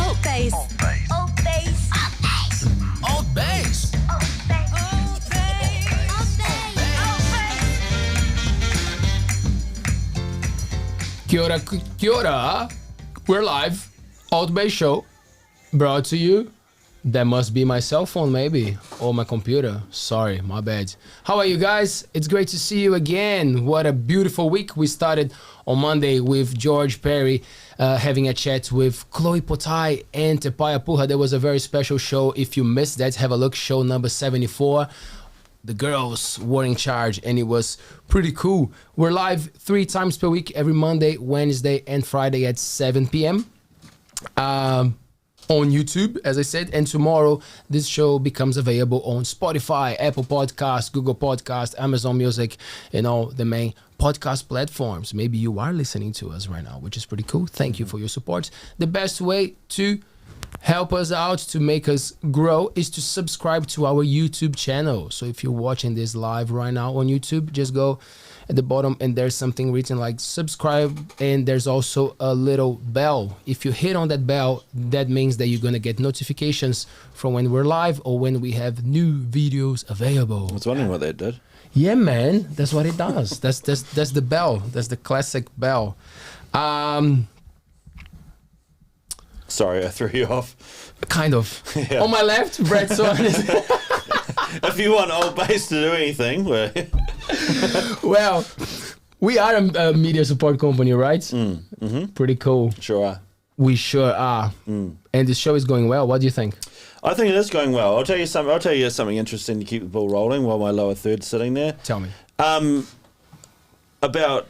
ALTBAYS. ALTBAYS. ALTBAYS. Kia ora. We're live. ALTBAYS Show. Brought to you. That must be my cell phone, maybe. Or my computer. Sorry, my bad. How are you guys? It's great to see you again. What a beautiful week. We started on Monday with George Perry having a chat with Chloe Potai and Tepaya Puha. There was a very special show. If you missed that, have a look. Show number 74. The girls were in charge and it was pretty cool. We're live 3 times per week, every Monday, Wednesday, and Friday at 7 p.m. On YouTube, as I said, and tomorrow this show becomes available on Spotify, Apple Podcasts, Google Podcasts, Amazon Music, and all the main podcast platforms. Maybe you are listening to us right now, which is pretty cool. Thank you for your support. The best way to help us out, to make us grow, is to subscribe to our YouTube channel. So if you're watching this live right now on YouTube, just go at the bottom and there's something written like subscribe, and there's also a little bell. If you hit on that bell, that means that you're gonna get notifications from when we're live or when we have new videos available. I was wondering what that did. Yeah, man, that's what it does. That's the bell. That's the classic bell. Sorry, I threw you off. Kind of. Yeah. On my left, Brett Soanes. If you want ALTBAYS to do anything, Well, we are a media support company, right? Pretty cool. sure are. We sure are. And the show is going well. What do you think? I think it is going well. I'll tell you something interesting to keep the ball rolling while my lower third's sitting there. Tell me. About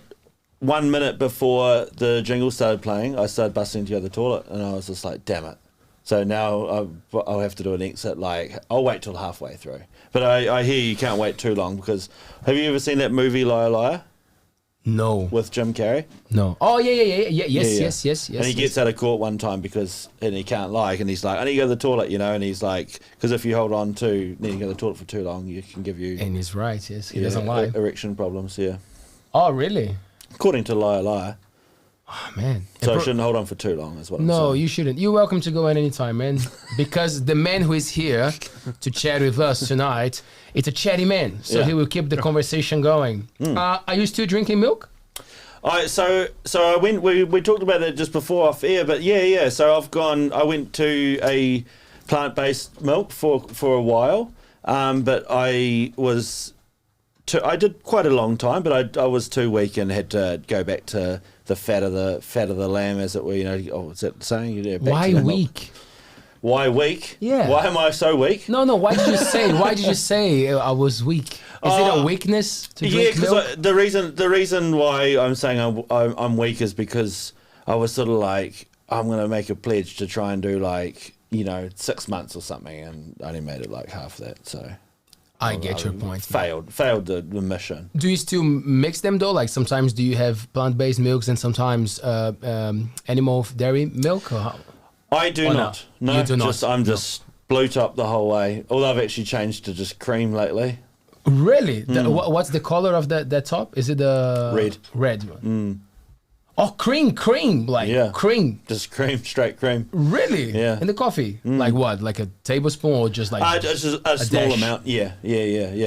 1 minute before the jingle started playing, I started busting to go to the toilet, and I was just like, damn it. So now I'll have to do an exit, I'll wait till halfway through. But I hear you can't wait too long, because have you ever seen that movie Liar Liar No. with Jim Carrey? No. Oh, yes. And he gets out of court one time and he can't lie, and he's like, I need to go to the toilet, and he's like, because if you hold on to needing to go to the toilet for too long, you can give you... And he's right, yes. He doesn't lie. Erection problems, yeah. Oh, really? According to Liar Liar. Oh, man. So I shouldn't hold on for too long, is what I'm No, saying. you shouldn't. You're welcome to go in anytime, man. Because the man who is here to chat with us tonight, it's a chatty man. So Yeah. he will keep the conversation going. Are you still drinking milk? So I went. We talked about that just before off air, but yeah. So I went to a plant-based milk for a while, but I did quite a long time, but I was too weak and had to go back to the fat of the lamb, as it were. What's that saying? Yeah, back Why to the milk. weak? Why weak? Yeah. Why am I so weak? No. Why did you say I was weak? Is it a weakness to drink milk? Because the reason why I'm saying I'm weak is because I was sort of like, I'm going to make a pledge to try and do 6 months or something, and I only made it like half that. So I get your point. Failed the mission. Do you still mix them though? Like sometimes do you have plant-based milks and sometimes animal dairy milk? Or how? I do Or not. no? No, You do not. I'm just blue top the whole way. Although I've actually changed to just cream lately. Really? What's the color of that top? Is it Red. Red one. Oh, cream, Yeah. cream. Just cream, straight cream. Really? Yeah. In the coffee? Like what? Like a tablespoon or just like Just a small dash? amount. Yeah.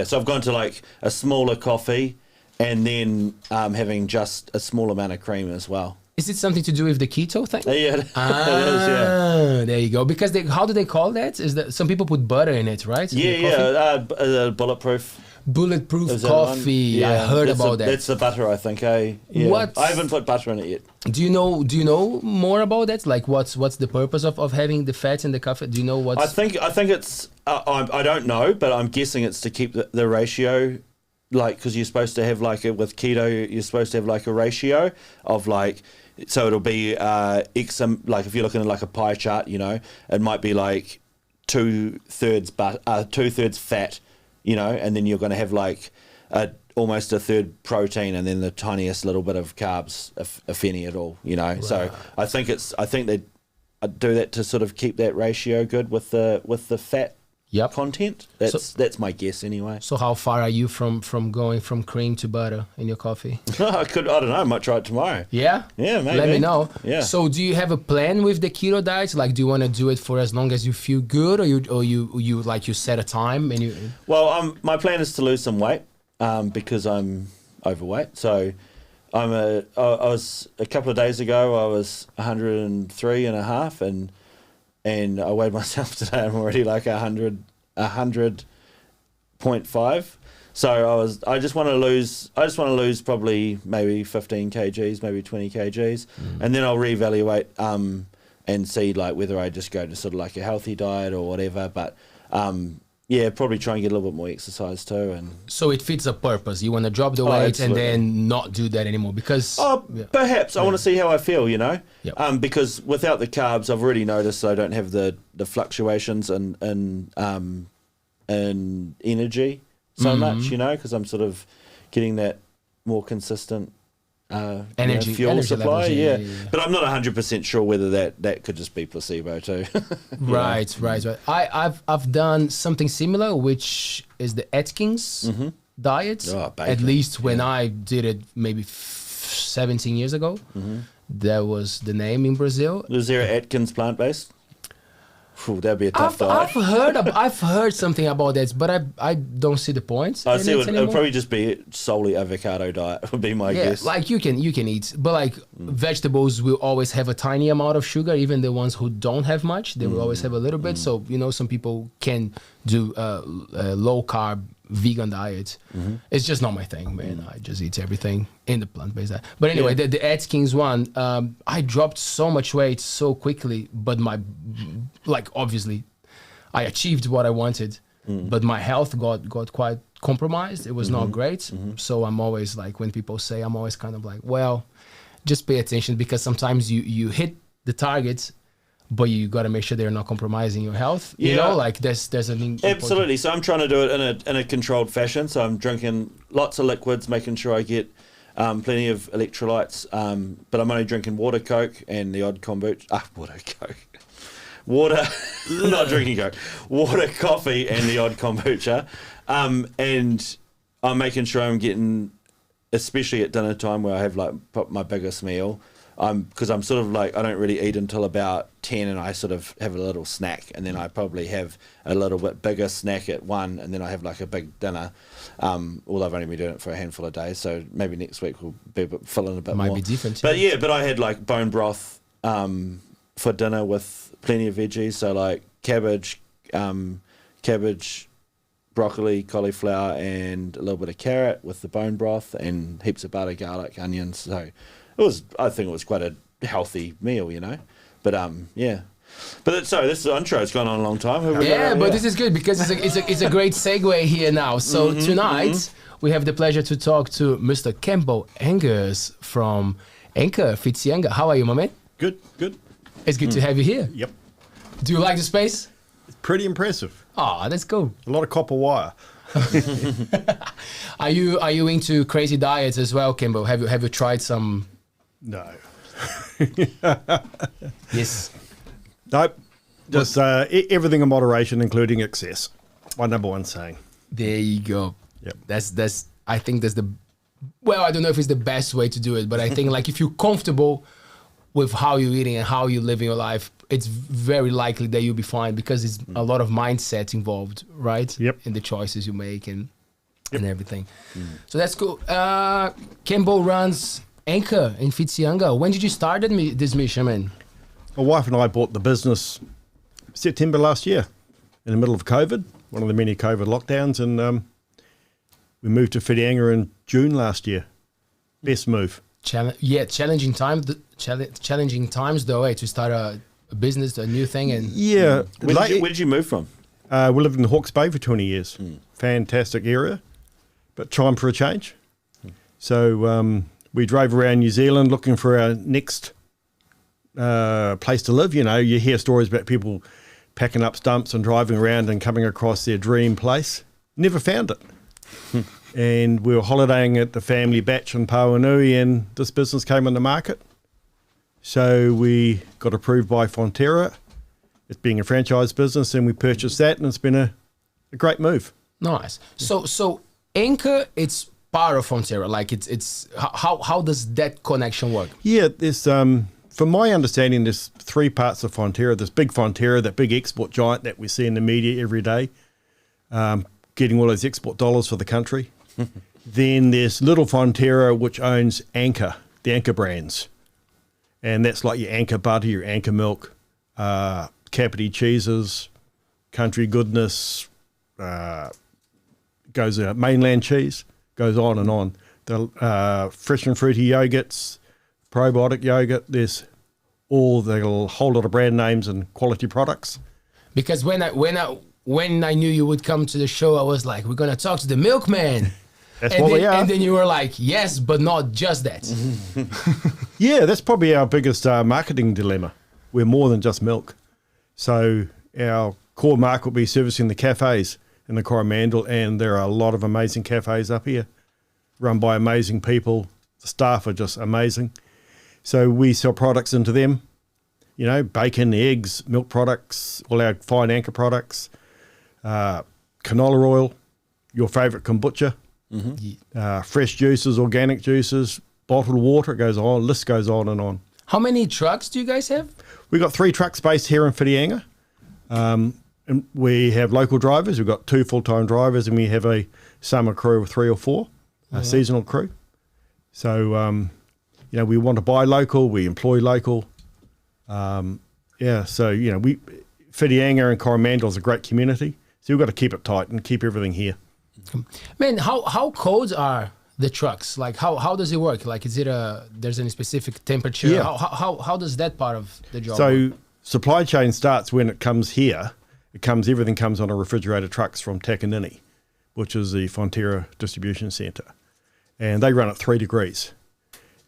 So I've gone to like a smaller coffee, and then having just a small amount of cream as well. Is it something to do with the keto thing? Yeah, it is, yeah. There you go. Because how do they call that? Is that some people put butter in it, right? In the coffee? Bulletproof. Bulletproof Is that one? coffee. Yeah, I heard that's about that. That's the butter, I think. Yeah. What? I haven't put butter in it yet. Do you know more about that? Like what's the purpose of having the fat in the coffee? Do you know what's... I think it's. I don't know, but I'm guessing it's to keep the ratio. Because you're supposed to have with keto, you're supposed to have a ratio of so it'll be X. If you're looking at a pie chart, it might be 2/3 fat, and then you're going to have almost a third protein, and then the tiniest little bit of carbs, if any at all. Right. So I think they do that to sort of keep that ratio good with the fat. Yep. content. That's my guess anyway. So how far are you from going from cream to butter in your coffee? I don't know. I might try it tomorrow. Yeah? Yeah, maybe. Let me know. Yeah. So do you have a plan with the keto diet? Like, do you want to do it for as long as you feel good, or you set a time and you? Well, my plan is to lose some weight because I'm overweight. So I was a couple of days ago. I was 103 and a half, and I weighed myself today. I'm already like 100.5. So I just want to lose probably maybe 15 kgs, maybe 20 kgs, and then I'll reevaluate and see like whether I just go to sort of like a healthy diet or whatever. But probably try and get a little bit more exercise too. And so it fits a purpose. You want to drop the weight and then not do that anymore because. Perhaps I want to see how I feel. Yep. Because without the carbs, I've already noticed I don't have the fluctuations in energy so much. Because I'm sort of getting that more consistent. Energy supply, levels, but I'm not 100% sure whether that could just be placebo too. Right. I've done something similar, which is the Atkins diet. At least when I did it, maybe 17 years ago, that was the name in Brazil. Was there Atkins plant-based? That'd be a tough diet. I've heard something about that, but I don't see the point. I see. It would probably just be solely avocado diet. Would be my guess. Like you can eat, but like vegetables will always have a tiny amount of sugar. Even the ones who don't have much, they will always have a little bit. So some people can do a low carb vegan diet. It's just not my thing, man. I just eat everything in the plant-based diet. But anyway, the Atkins one, I dropped so much weight so quickly, but obviously I achieved what I wanted, but my health got quite compromised. It was not great. So I'm always like, when people say, I'm always kind of like, well, just pay attention, because sometimes you hit the targets, but you got to make sure they're not compromising your health. There's an absolutely. So I'm trying to do it in a controlled fashion. So I'm drinking lots of liquids, making sure I get plenty of electrolytes. But I'm only drinking water, Coke, and the odd kombucha. Water, Coke. Water, not drinking Coke. Water, coffee, and the odd kombucha. And I'm making sure I'm getting, especially at dinner time where I have like my biggest meal. Because I'm sort of like, I don't really eat until about 10, and I sort of have a little snack, and then I probably have a little bit bigger snack at 1, and then I have like a big dinner. Although I've only been doing it for a handful of days, so maybe next week we'll be filling a bit more. Might be different. But but I had like bone broth for dinner with plenty of veggies, so like cabbage, broccoli, cauliflower, and a little bit of carrot with the bone broth, and heaps of butter, garlic, onions. So I think it was quite a healthy meal, But But this intro has gone on a long time. This is good because it's a great segue here now. So tonight we have the pleasure to talk to Mr. Campbell Angus from Anchor Fitzianga. How are you, my man? Good. It's good to have you here. Yep. Do you like the space? It's pretty impressive. Oh, that's cool. A lot of copper wire. Are you into crazy diets as well, Campbell? Have you tried some? No. Yes. Nope. Just everything in moderation, including excess. My number one saying. There you go. Yep. That's. I think that's I don't know if it's the best way to do it, but I think like if you're comfortable with how you're eating and how you're living your life, it's very likely that you'll be fine, because it's a lot of mindset involved, right? Yep. In the choices you make and everything. So that's cool. Campbell runs Anchor in Fitzianga. When did you start this mission, man? My wife and I bought the business September last year, in the middle of COVID, one of the many COVID lockdowns, and we moved to Whitianga in June last year. Best move. Challenging times. Challenging times though, to start a business, a new thing, and Where did you move from? We lived in Hawke's Bay for 20 years. Fantastic area, but time for a change. So we drove around New Zealand looking for our next place to live. You hear stories about people packing up stumps and driving around and coming across their dream place. Never found it. And we were holidaying at the family batch in Pauanui, and this business came on the market. So we got approved by Fonterra, it being a franchise business, and we purchased that, and it's been a a great move. Nice. So Anchor, it's part of Fonterra. Like it's how does that connection work? Yeah, there's from my understanding, there's three parts of Fonterra. There's big Fonterra, that big export giant that we see in the media every day, getting all those export dollars for the country. Then there's little Fonterra, which owns Anchor, the Anchor brands. And that's like your Anchor butter, your Anchor milk, Capity cheeses, Country Goodness, goes mainland cheese, goes on and on. The fresh and fruity yogurts, probiotic yogurt, there's all the whole lot of brand names and quality products. Because when I knew you would come to the show, I was like, we're gonna talk to the milkman. That's what we are. And then you were like, yes, but not just that. Yeah, that's probably our biggest marketing dilemma. We're more than just milk. So our core market will be servicing the cafes in the Coromandel, and there are a lot of amazing cafes up here, run by amazing people. The staff are just amazing. So we sell products into them, you know, bacon, eggs, milk products, all our fine Anchor products, canola oil, your favourite kombucha, fresh juices, organic juices, bottled water, it goes on, list goes on and on. How many trucks do you guys have? We've got 3 trucks based here in Whitianga. And we have local drivers. We've got 2 full-time drivers, and we have a summer crew of 3 or 4, a seasonal crew. So, you know, we want to buy local, we employ local. So, you know, Whitianga and Coromandel is a great community. So we've got to keep it tight and keep everything here. Man, how cold are the trucks? Like, how does it work? Like, is it there's any specific temperature? Yeah. How does that part of the job So work? supply chain starts when it comes here. Everything comes on a refrigerated trucks from Takanini, which is the Fonterra distribution centre. And they run at 3 degrees.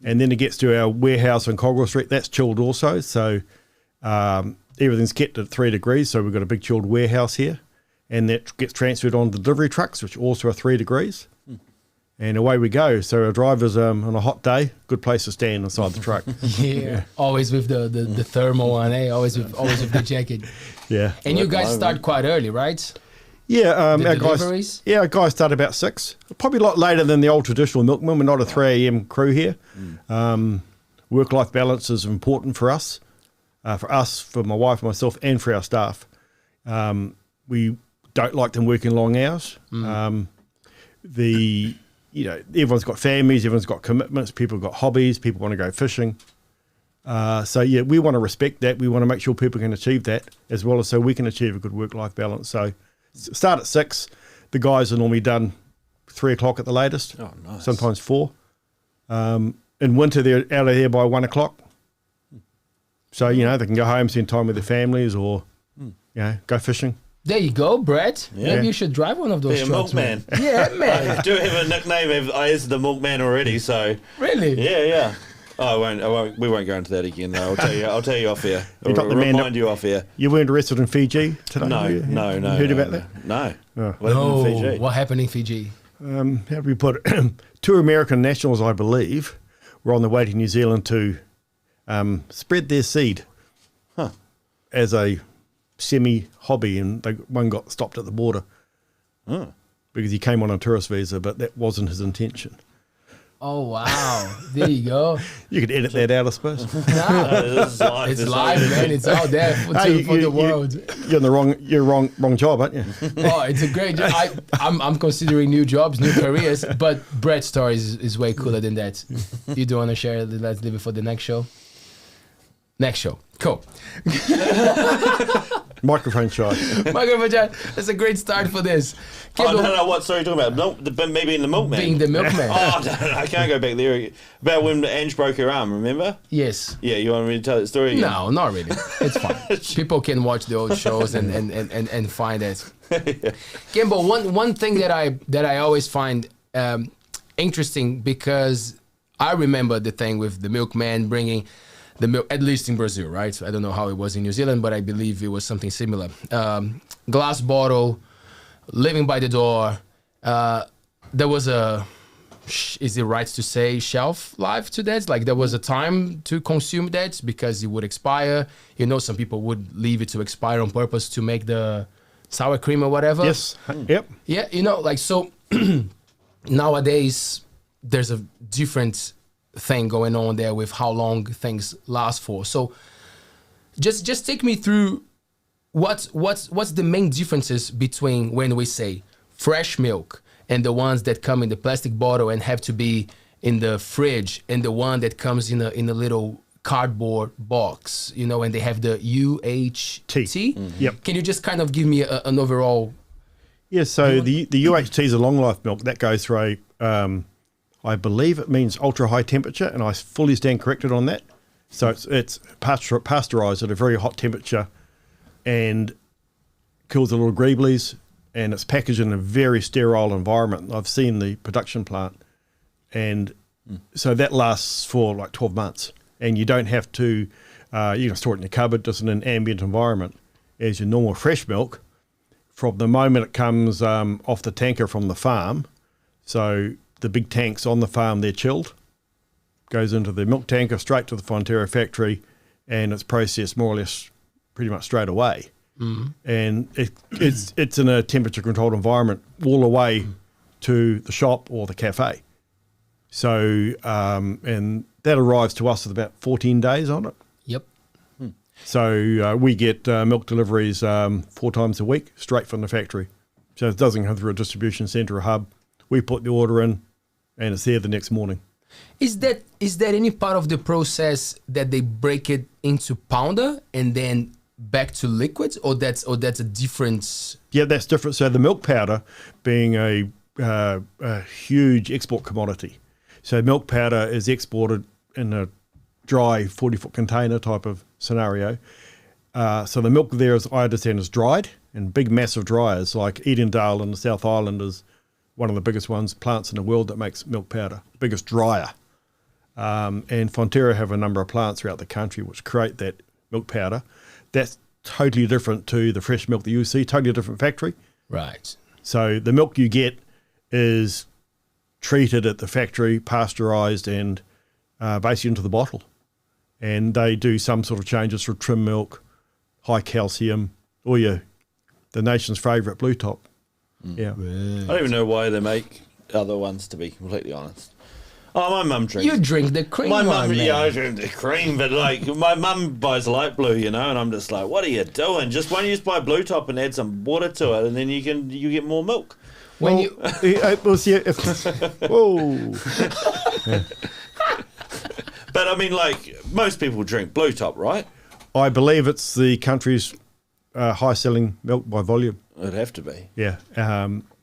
And then it gets to our warehouse on Cogwell Street. That's chilled also. So everything's kept at 3 degrees. So we've got a big chilled warehouse here. And that gets transferred on the delivery trucks, which also are 3 degrees. And away we go. So our drivers, on a hot day, good place to stand inside the truck. Yeah, always with the thermal one, eh? Always with the jacket. Yeah. And you guys start quite early, right? Yeah, The deliveries? Our guys start about 6. Probably a lot later than the old traditional milkman. We're not a 3 a.m. crew here. Work-life balance is important for us, for my wife, myself, and for our staff. We don't like them working long hours. Everyone's got families, everyone's got commitments, people have got hobbies, people want to go fishing. We want to respect that. We want to make sure people can achieve that, as well as so we can achieve a good work-life balance. So start at 6. The guys are normally done 3 o'clock at the latest. Oh, nice. Sometimes 4. In winter, they're out of there by 1 o'clock. So, you know, they can go home, spend time with their families, or, you know, go fishing. There you go, Brett. Yeah. Maybe you should drive one of those Be a trucks, milkman. man. Yeah, man. I do have a nickname. I answered the milkman already, so Really? yeah. Oh, I won't. We won't go into that again. Though. I'll tell you off here. You got the man Remind you off here. You weren't arrested in Fiji today? No. You heard about that? No. Oh. What happened in Fiji? What happened in Fiji? How do we put it? 2 American nationals, I believe, were on the way to New Zealand to spread their seed as a semi-hobby, and one got stopped at the border because he came on a tourist visa, but that wasn't his intention. Oh, wow. There you go. You could edit that out, I suppose. This is live. It's live, man. It's out there for the world. You're in the wrong job, aren't you? Oh, it's a great job. I'm considering new jobs, new careers, but Brett's story is way cooler than that. You do want to share that? Let's leave it for the next show. Next show. Cool. Microphone shy. Microphone shy. That's a great start for this. No. What story are you talking about? Maybe in the milkman. Being the milkman. Oh, no, I can't go back there. About when Ange broke her arm, remember? Yes. Yeah, you want me to tell that story again? No, not really. It's fine. People can watch the old shows and find it. Campbell, one thing that I always find interesting, because I remember the thing with the milkman bringing the milk, at least in Brazil, right? So I don't know how it was in New Zealand, but I believe it was something similar. Glass bottle, living by the door. There was is it right to say shelf life to that? Like there was a time to consume that because it would expire. You know, some people would leave it to expire on purpose to make the sour cream or whatever. Yes. Yep. Yeah, you know, like, so nowadays there's a different thing going on there with how long things last for. So just take me through what's the main differences between when we say fresh milk and the ones that come in the plastic bottle and have to be in the fridge, and the one that comes in a little cardboard box, you know, and they have the UHT. Yep. Can you just kind of give me an overall? Yeah, so the UHT is a long life milk that goes through I believe it means ultra high temperature, and I fully stand corrected on that. So it's pasteurized at a very hot temperature and kills the little greeblies, and it's packaged in a very sterile environment. I've seen the production plant, and so that lasts for like 12 months, and you don't have to, you can store it in your cupboard, just in an ambient environment, as your normal fresh milk. From the moment it comes off the tanker from the farm, so the big tanks on the farm, they're chilled, goes into the milk tanker straight to the Fonterra factory, and it's processed more or less pretty much straight away. And it's in a temperature controlled environment all the way to the shop or the cafe. So and that arrives to us with about 14 days on it. Yep. So we get milk deliveries 4 times a week straight from the factory. So it doesn't come through a distribution centre or hub. We put the order in, and it's there the next morning. Is that any part of the process that they break it into powder and then back to liquids, or that's a difference? Yeah, that's different. So the milk powder being a huge export commodity. So milk powder is exported in a dry 40-foot container type of scenario. So the milk there, as I understand, is dried in big massive dryers, like Edendale in the South Island is one of the biggest plants in the world that makes milk powder, biggest dryer. And Fonterra have a number of plants throughout the country which create that milk powder. That's totally different to the fresh milk that you see, totally different factory. Right. So the milk you get is treated at the factory, pasteurized, and basically into the bottle. And they do some sort of changes for trim milk, high calcium, or the nation's favourite Blue Top. Yeah. I don't even know why they make other ones, to be completely honest. Oh, my mum drinks. You drink the cream. My one, mum, man. yeah, I drink the cream, but like my mum buys light blue, you know, and I'm just like, what are you doing? Just why don't you just buy Blue Top and add some water to it, and then you get more milk. When Well, we'll see whoa. But I mean, like most people drink Blue Top, right? I believe it's the country's high-selling milk by volume. It'd have to be. Yeah.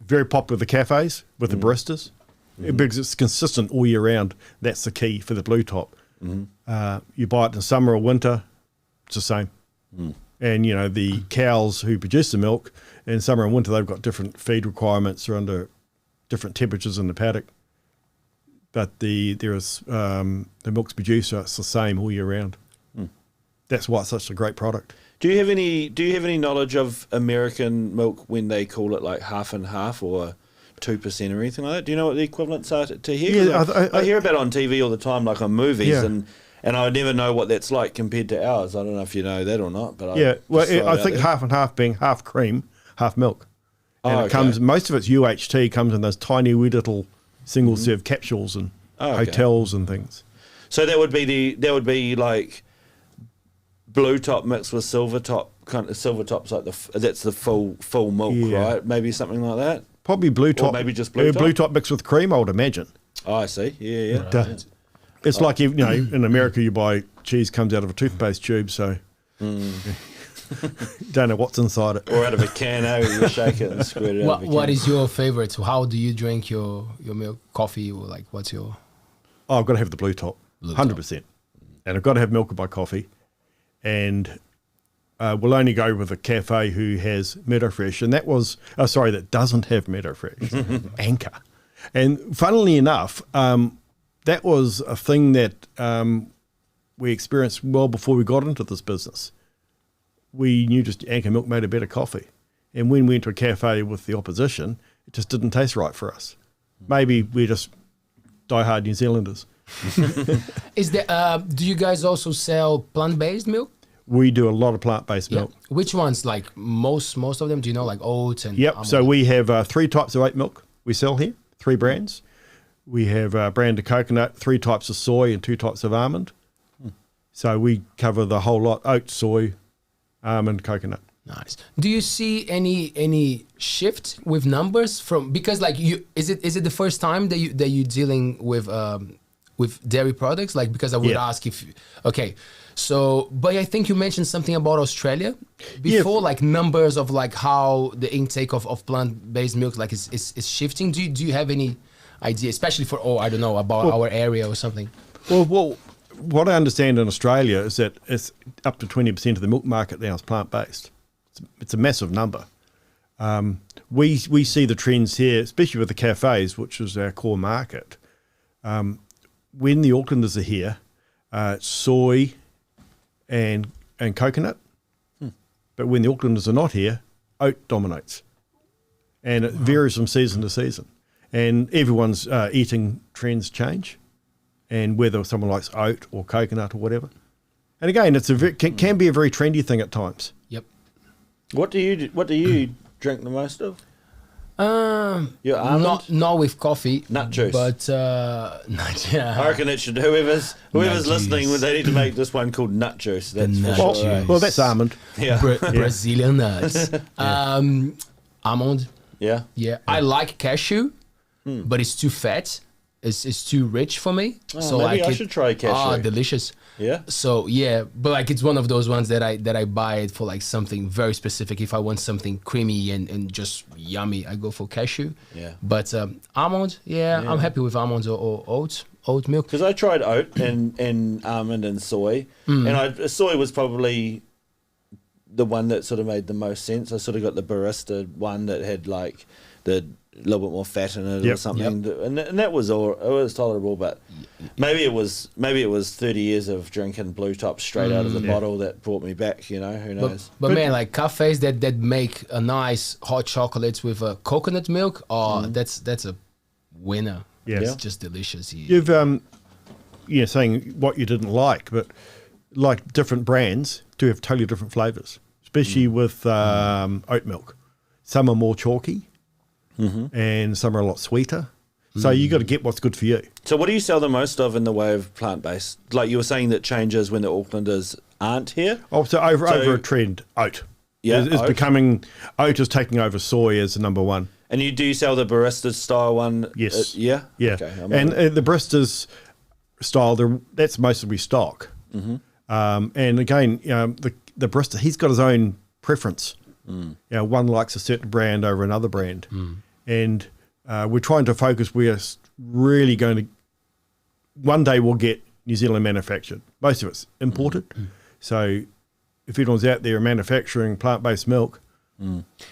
Very popular with the cafes, with the baristas, because it's consistent all year round. That's the key for the Blue Top. You buy it in summer or winter, it's the same. And, you know, the cows who produce the milk, in summer and winter, they've got different feed requirements. They're under different temperatures in the paddock. But the milk's produced, so it's the same all year round. That's why it's such a great product. Do you have any knowledge of American milk when they call it like half and half or 2% or anything like that? Do you know what the equivalents are to here? Yeah, I hear about it on TV all the time, like on movies, Yeah. and I never know what that's like compared to ours. I don't know if you know that or not, but Yeah, well, just throw it I out think there. half and half being half cream, half milk. And Oh, it comes, most of its UHT comes in those tiny wee little single serve capsules and hotels and things. So that would be like Blue Top mixed with Silver Top. Kind of Silver Top's like that's the full milk, Yeah. right? Maybe something like that. Probably Blue Top. maybe just Blue Top? Blue Top mixed with cream, I would imagine. Oh, I see. Yeah. But, it's like, you know, in America you buy cheese comes out of a toothpaste tube, so you don't know what's inside it. Or out of a can, you shake it and squirt it out of a What can. is your favorite? How do you drink your milk, coffee, or like what's your? Oh, I've got to have the Blue Top, Blue Top. 100%. And I've got to have milk in my coffee. And we'll only go with a cafe who has Meadowfresh. And that was, that doesn't have Meadowfresh, Anchor. And funnily enough, that was a thing that we experienced well before we got into this business. We knew just Anchor Milk made a better coffee. And when we went to a cafe with the opposition, it just didn't taste right for us. Maybe we're just diehard New Zealanders. Is there? Do you guys also sell plant-based milk? we do a lot of plant-based milk. Which ones? Like most of them? Do you know, like oats and? Yep. So we have 3 types of oat milk we sell here, 3 brands. We have a brand of coconut, 3 types of soy, and 2 types of almond. So we cover the whole lot: oat, soy, almond, coconut. Nice. Do you see any shift with numbers from, because like is it the first time that you dealing with dairy products? Like, because I would ask if so, but I think you mentioned something about Australia before, like numbers of like how the intake of plant-based milk like is shifting. Do you have any idea, especially for I don't know, about our area or something? Well, what I understand in Australia is that it's up to 20% of the milk market now is plant-based. It's a massive number. We see the trends here, especially with the cafes, which is our core market. When the Aucklanders are here, soy and coconut. But when the Aucklanders are not here, oat dominates. And it varies from season to season. And everyone's eating trends change, and whether someone likes oat or coconut or whatever. And again, it's can be a very trendy thing at times. Yep. What do you drink the most of? Your almond? Not with coffee. Nut juice. But I reckon it should. Whoever's listening, they need to make this one called nut juice. That's for nut sure. juice. Well, that's almond. Yeah. Brazilian nuts. Almond. Yeah. Yeah. I like cashew, but it's too fat. It's too rich for me. So maybe like I should try cashew. Delicious. Yeah. So yeah, but like it's one of those ones that I buy it for like something very specific. If I want something creamy and just yummy, I go for cashew. Yeah. But almond, I'm happy with almonds or oat milk. Because I tried oat and almond and soy, and soy was probably the one that sort of made the most sense. I sort of got the barista one that had like the little bit more fat in it or something, and that was all. It was tolerable, but maybe it was 30 years of drinking Blue Top straight out of the bottle that brought me back. You know, who knows? But man, like cafes that make a nice hot chocolates with a coconut milk, that's a winner. Yes. It's just delicious. You've saying what you didn't like, but like different brands do have totally different flavors, especially with oat milk. Some are more chalky. And some are a lot sweeter. So you got to get what's good for you. So what do you sell the most of in the way of plant-based? Like you were saying that changes when the Aucklanders aren't here? Oh, so over a trend, oat. Yeah, is becoming, oat is taking over soy as the number one. And do you sell the barista style one? Yes. Yeah? Yeah. Okay, and the baristas style, that's most of we stock. And again, the barista, he's got his own preference. One likes a certain brand over another brand. And we're trying to focus. We are really going to, one day we'll get New Zealand manufactured. Most of it's imported. So if anyone's out there manufacturing plant-based milk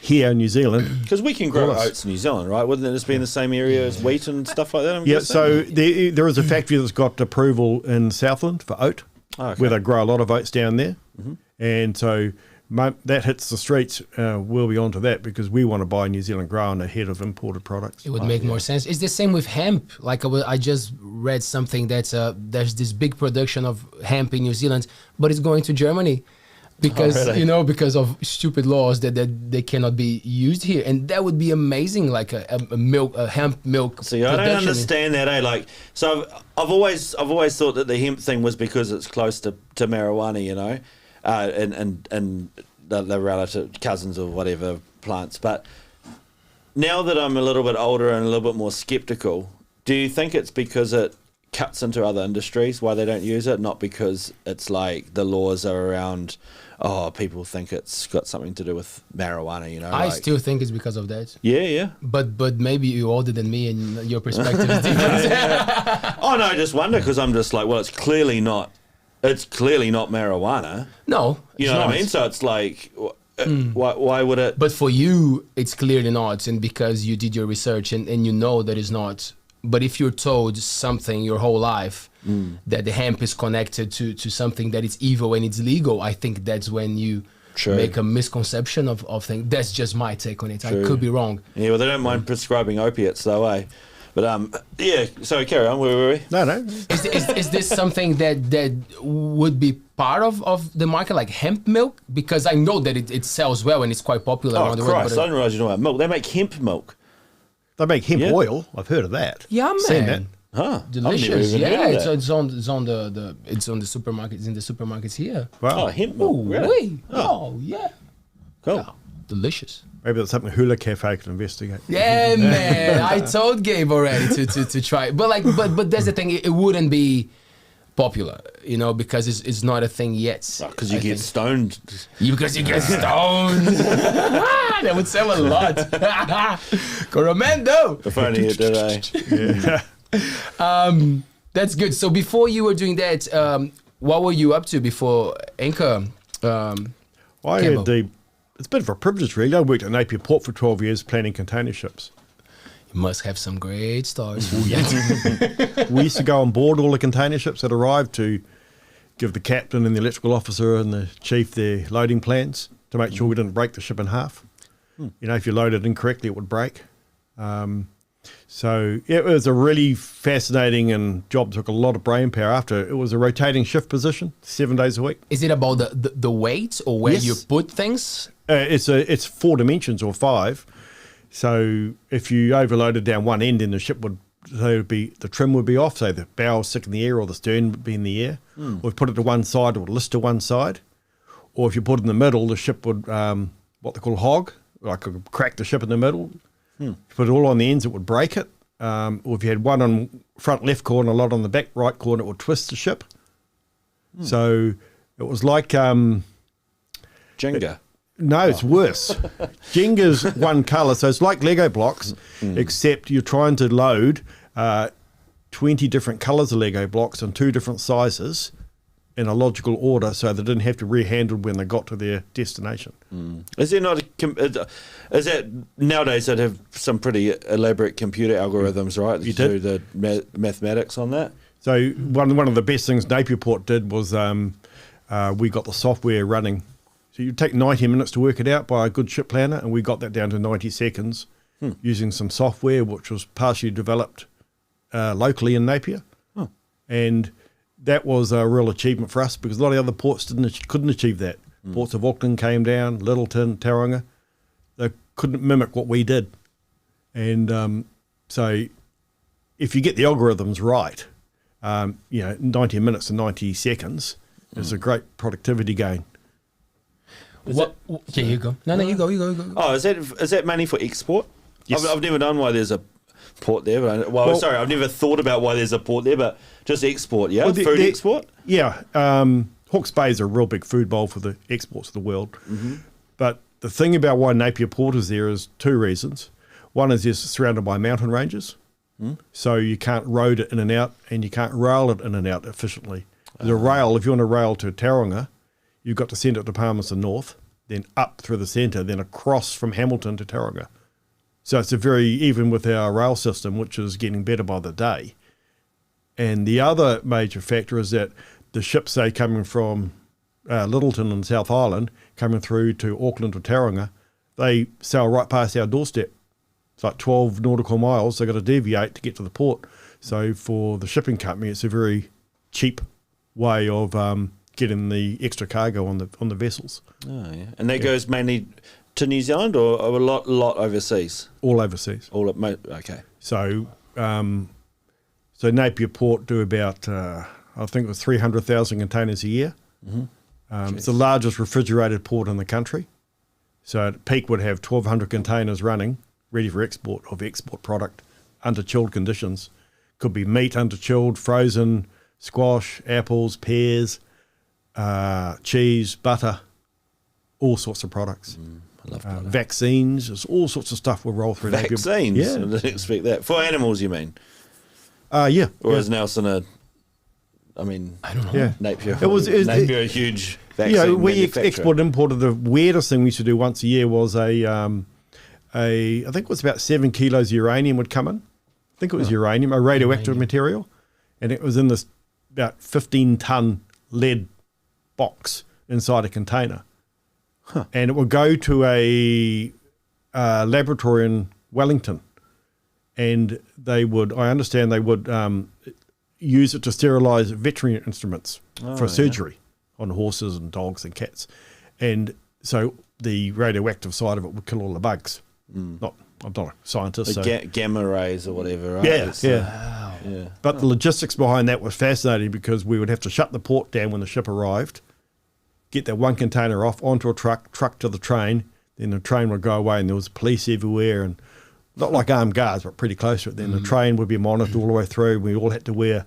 here in New Zealand. Because we can grow oats in New Zealand, right? Wouldn't it just be in the same area as wheat and stuff like that? I'm guessing? So there is a factory that's got approval in Southland for oat, where they grow a lot of oats down there. And so that hits the streets, we'll be onto that because we want to buy New Zealand grown ahead of imported products. It would make more sense. It's the same with hemp. Like I just read something that there's this big production of hemp in New Zealand, but it's going to Germany because because of stupid laws that they cannot be used here, and that would be amazing. Like a hemp milk. See, I don't understand that. Like, so I've always thought that the hemp thing was because it's close to marijuana, you know. And the relative cousins or whatever plants. But now that I'm a little bit older and a little bit more skeptical, do you think it's because it cuts into other industries why they don't use it, not because it's like the laws are around, people think it's got something to do with marijuana, you know? I still think it's because of that. Yeah. But maybe you're older than me and your perspective is different. Oh, no, I just wonder because I'm just like, well, it's clearly not marijuana. No, you know what I mean. So it's like, why would it? But for you, it's clearly not, and because you did your research and you know that it's not. But if you're told something your whole life that the hemp is connected to something that is evil and it's legal, I think that's when you make a misconception of things. That's just my take on it. True. I could be wrong. Yeah, well, they don't mind prescribing opiates though, eh? But yeah. So carry on. Where were we? No. Is this something that would be part of the market, like hemp milk? Because I know that it sells well and it's quite popular Oh around the Christ! I world. didn't realise you know about milk. They make hemp milk. They make hemp Yeah. oil. I've heard of that. Yeah, Seen man. Huh? Delicious. I've never even Yeah, heard of it's that. on the supermarkets, in the supermarkets here. Wow. Oh, hemp milk. Ooh, Really? wee. Oh, yeah. Cool. Yeah. Delicious. Maybe that's something Hula Cafe can investigate. Yeah, man. I told Gabe already to try it. But that's the thing. It wouldn't be popular, because it's not a thing yet. Because you I get think. stoned. Because you get stoned. That would sell a lot. Coromandel. If only it did. Yeah. That's good. So before you were doing that, what were you up to before Anchor? I Campbell. had it's a bit of a privilege, really. I worked at Napier Port for 12 years planning container ships. You must have some great stories. We used to go on board all the container ships that arrived to give the captain and the electrical officer and the chief their loading plans to make sure we didn't break the ship in half. If you loaded incorrectly, it would break. So it was a really fascinating and job. Took a lot of brain power. After it was a rotating shift position, 7 days a week. Is it about the weight or where Yes. you put things? It's 4 dimensions or 5. So if you overloaded down one end, then the ship would the trim would be off. So the bow was stuck in the air or the stern would be in the air. Or if you put it to one side, it would list to one side. Or if you put it in the middle, the ship would what they call hog, like crack the ship in the middle. If you put it all on the ends, it would break it. Or if you had one on front left corner, a lot on the back right corner, it would twist the ship. So it was like Jenga. no, it's worse. Jenga's one colour, so it's like Lego blocks, except you're trying to load 20 different colours of Lego blocks in 2 different sizes in a logical order, so they didn't have to rehandle when they got to their destination. Is there not is that nowadays that have some pretty elaborate computer algorithms, right? You to did. do the mathematics on that. So one of the best things Napier Port did was we got the software running. So you take 90 minutes to work it out by a good ship planner, and we got that down to 90 seconds using some software which was partially developed locally in Napier. And that was a real achievement for us because a lot of other ports couldn't achieve that. Ports of Auckland came down, Littleton, Tauranga. They couldn't mimic what we did. And so if you get the algorithms right, 90 minutes and 90 seconds is a great productivity gain. Yeah, you go. No, you go. Oh, is that money for export? Yes. I've never known why there's a port there. But sorry, I've never thought about why there's a port there, but just export, yeah? Well, Food export? Yeah. Hawke's Bay is a real big food bowl for the exports of the world. But the thing about why Napier Port is there is 2 reasons. One is it's surrounded by mountain ranges, so you can't road it in and out, and you can't rail it in and out efficiently. The rail, if you want to rail to Tauranga, you've got to send it to Palmerston North, then up through the centre, then across from Hamilton to Tauranga. So it's even with our rail system, which is getting better by the day. And the other major factor is that the ships, say, coming from Littleton and South Island, coming through to Auckland or Tauranga, they sail right past our doorstep. It's like 12 nautical miles. They've got to deviate to get to the port. So for the shipping company, it's a very cheap way of getting the extra cargo on the vessels. Oh, yeah. And that goes mainly to New Zealand or a lot overseas? All overseas. Okay. So Napier Port do about, I think it was 300,000 containers a year. It's the largest refrigerated port in the country. So at peak would have 1,200 containers running, ready for export of export product under chilled conditions. Could be meat under chilled, frozen, squash, apples, pears, cheese, butter, all sorts of products. I love butter. Vaccines, there's all sorts of stuff will roll through Napier. Vaccines? Yeah. I didn't expect that. For animals, you mean? Yeah. Or yeah. is Nelson I don't know. Yeah. Napier. It was Napier a huge vaccine Yeah, we manufacturer. export imported. The weirdest thing we used to do once a year was I think it was about 7 kilos of uranium would come in. I think it was uranium, a radioactive material, and it was in this about 15-ton lead box inside a container, and it would go to a laboratory in Wellington, and I understand they would use it to sterilise veterinary instruments for surgery on horses and dogs and cats. And so the radioactive side of it would kill all the bugs. I'm not a scientist. Gamma rays or whatever, right? Yeah, Wow. Yeah. But the logistics behind that was fascinating because we would have to shut the port down when the ship arrived, get that one container off onto a truck to the train, then the train would go away and there was police everywhere and not like armed guards, but pretty close to it. Then the train would be monitored all the way through. We all had to wear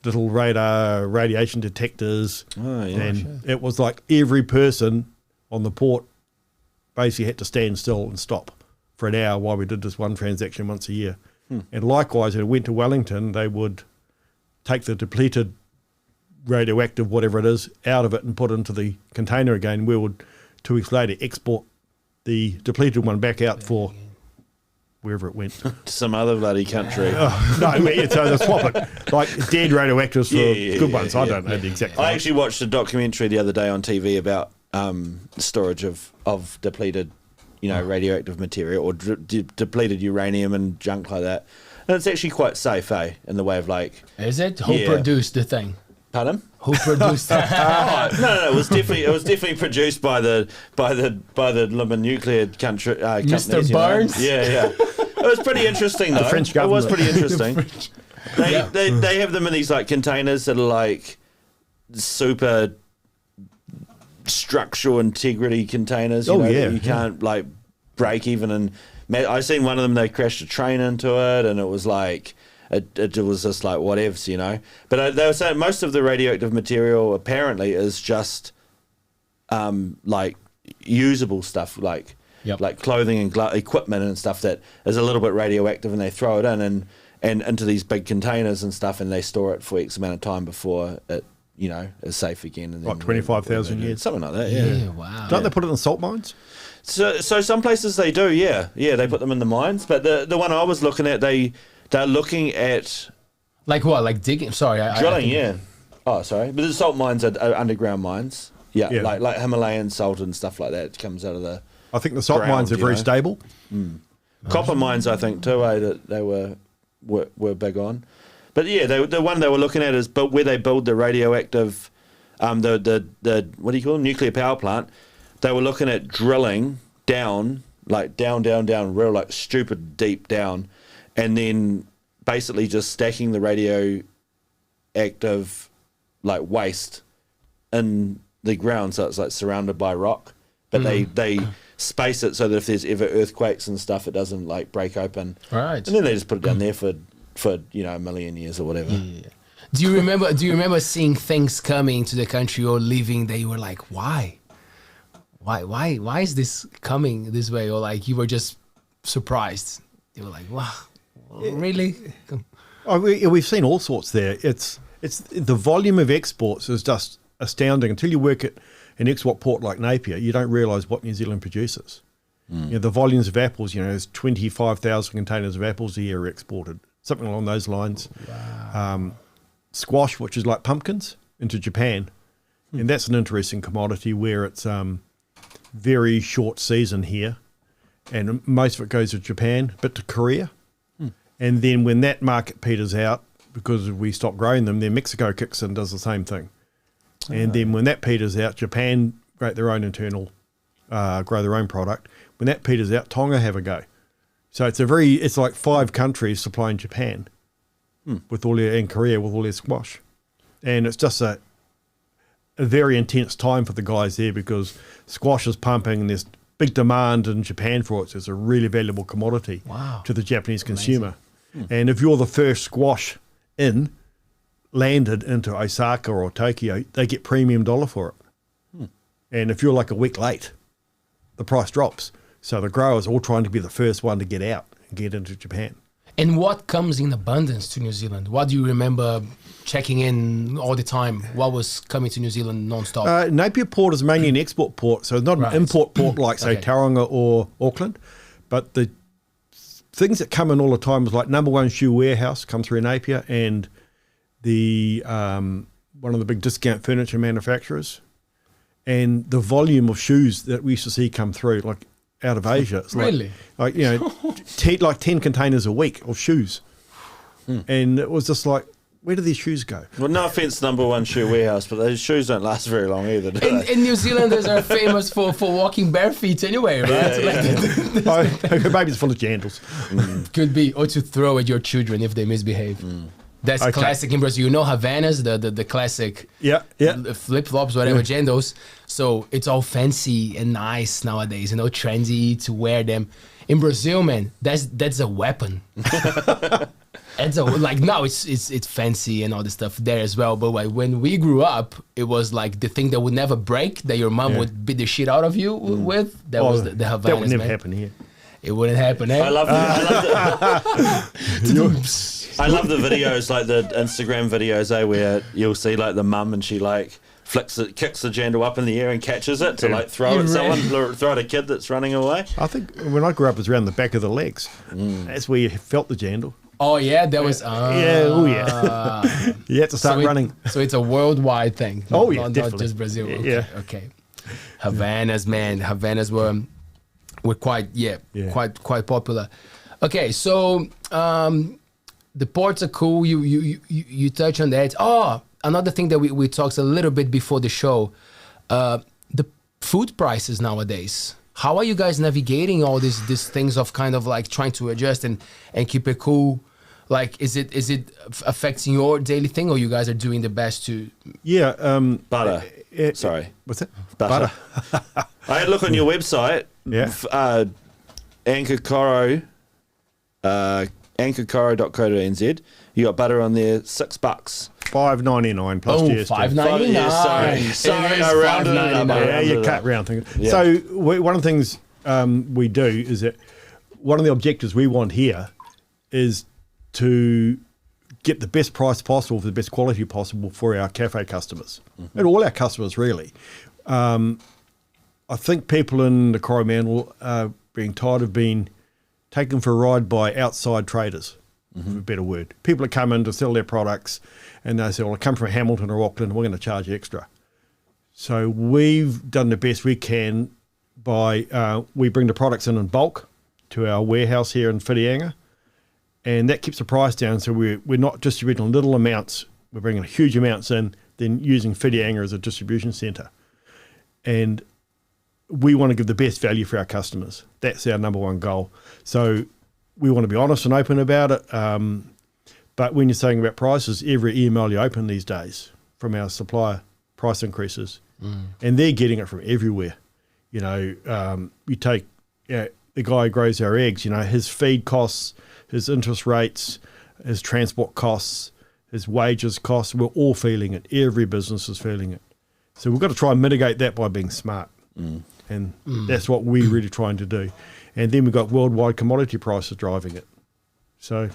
little radiation detectors. Oh, yeah. And it was like every person on the port basically had to stand still and stop for an hour while we did this one transaction once a year. And likewise, when it went to Wellington, they would take the depleted radioactive, whatever it is, out of it and put it into the container again. We would, 2 weeks later, export the depleted one back out for wherever it went. Some other bloody country. So they swap it. Like dead radioactives for good ones. I don't know the exact I actually watched a documentary the other day on TV about storage of depleted, radioactive material or depleted uranium and junk like that. And it's actually quite safe, in the way of like... Is it? Who produced the thing? Pardon? Who produced that? No. It was definitely produced by the nuclear country. Mr. Barnes. Yeah. It was pretty interesting though. The French It was government. pretty interesting. They have them in these like containers that are like super structural integrity containers. You can't like break even. And I seen one of them. They crashed a train into it, and it was like. It was just like whatevs, But they were saying most of the radioactive material apparently is just like usable stuff, like clothing and equipment and stuff that is a little bit radioactive, and they throw it in and into these big containers and stuff, and they store it for X amount of time before it is safe again. And Like 25,000 years. Something like that, yeah. Wow. Don't they put it in salt mines? So some places they do, yeah. They put them in the mines, but the one I was looking at, they're looking at... Like what? Like digging? Sorry. Drilling, yeah. Oh, sorry. But the salt mines are underground mines. Yeah, Yeah. like Himalayan salt and stuff like that. It comes out of the... I think the salt ground, mines are very stable. Copper mines, I think, too, that they were big on. But yeah, the one they were looking at is where they build the radioactive... the what do you call them? Nuclear power plant. They were looking at drilling down, like down, real like stupid deep down, and then basically just stacking the radioactive like waste in the ground, so it's like surrounded by rock. But they space it so that if there's ever earthquakes and stuff, it doesn't like break open. Right. And then they just put it down there for a million years or whatever. Yeah. Do you remember seeing things coming to the country or leaving that you were like, why is this coming this way? Or like you were just surprised. You were like, wow, really? Oh, we've seen all sorts there. It's the volume of exports is just astounding. Until you work at an export port like Napier, you don't realise what New Zealand produces. The volumes of apples, there's 25,000 containers of apples a year are exported, something along those lines. Wow. Squash, which is like pumpkins, into Japan. And that's an interesting commodity where it's very short season here. And most of it goes to Japan, but to Korea. And then when that market peters out, because we stop growing them, then Mexico kicks in and does the same thing. And then when that peters out, Japan grow their own product. When that peters out, Tonga have a go. So it's like 5 countries supplying Japan with all and Korea with all their squash. And it's just a very intense time for the guys there because squash is pumping and there's big demand in Japan for it. So it's a really valuable commodity to the Japanese consumer. And if you're the first squash landed into Osaka or Tokyo, they get premium dollar for it. And if you're like a week late, the price drops. So the growers are all trying to be the first one to get out and get into Japan. And what comes in abundance to New Zealand? What do you remember checking in all the time? What was coming to New Zealand non-stop? Napier Port is mainly an export port, so it's not an import port like, say, Tauranga or Auckland. But the things that come in all the time is like number one shoe warehouse come through Napier, and the one of the big discount furniture manufacturers, and the volume of shoes that we used to see come through. Like out of Asia. It's Really? like 10 containers a week of shoes. And it was just like, where do these shoes go? Well, no offense, number one shoe warehouse, but those shoes don't last very long either, do they? And New Zealanders are famous for walking bare feet anyway, right? Maybe it's full of jandals. Could be, or to throw at your children if they misbehave. That's Okay. classic in Brazil. You know Havanas, the classic flip flops, whatever, jandos. So it's all fancy and nice nowadays, trendy to wear them. In Brazil, man, that's a weapon. Now it's fancy and all this stuff there as well. But like when we grew up, it was like the thing that would never break, that your mom would beat the shit out of you with. That was the Havanas. That would never man. happen here. It wouldn't happen, eh? I love the videos, like the Instagram videos, where you'll see like the mum and she like kicks the jandal up in the air and catches it to like throw at someone, throw at a kid that's running away. I think when I grew up, it was around the back of the legs. That's where you felt the jandal. Oh yeah, that was. You had to start running. So it's a worldwide thing. Oh yeah, not definitely. just Brazil. Okay, Yeah. Okay. Havanas, man. Havanas were quite quite popular. Okay, so the ports are cool. You touch on that. Oh, another thing that we talked a little bit before the show, the food prices nowadays. How are you guys navigating all these things of kind of like trying to adjust and keep it cool? Like, is it affecting your daily thing, or you guys are doing the best to? Yeah. Butter. Sorry. What's that? Butter. I had a look on your website. Yeah. Anchorcoro.co.nz. You got butter on there, $6. $5.99 plus GST. $5.99. Sorry, I rounded it up. Yeah, you cut round things. Yeah. So one of the things we do is that one of the objectives we want here is to get the best price possible for the best quality possible for our cafe customers and all our customers really. I think people in the Coromandel are being tired of being taken for a ride by outside traders, for a better word. People that come in to sell their products and they say, well, I come from Hamilton or Auckland, we're going to charge extra. So we've done the best we can by, we bring the products in bulk to our warehouse here in Whitianga, and that keeps the price down. So we're not distributing little amounts, we're bringing huge amounts in, then using Whitianga as a distribution centre. And we want to give the best value for our customers. That's our number one goal. So we want to be honest and open about it. But when you're saying about prices, every email you open these days from our supplier, price increases, and they're getting it from everywhere. You take the guy who grows our eggs, his feed costs, his interest rates, his transport costs, his wages costs, we're all feeling it. Every business is feeling it. So we've got to try and mitigate that by being smart. And that's what we're really trying to do. And then we've got worldwide commodity prices driving it. So,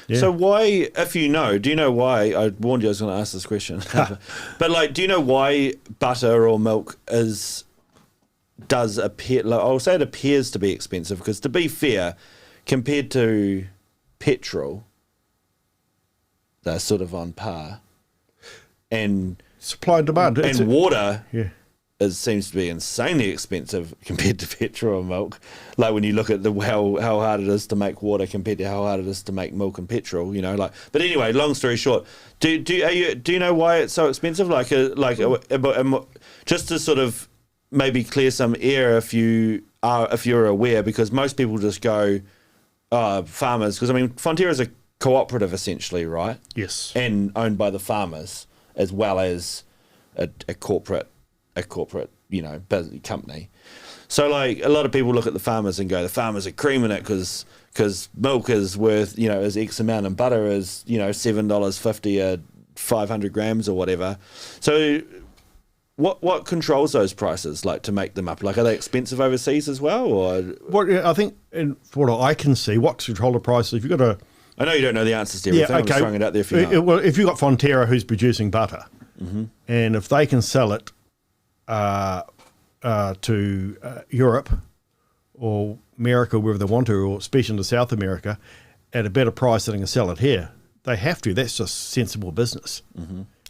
yeah. So why, do you know why, I warned you I was going to ask this question, but do you know why butter or milk does appear, I'll say it appears to be expensive, because to be fair, compared to petrol, they're sort of on par. And supply and demand. And water yeah. Seems to be insanely expensive compared to petrol and milk. Like when you look at how hard it is to make water compared to how hard it is to make milk and petrol, But anyway, long story short, do you know why it's so expensive? Just to sort of maybe clear some air if you're aware, because most people just go farmers, because Fonterra is a cooperative essentially, right? Yes. And owned by the farmers as well as a corporate company. So a lot of people look at the farmers and go, the farmers are creaming it because milk is worth, is X amount and butter is, $7.50 a 500 grams or whatever. So what controls those prices, to make them up? Are they expensive overseas as well? Or I think, from what I can see, what's control the prices, if you've got I know you don't know the answers to everything. I'm just throwing it out there if you know. Well, if you've got Fonterra who's producing butter, and if they can sell it to Europe or America, wherever they want to, or especially to South America, at a better price than they can sell it here, they have to. That's just sensible business.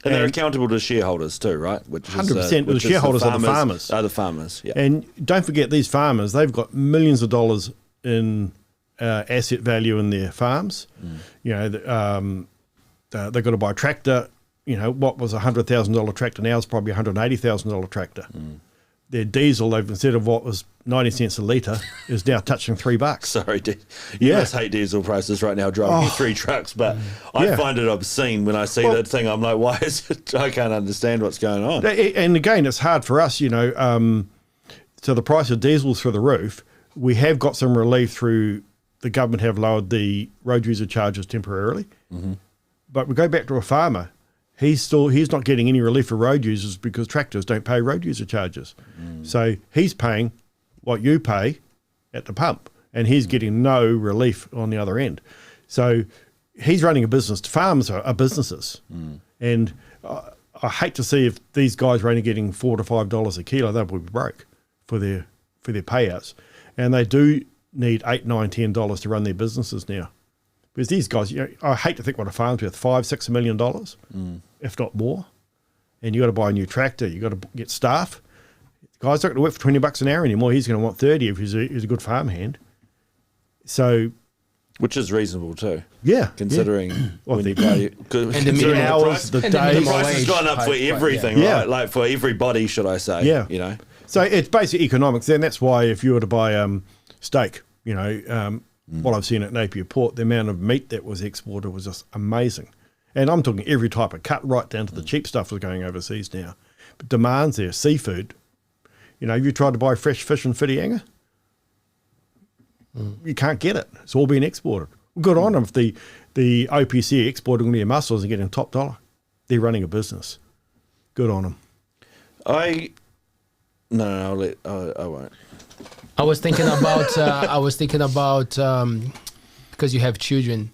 And they're accountable to shareholders too, right? Which is 100%. The shareholders are the farmers. Are the farmers, yeah. And don't forget, these farmers, they've got millions of dollars in asset value in their farms. You know, they've got to buy a tractor. You know, what was a $100,000 tractor now is probably a $180,000 tractor. Their diesel, they've instead of what was 90 cents a litre, is now touching $3. Sorry, you must hate diesel prices right now, driving 3 trucks, but I find it obscene when I see that thing. I'm like, why is it? I can't understand what's going on. And again, it's hard for us, you know. So the price of diesel's through the roof. We have got some relief through the government have lowered the road user charges temporarily. But we go back to a farmer. He's not getting any relief for road users because tractors don't pay road user charges. So he's paying what you pay at the pump, and he's getting no relief on the other end. So he's running a business. Farms are businesses, and I hate to see if these guys are only getting $4 to $5 a kilo, they will be broke for their payouts, and they do need $8, $9, $10 to run their businesses now. Because these guys, you know, I hate to think what a farm's worth, $5, $6 million, if not more. And you got to buy a new tractor, you got to get staff. The guy's not going to work for $20 an hour anymore. He's going to want 30 if he's a good farmhand. So, which is reasonable too. Yeah, considering when you buy and the hours, the day, the price has gone up for everything, right? Like for everybody, should I say? Yeah, you know. So it's basic economics, and that's why if you were to buy steak, you know. What I've seen at Napier Port, the amount of meat that was exported was just amazing. And I'm talking every type of cut, right down to the cheap stuff was going overseas now. But demand's there, seafood. You know, have you tried to buy fresh fish in Whitianga? You can't get it. It's all being exported. Good on them if the OPC exporting their mussels and getting top dollar. They're running a business. Good on them. I won't. I was thinking about because you have children.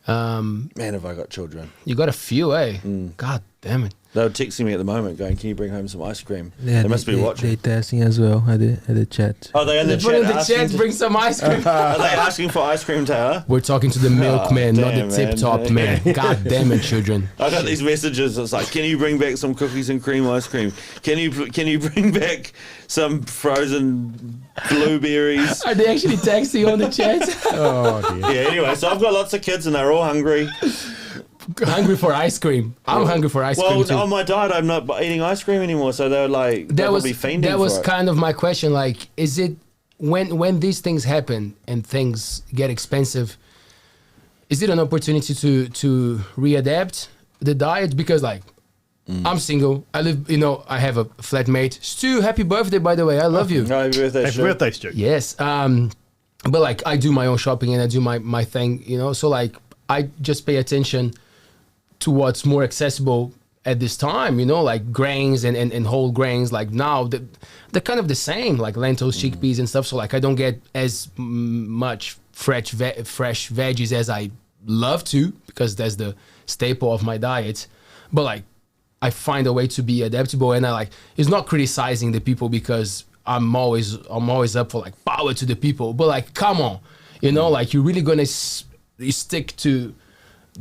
Man, have I got children. You got a few, eh? God damn it. They're texting me at the moment going, can you bring home some ice cream? Yeah, they must be watching. They're testing as well at the chat. Oh, they're in the Put in the chat, to, bring some ice cream. Are they asking for ice cream, Taylor? We're talking to the milkman, not the tip-top man. God damn it, children. I got these messages. It's like, can you bring back some cookies and cream ice cream? Can you bring back some frozen blueberries? Are they actually texting on the chat? Oh, dear. Yeah, anyway, so I've got lots of kids and they're all hungry. Hungry for ice cream. I'm hungry for ice cream too. Well, on my diet, I'm not eating ice cream anymore, so they're like, that was fiending That was for it. kind of my question. Like, is it when these things happen and things get expensive, is it an opportunity to readapt the diet? Because like, I'm single. I live, I have a flatmate. Stu, happy birthday, by the way. I love you. No, happy birthday, Happy birthday, Stu. Yes. But like, I do my own shopping and I do my thing, so like, I just pay attention to what's more accessible at this time, like grains and whole grains. Like now, they're kind of the same, like lentils, chickpeas and stuff. So like I don't get as much fresh veggies as I love to, because that's the staple of my diet. But like I find a way to be adaptable, and it's not criticizing the people, because I'm always up for like power to the people. But like, come on, like you're really gonna stick to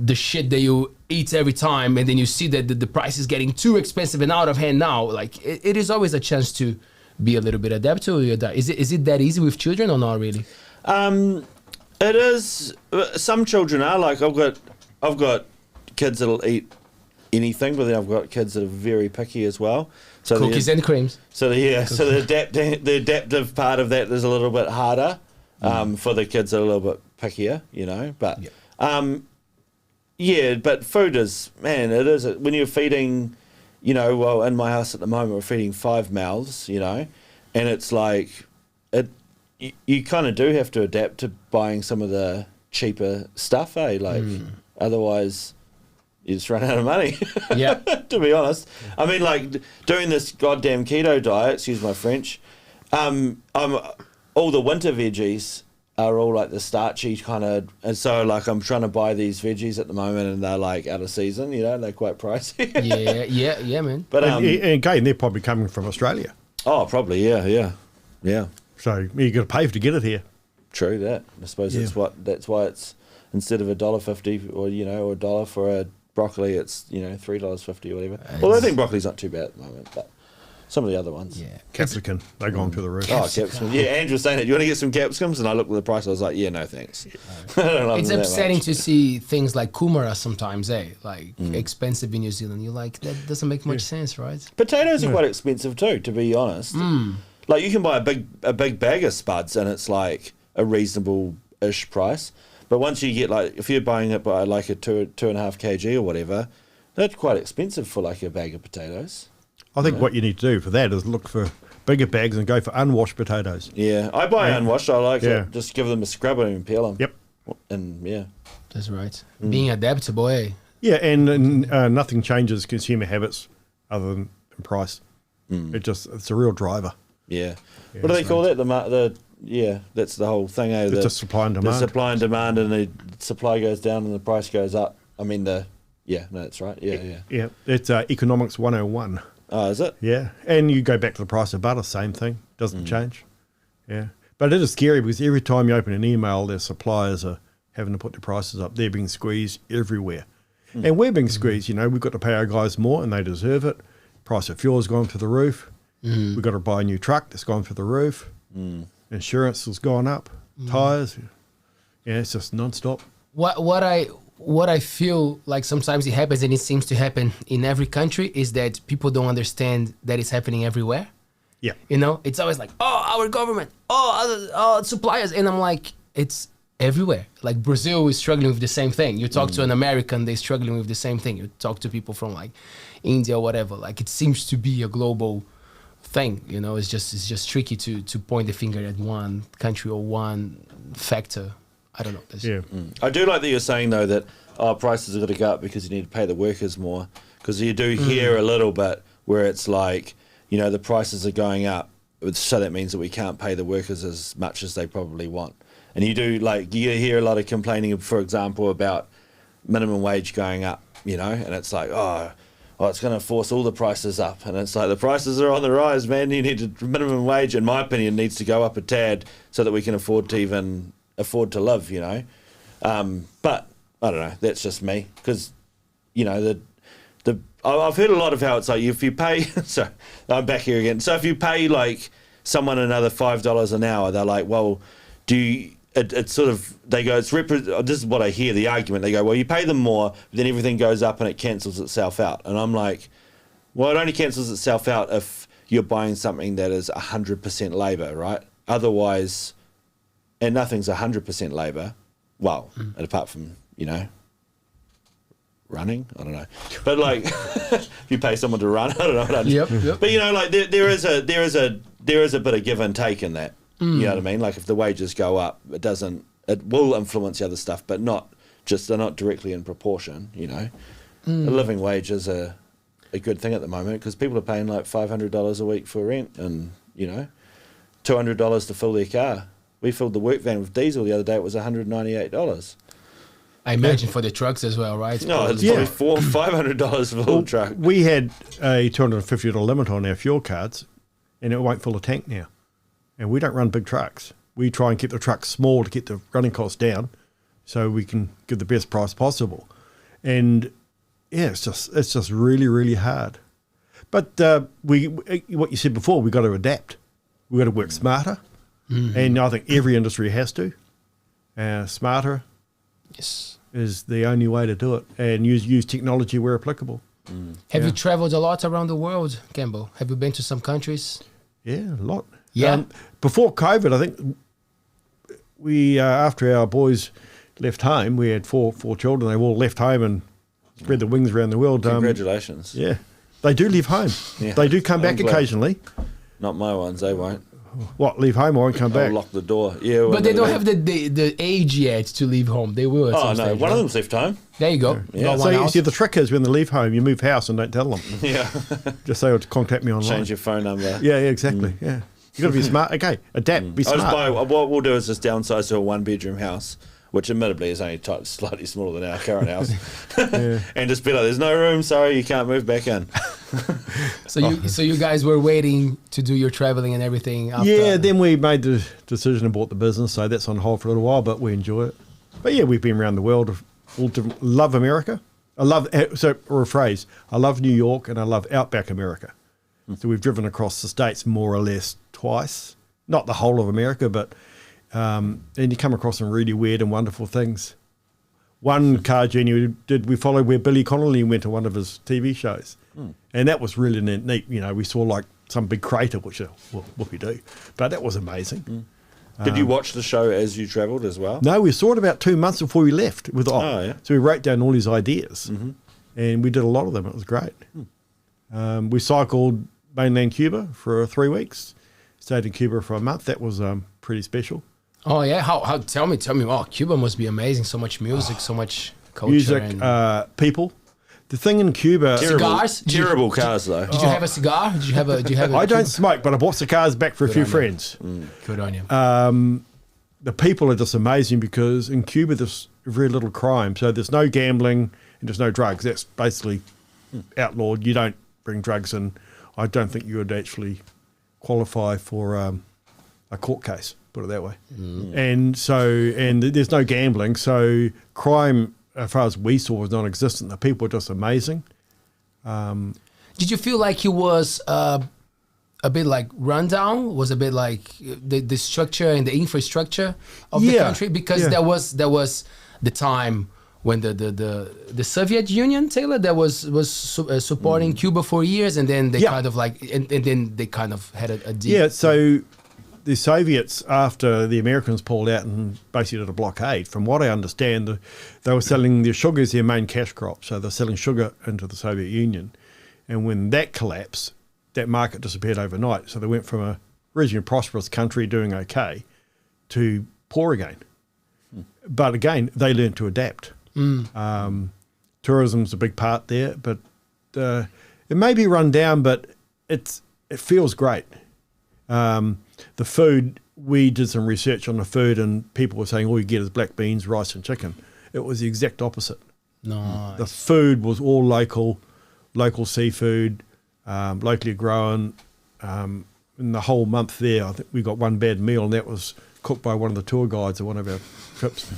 the shit that you eat every time, and then you see that the price is getting too expensive and out of hand now. Like it is always a chance to be a little bit adaptable to your diet. Is it that easy with children or not really? It is. Some children are like, I've got kids that'll eat anything, but then I've got kids that are very picky as well. So cookies and creams. So the adaptive part of that is a little bit harder for the kids that are a little bit pickier, But but food is, man, it is. When you're feeding, well, in my house at the moment, we're feeding 5 mouths, and it's like, you kind of do have to adapt to buying some of the cheaper stuff, eh? Like, otherwise you just run out of money. Yeah. To be honest. I mean, like, doing this goddamn keto diet, excuse my French, I'm all the winter veggies are all like the starchy kind of, and so like I'm trying to buy these veggies at the moment, and they're like out of season, they're quite pricey. yeah, man. But and again, they're probably coming from Australia. Oh, probably, yeah. So you got to pay to get it here. True that. I suppose that's why it's instead of $1.50 or or $1 for a broccoli, it's $3.50 or whatever. Although I think broccoli's not too bad at the moment, but some of the other ones. Yeah. Capsicum, they're going through the roof. Oh, capsicum. Yeah, Andrew was saying it. You want to get some capsicums? And I looked at the price. I was like, yeah, no thanks. I don't love It's them that upsetting much. to see things like kumara sometimes, like expensive in New Zealand. You're like, that doesn't make much sense, right? Potatoes are quite expensive too, to be honest. Like you can buy a big bag of spuds and it's like a reasonable-ish price. But once you get like, if you're buying it by like a 2.5 kg or whatever, that's quite expensive for like a bag of potatoes. I think what you need to do for that is look for bigger bags and go for unwashed potatoes. Yeah, I buy unwashed. I like Yeah. it. Just give them a scrub and peel them. Yep. And yeah. That's right. Being adaptable, eh? Yeah, and nothing changes consumer habits other than price. It's a real driver. Yeah. What do they call that? That's the whole thing. Eh? It's just supply and The demand. supply and demand, and the supply goes down and the price goes up. I mean, that's right. Yeah. Yeah, it's economics 101. Oh, is it? Yeah, and you go back to the price of butter, same thing, doesn't change. Yeah, but it is scary because every time you open an email, their suppliers are having to put their prices up. They're being squeezed everywhere. And we're being squeezed, we've got to pay our guys more and they deserve it. Price of fuel has gone through the roof. We've got to buy a new truck that's gone through the roof. Insurance has gone up. Tyres. Yeah, it's just non-stop. What I feel like sometimes it happens, and it seems to happen in every country, is that people don't understand that it's happening everywhere. Yeah. It's always like, oh, our government, oh, suppliers. And I'm like, it's everywhere. Like Brazil is struggling with the same thing. You talk to an American, they're struggling with the same thing. You talk to people from like India or whatever. Like it seems to be a global thing. It's just tricky to point the finger at one country or one factor. I don't know. Yeah. I do like that you're saying though that prices are going to go up because you need to pay the workers more. Because you do hear a little bit where it's like, the prices are going up, so that means that we can't pay the workers as much as they probably want. And you do you hear a lot of complaining, for example, about minimum wage going up, and it's like, it's going to force all the prices up. And it's like, the prices are on the rise, man. You need to, minimum wage, in my opinion, needs to go up a tad so that we can afford to live, but I don't know, that's just me, because I've heard a lot of how it's like, if you pay so I'm back here again, so if you pay like someone another $5 an hour, they're like, well, it's sort of, they go, this is what I hear, the argument, they go, well, you pay them more, then everything goes up and it cancels itself out. And I'm like, well, it only cancels itself out if you're buying something that is 100% labour, right? Otherwise, and nothing's 100% labour. Well, and apart from, running, I don't know. But like, if you pay someone to run, I don't know. Yep. But there is a bit of give and take in that. You know what I mean? Like if the wages go up, it will influence the other stuff, but they're not directly in proportion. A living wage is a good thing at the moment because people are paying like $500 a week for rent and $200 to fill their car. We filled the work van with diesel the other day. It was $198. I imagine for the trucks as well, right? No, it's probably $500 for the whole truck. We had a $250 limit on our fuel cards, and it won't fill a tank now. And we don't run big trucks. We try and keep the trucks small to get the running costs down, so we can give the best price possible. And yeah, it's just really, really hard. But what you said before, we got to adapt. We got to work smarter. And I think every industry has to. Smarter is the only way to do it, and use technology where applicable. Have you traveled a lot around the world, Campbell? Have you been to some countries? Yeah, a lot. Yeah. Before COVID, I think we after our boys left home, we had four children. They all left home and spread their wings around the world. Congratulations. Yeah, they do leave home. Yeah. They do come back occasionally. Not my ones, they won't. What, leave home or won't come back? I'll lock the door. Yeah, But they don't have the age yet to leave home. They will at some no, stage, one right? of them's left home. There you go. Yeah. Got So one you house. see, the trick is when they leave home, you move house and don't tell them. Yeah. Just say, to contact me online. Change your phone number. Yeah, exactly. Yeah. You got to be smart. Okay, adapt. Be smart. What we'll do is just downsize to a one-bedroom house, which admittedly is only slightly smaller than our current house, and just be like, "There's no room. Sorry, you can't move back in." So you guys were waiting to do your traveling and everything. After. Yeah, then we made the decision and bought the business, so that's on hold for a little while, but we enjoy it. But yeah, we've been around the world. Love America. I love, so rephrase, I love New York and I love outback America. So we've driven across the States more or less twice. Not the whole of America, but and you come across some really weird and wonderful things. One car journey we followed where Billy Connolly went to one of his TV shows. And that was really neat. You know, we saw like some big crater, which what we do. But that was amazing. Did you watch the show as you travelled as well? No, we saw it about 2 months before we left. Yeah. So we wrote down all his ideas, and we did a lot of them. It was great. We cycled mainland Cuba for 3 weeks, stayed in Cuba for a month. That was pretty special. Oh yeah, how? Tell me. Oh, Cuba must be amazing. So much music, so much culture, Music, and people. The thing in Cuba, cigars. Terrible cars though. Did you have a cigar? Did you have a? I don't smoke, but I bought cigars back for a few on you. friends. Good on you. The people are just amazing because in Cuba there's very little crime, so there's no gambling and there's no drugs. That's basically outlawed. You don't bring drugs in. I don't think you would actually qualify for a court case, put it that way. And there's no gambling, so crime, as far as we saw, was non-existent. The people were just amazing. Did you feel like he was a bit like rundown? Was a bit like the structure and the infrastructure of the country? Because there was the time when the Soviet Union, Taylor, that was supporting Cuba for years, and then they kind of like and then they kind of had a deal. Yeah, so the Soviets, after the Americans pulled out and basically did a blockade, from what I understand, they were selling their sugar as their main cash crop. So they're selling sugar into the Soviet Union. And when that collapsed, that market disappeared overnight. So they went from a regionally prosperous country doing okay to poor again. But again, they learned to adapt. Tourism's a big part there, but it may be run down, but it feels great. The food, we did some research on the food and people were saying all you get is black beans, rice and chicken. It was the exact opposite. Nice. The food was all local seafood, locally grown. In the whole month there, I think we got one bad meal, and that was cooked by one of the tour guides at one of our trips.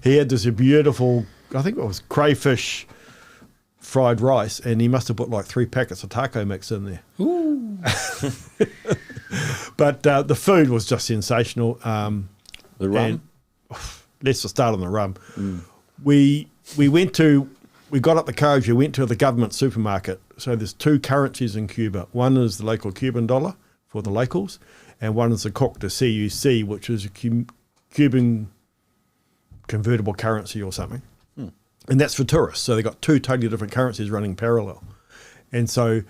He had this beautiful, I think it was crayfish fried rice, and he must have put like 3 packets of taco mix in there. Ooh. But the food was just sensational. The rum? Let's just start on the rum. We got up the courage, we went to the government supermarket. So there's 2 currencies in Cuba. One is the local Cuban dollar for the locals, and one is the CUC, the CUC, which is a Cuban convertible currency or something. And that's for tourists. So they've got 2 totally different currencies running parallel. And so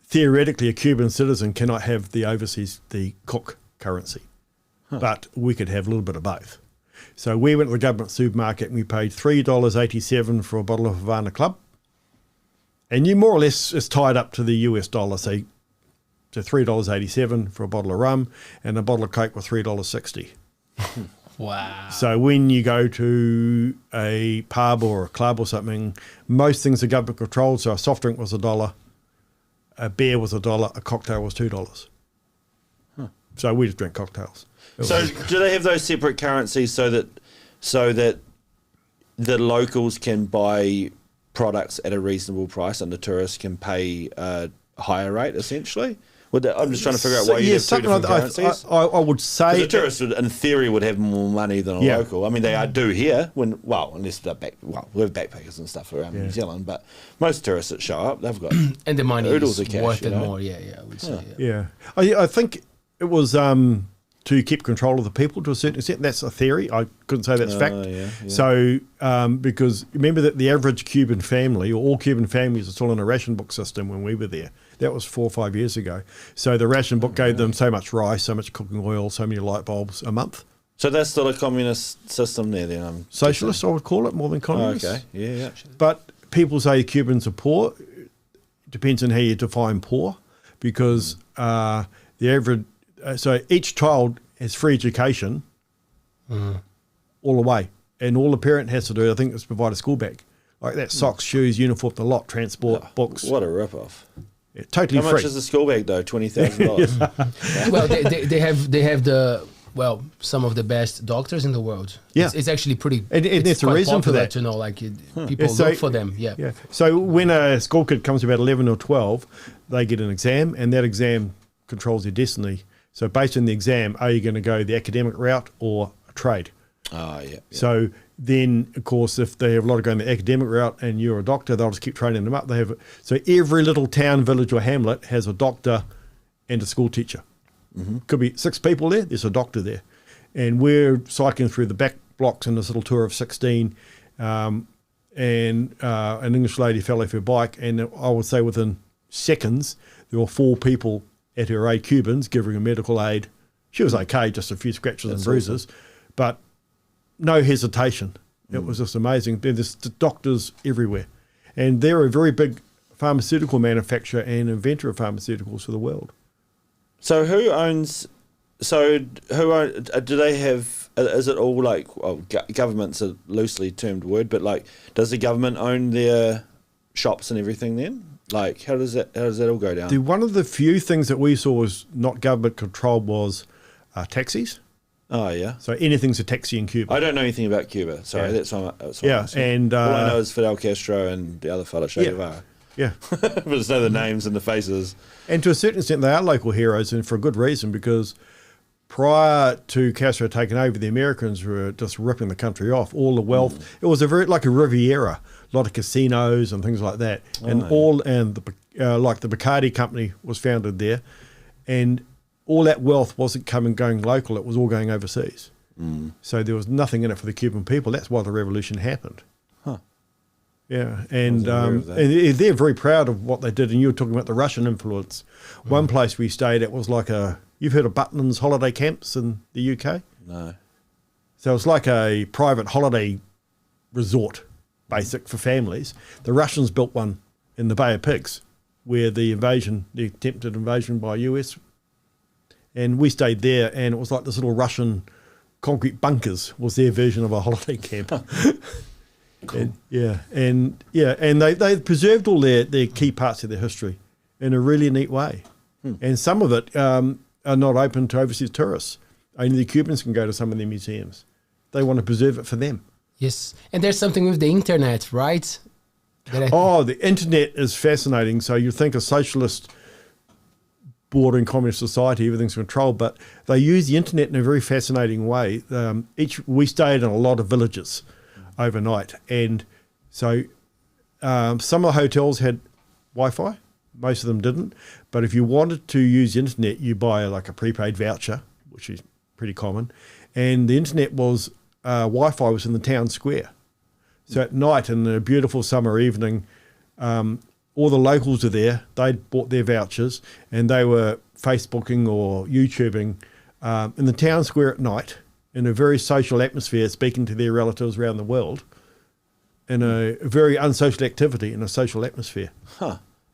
theoretically, a Cuban citizen cannot have the CUC currency, but we could have a little bit of both. So we went to the government supermarket and we paid $3.87 for a bottle of Havana Club. And you more or less is tied up to the US dollar. So $3.87 for a bottle of rum, and a bottle of Coke was $3.60. Wow. So when you go to a pub or a club or something, most things are government controlled. So a soft drink was $1, a beer was $1, a cocktail was $2. So we just drink cocktails. So do they have those separate currencies so that the locals can buy products at a reasonable price and the tourists can pay a higher rate, essentially? I'm just trying to figure out why you have 2 different currencies. I would say the tourists, in theory, would have more money than a local. I mean, they do here, unless they're we have backpackers and stuff around New Zealand, but most tourists that show up, they've got and the money oodles is of cash, worth it more. Yeah, I would say. Yeah. I think it was to keep control of the people to a certain extent. That's a theory. I couldn't say that's fact. Yeah. So, because remember that the average Cuban family, or all Cuban families, are still in a ration book system when we were there. That was 4 or 5 years ago. So the ration book gave them so much rice, so much cooking oil, so many light bulbs a month. So that's still a communist system there then? Socialist, I would call it, more than communist. Okay, yeah. But people say Cubans are poor. Depends on how you define poor, because the average, so each child has free education all the way, and all the parent has to do, I think, is provide a school bag. Like that, socks, shoes, uniform, the lot, transport, books. What a rip-off. Yeah, totally free. How much is the school bag though? $20,000. Well, they have the well, some of the best doctors in the world. Yeah. It's actually pretty. And it's there's a quite reason for popular that. to know, like people Yeah, so- look for them. Yeah. Yeah. So when a school kid comes about 11 or 12, they get an exam, and that exam controls their destiny. So based on the exam, are you going to go the academic route or a trade? Oh, yeah. So then, of course, if they have a lot of going the academic route and you're a doctor, they'll just keep training them up. They have so every little town, village, or hamlet has a doctor and a school teacher. Could be 6 people there. There's a doctor there, and we're cycling through the back blocks in this little tour of 16. And an English lady fell off her bike, and I would say within seconds there were 4 people at her aid, Cubans, giving her medical aid. She was okay, just a few scratches and bruises, but no hesitation. It was just amazing. There's doctors everywhere, and they're a very big pharmaceutical manufacturer and inventor of pharmaceuticals for the world. So who owns? Do they have? Is it all like? Well, government's a loosely termed word, but like, does the government own their shops and everything? Then, like, how does that all go down? One of the few things that we saw was not government controlled was taxis. Oh yeah. So anything's a taxi in Cuba. I don't know anything about Cuba. Sorry, Yeah. that's what I'm Yeah, asking. and all I know is Fidel Castro and the other fella, Che Yeah. Guevara. yeah. But just know the names and the faces. And to a certain extent, they are local heroes, and for a good reason, because prior to Castro taking over, the Americans were just ripping the country off. All the wealth. It was like a Riviera, a lot of casinos and things like that. And like the Bacardi company was founded there, and all that wealth wasn't going local. It was all going overseas. So there was nothing in it for the Cuban people. That's why the revolution happened. Yeah, and aware of that. and they're very proud of what they did. And you were talking about the Russian influence. One place we stayed at was like you've heard of Butlin's holiday camps in the UK? No. So it's like a private holiday resort, basic for families. The Russians built one in the Bay of Pigs, where the attempted invasion by US. And we stayed there, and it was like this little Russian concrete bunkers was their version of a holiday camp. Cool. And they preserved all their key parts of their history in a really neat way. And some of it are not open to overseas tourists. Only the Cubans can go to some of their museums. They want to preserve it for them. Yes, and there's something with the internet, right? The internet is fascinating. So you think a socialist bordering communist society, everything's controlled, but they use the internet in a very fascinating way. We stayed in a lot of villages overnight, and so some of the hotels had Wi-Fi, most of them didn't, but if you wanted to use the internet, you buy like a prepaid voucher, which is pretty common, and the internet was Wi-Fi was in the town square. So at night, in a beautiful summer evening, all the locals are there. They'd bought their vouchers, and they were Facebooking or YouTubing in the town square at night, in a very social atmosphere, speaking to their relatives around the world, in a very unsocial activity in a social atmosphere.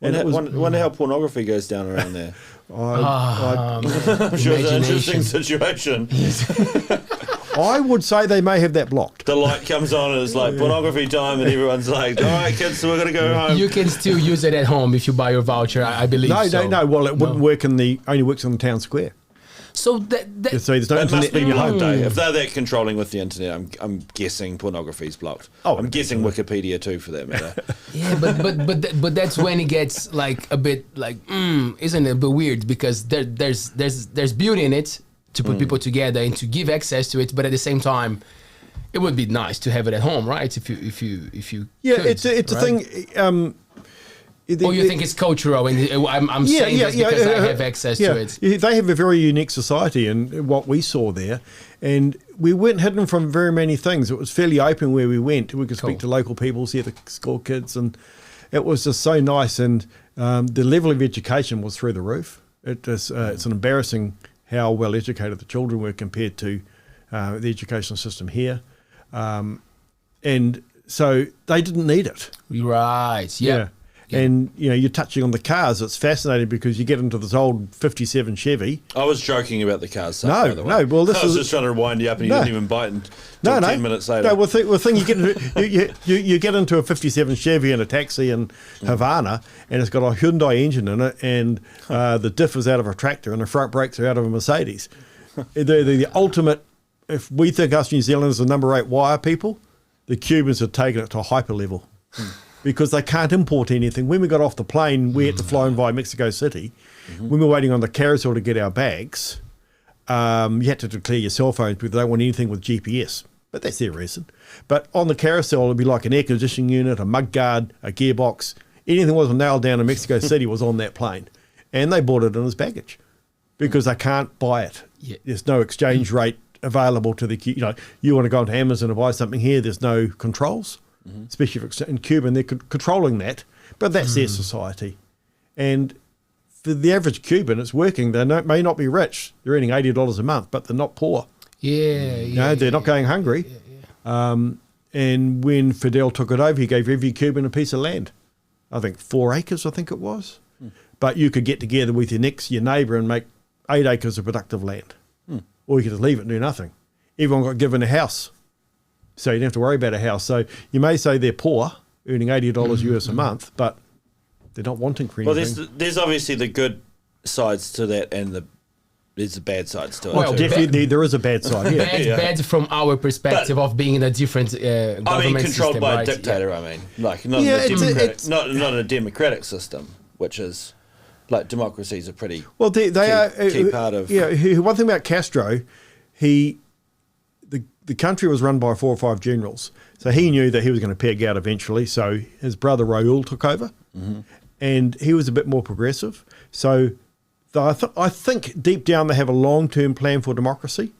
And Wonder how pornography goes down around there. I I'm sure it's an interesting Imagination. situation. would say they may have that blocked. The light comes on and it's like pornography time, and everyone's like, "All right, kids, so we're gonna go home." You can still use it at home if you buy your voucher, I believe. No. Well, it wouldn't work only works in the town square. So So there's no It must internet be in your home. blocked, eh? If they're that controlling with the internet, I'm guessing pornography's blocked. Oh, I'm guessing Wikipedia too, for that matter. yeah, but that's when it gets like a bit like, isn't it a bit weird, because there's beauty in it to put people together and to give access to it, but at the same time, it would be nice to have it at home, right? If you Yeah, could, it's a right? thing. Or you think it's cultural, and I'm saying this because I have access to it. Yeah, they have a very unique society, and what we saw there, and we weren't hidden from very many things. It was fairly open where we went. We could speak to local people, see the school kids, and it was just so nice. And the level of education was through the roof. It's an embarrassing how well educated the children were compared to the educational system here, and so they didn't need it. Right. Yeah. And you're touching on the cars. It's fascinating because you get into this old '57 Chevy. I was joking about the cars. Stuff, No, by the way. no, well, this I was is- just trying to wind you up, and you No. didn't even bite until 10 minutes later. No, well, thing you get into, you get into a '57 Chevy in a taxi in Havana, and it's got a Hyundai engine in it, and the diff is out of a tractor, and the front brakes are out of a Mercedes. the ultimate. If we think us New Zealanders are number 8 wire people, the Cubans have taken it to a hyper level because they can't import anything. When we got off the plane, we had to fly in via Mexico City. When we were waiting on the carousel to get our bags, you had to declare your cell phones because they don't want anything with GPS. But that's their reason. But on the carousel, it'd be like an air conditioning unit, a mud guard, a gearbox. Anything that wasn't nailed down in Mexico City was on that plane. And they bought it in as baggage because they can't buy it. Yeah. There's no exchange rate available to the, you want to go onto Amazon and buy something here, there's no controls, especially if it's in Cuba, and they're controlling that, but that's their society. And for the average Cuban, it's working. They may not be rich, they're earning $80 a month, but they're not poor. They're not going hungry. And when Fidel took it over, he gave every Cuban a piece of land. I think 4 acres, I think it was. But you could get together with your neighbour and make 8 acres of productive land. Or you could just leave it and do nothing. Everyone got given a house. So you don't have to worry about a house. So you may say they're poor, earning $80 US a month, but they're not wanting for anything. Well, there's obviously the good sides to that and there's the bad sides to it. Well, definitely there is a bad side. Yeah. Bad from our perspective of being in a different government controlled system, by right? a dictator, not in a democratic system, which is... Like democracies are pretty key part of... Yeah, one thing about Castro, the country was run by 4 or 5 generals. So he knew that he was going to peg out eventually. So his brother Raul took over and he was a bit more progressive. So I think deep down they have a long-term plan for democracy.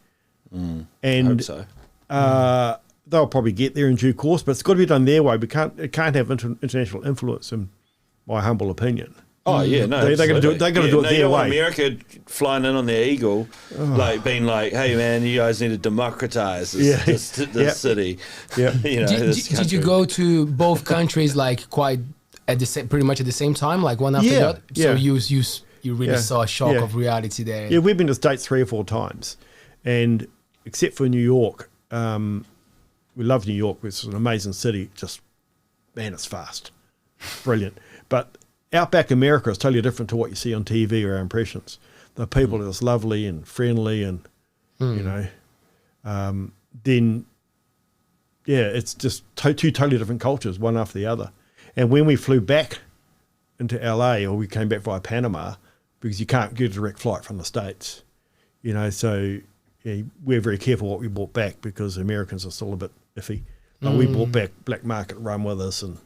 And I hope so. They'll probably get there in due course, but it's got to be done their way. It can't have international influence, in my humble opinion. Oh yeah, no, they're going to do it. They're going to do it their way. America flying in on their eagle, being like, "Hey man, you guys need to democratize this city." Yeah, did you go to both countries like quite at the same, pretty much at the same time, like one after the other? So you really saw a shock of reality there. Yeah, we've been to the States 3 or 4 times, and except for New York, we love New York. It's an amazing city. Just man, it's fast, brilliant, but Outback America is totally different to what you see on TV or our impressions. The people are just lovely and friendly and, it's just two totally different cultures, one after the other. And when we flew back into LA, or we came back via Panama, because you can't get a direct flight from the States, so we're very careful what we brought back because Americans are still a bit iffy. Like we brought back black market rum with us and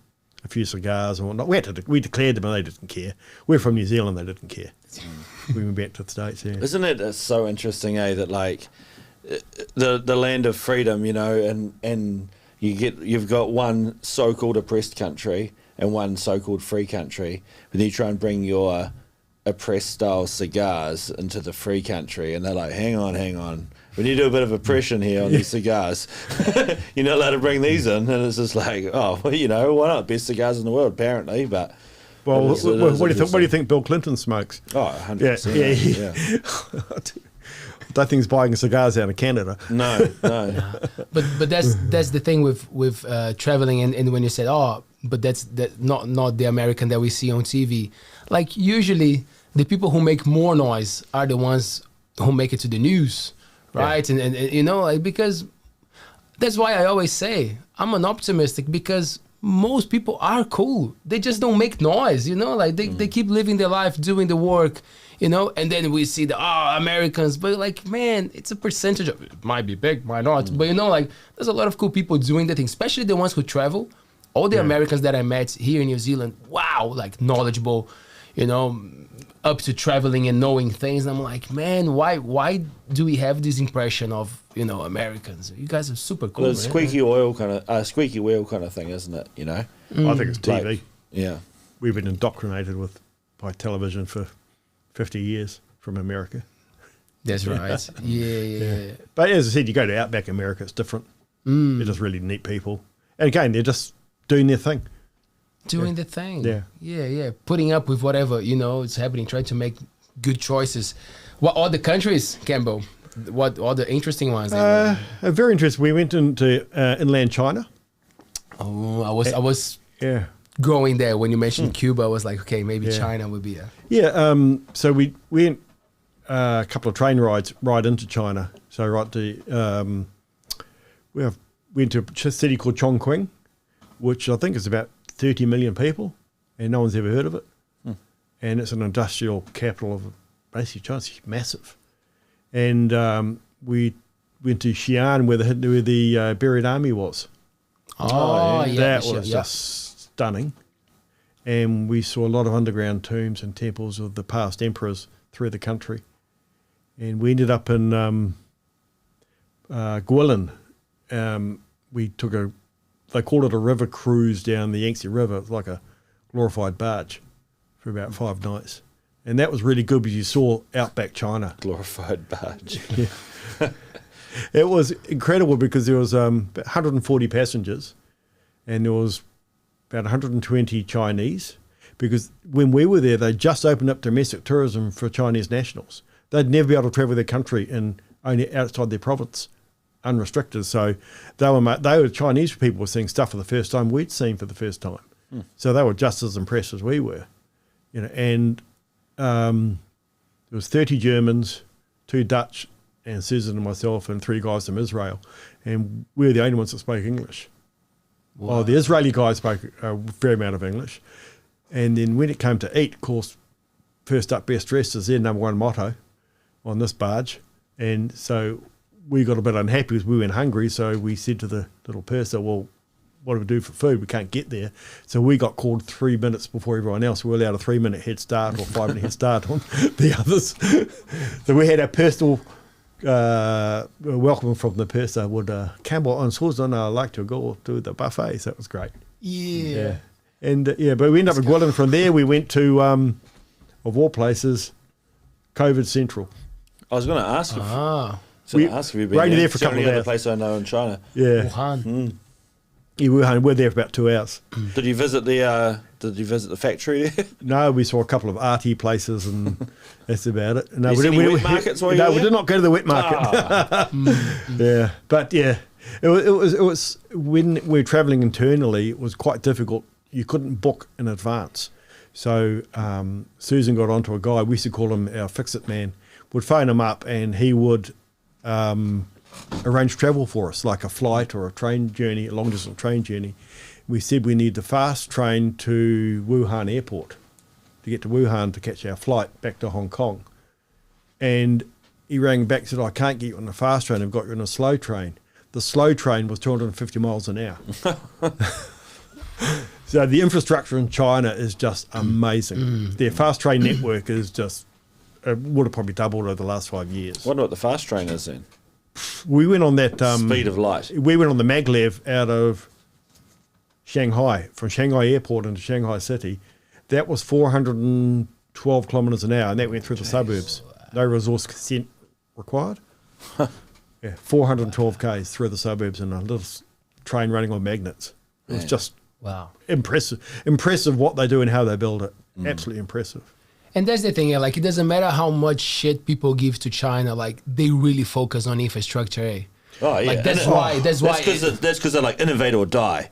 a few cigars and whatnot. We declared them and they didn't care. We're from New Zealand, they didn't care. We went back to the States, Isn't it so interesting, that like the land of freedom, and you've got one so-called oppressed country and one so-called free country, but then you try and bring your oppressed style cigars into the free country and they're like, hang on. We need to do a bit of oppression here on these cigars. You're not allowed to bring these in. And it's just like, why not? Best cigars in the world, apparently. But what do you think Bill Clinton smokes? Oh, 100%. Yeah. I don't think he's buying cigars out of Canada. No. But that's the thing with traveling and when you said, but that's not the American that we see on TV. Like usually the people who make more noise are the ones who make it to the news. Right. Yeah. And because that's why I always say I'm an optimistic because most people are cool. They just don't make noise, they keep living their life, doing the work, and then we see the Americans, but like, man, it's a percentage of it. Might be big, might not. But there's a lot of cool people doing that thing, especially the ones who travel. All the Americans that I met here in New Zealand, wow, like knowledgeable, up to traveling and knowing things. And I'm like, man, why do we have this impression of Americans? You guys are super cool. Well, it's squeaky wheel kind of thing, isn't it? I think it's TV. Yeah, we've been indoctrinated by television for 50 years from America. That's right. Yeah. But as I said, you go to Outback America, it's different. They're just really neat people, and again, they're just doing their thing. Doing the thing. Yeah. Putting up with whatever, it's happening, trying to make good choices. What other countries, Campbell? What other interesting ones? Very interesting. We went into inland China. Oh, I was going there when you mentioned Cuba. I was like, okay, maybe China would be so we went a couple of train rides right into China. So right to went to a city called Chongqing, which I think is about 30 million people, and no one's ever heard of it. And it's an industrial capital of basically China. It's massive. And we went to Xi'an where the buried army was. Oh, yeah. That was just stunning. And we saw a lot of underground tombs and temples of the past emperors through the country. And we ended up in Guilin. We took they called it a river cruise down the Yangtze River. It was like a glorified barge for about 5 nights. And that was really good because you saw outback China. Glorified barge. Yeah. It was incredible because there was about 140 passengers and there was about 120 Chinese, because when we were there, they just opened up domestic tourism for Chinese nationals. They'd never be able to travel their country and only outside their province, unrestricted. So they were Chinese people were seeing stuff for the first time we'd seen for the first time. So they were just as impressed as we were, And there was 30 Germans, 2 Dutch, and Susan and myself, and 3 guys from Israel, and we were the only ones that spoke English. Wow. Well, the Israeli guys spoke a fair amount of English. And then when it came to eat, of course, first up, best dressed is their number one motto on this barge. And so we got a bit unhappy because we went hungry. So we said to the little purser, well, what do we do for food? We can't get there. So we got called 3 minutes before everyone else. We were allowed a 3-minute head start or 5-minute head start on the others. So we had our personal welcome from the purser. Would Campbell on Susan, I'd like to go to the buffet. So that was great. Yeah. And but we ended up in Guilin. From there, we went to, of all places, COVID Central. I was going to ask if, if you've been were only there for a couple of hours. hours. Place I know in China. Yeah. Wuhan. Yeah, we were there for about 2 hours. Did you visit the factory there? No, we saw a couple of arty places, and that's about it. No, You see any wet markets while you were we there? did not go to the wet market. Yeah, but yeah, it was when we were travelling internally, it was quite difficult. You couldn't book in advance. So Susan got onto a guy, we used to call him our fix-it man, would phone him up and he would arrange travel for us, like a flight or a train journey, a long-distance train journey. We said we need the fast train to Wuhan airport to get to Wuhan to catch our flight back to Hong Kong. And he rang back and said, I can't get you on the fast train, I've got you on a slow train. The slow train was 250 miles an hour. So the infrastructure in China is just amazing. Their fast train network is just, would have probably doubled over the last 5 years. Wonder what the fast train is then. We went on that... Speed of light. We went on the maglev out of Shanghai, from Shanghai airport into Shanghai city. That was 412 kilometres an hour, and that went through the suburbs. No resource consent required. Yeah, 412 k's through the suburbs in a little train running on magnets. It was just impressive what they do and how they build it. Absolutely impressive. And that's the thing, like, it doesn't matter how much shit people give to China, like, they really focus on infrastructure, eh? Oh, yeah. Like, that's why. That's because they're like, innovate or die.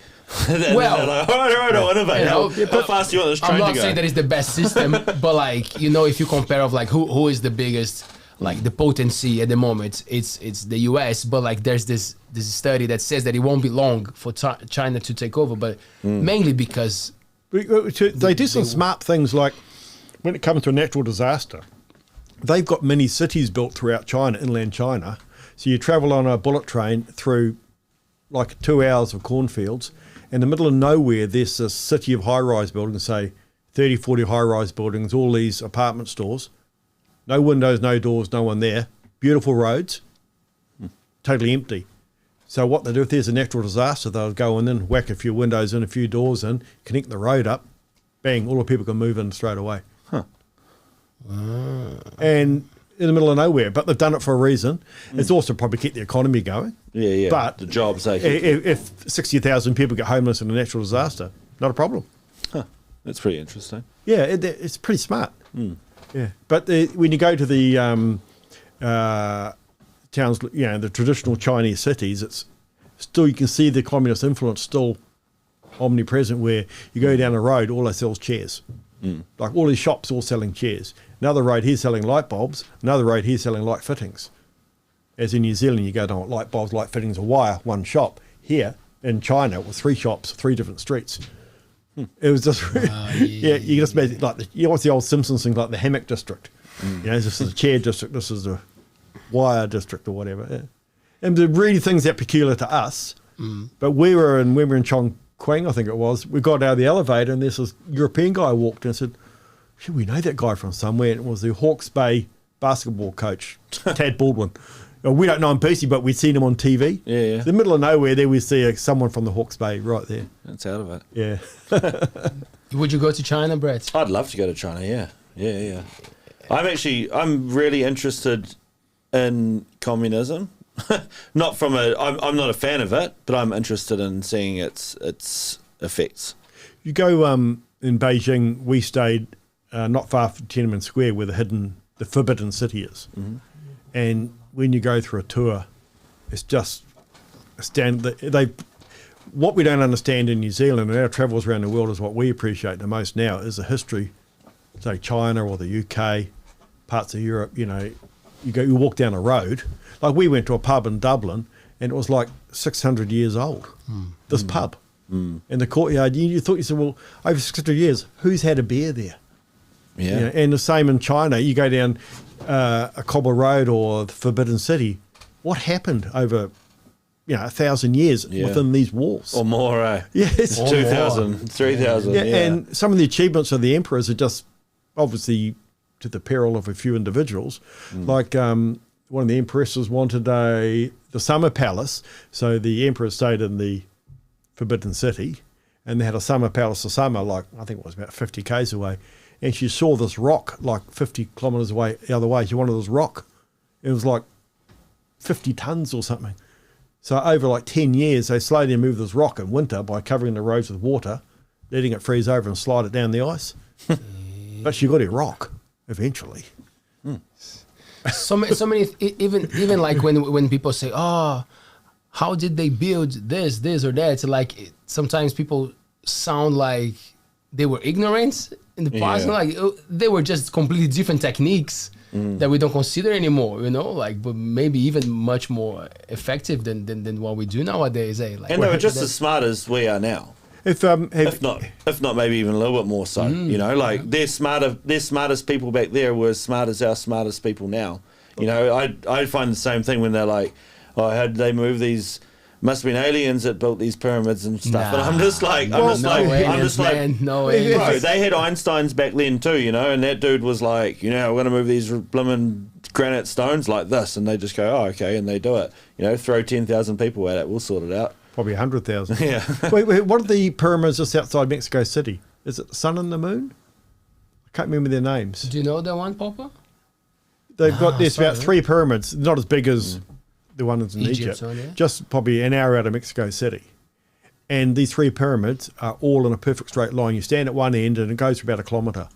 Well, they're like, all right, I'll innovate. How fast do you want this train I'm to not go? saying that it's the best system, but, like, if you compare of, like, who is the biggest, like, the potency at the moment, it's the US, but, like, there's this study that says that it won't be long for China to take over, but mainly because... They do some smart things, like when it comes to a natural disaster, they've got mini cities built throughout China, inland China. So you travel on a bullet train through like 2 hours of cornfields. In the middle of nowhere, there's a city of high-rise buildings, say 30, 40 high-rise buildings, all these apartment stores. No windows, no doors, no one there. Beautiful roads, totally empty. So what they do, if there's a natural disaster, they'll go in and whack a few windows in, a few doors in, connect the road up, bang, all the people can move in straight away. And in the middle of nowhere, but they've done it for a reason. It's also probably keep the economy going. Yeah. But the jobs, if 60,000 people get homeless in a natural disaster, not a problem. That's pretty interesting. Yeah, it's pretty smart. Yeah, but when you go to the towns, the traditional Chinese cities, it's still, you can see the communist influence still omnipresent, where you go down a road, all they sell is chairs. Like all these shops all selling chairs. Another road here selling light bulbs. Another road here selling light fittings. As in New Zealand, you go down light bulbs, light fittings, a wire, one shop. Here in China, it was 3 shops, 3 different streets. It was just, you just imagine, like, what's the old Simpsons thing, like the hammock district? This is the chair district, this is the wire district or whatever. Yeah. And the really things that peculiar to us, but when we were in Chongqing, I think it was, we got out of the elevator and this European guy walked in and said, "Should we know that guy from somewhere?" And it was the Hawke's Bay basketball coach, Tad Baldwin. We don't know him personally, but we'd seen him on TV. Yeah. In the middle of nowhere, there we see someone from the Hawke's Bay right there. That's out of it. Yeah. Would you go to China, Brett? I'd love to go to China, yeah. I'm really interested in communism. I'm not a fan of it, but I'm interested in seeing its effects. You go in Beijing, we stayed not far from Tiananmen Square where the Forbidden City is. Mm-hmm. And when you go through a tour, it's just what we don't understand in New Zealand and our travels around the world is what we appreciate the most now is the history, say China or the UK, parts of Europe. You walk down a road, like we went to a pub in Dublin and it was like 600 years old, this pub. In the courtyard, you said, well, over 600 years, who's had a beer there? Yeah. And the same in China, you go down a cobble road or the Forbidden City, what happened over 1,000 years within these walls? Or more, eh? Yes. 2,000, 3,000, yeah. And some of the achievements of the emperors are just obviously to the peril of a few individuals. Like one of the empresses wanted the summer palace, so the emperor stayed in the Forbidden City, and they had a summer palace for summer, like I think it was about 50 k's away, and she saw this rock like 50 kilometres away the other way. She wanted this rock. It was like 50 tons or something. So over like 10 years, they slowly moved this rock in winter by covering the roads with water, letting it freeze over and slide it down the ice. But she got a rock eventually. So many, even like when people say, "Oh, how did they build this or that?" It's like sometimes people sound like they were ignorant in the past. Yeah. Like they were just completely different techniques that we don't consider anymore. But maybe even much more effective than what we do nowadays. Like, And they were just as smart as we are now. If not maybe even a little bit more so. Like their smartest people back there were as smart as our smartest people now. I find the same thing when they're like, "Oh, how did they move these? Must have been aliens that built these pyramids and stuff." But I'm just like, no way. Bro, they had Einsteins back then too, and that dude was like, we're going to move these blimmin' granite stones like this, and they just go, "Oh, okay," and they do it. Throw 10,000 people at it, we'll sort it out. Probably 100,000. Yeah. Wait, what are the pyramids just outside Mexico City? Is it the Sun and the Moon? I can't remember their names. Do you know that one, Papa? They've got there's about 3 pyramids, not as big as the ones in Egypt, just probably an hour out of Mexico City. And these 3 pyramids are all in a perfect straight line. You stand at one end and it goes for about 1 kilometre,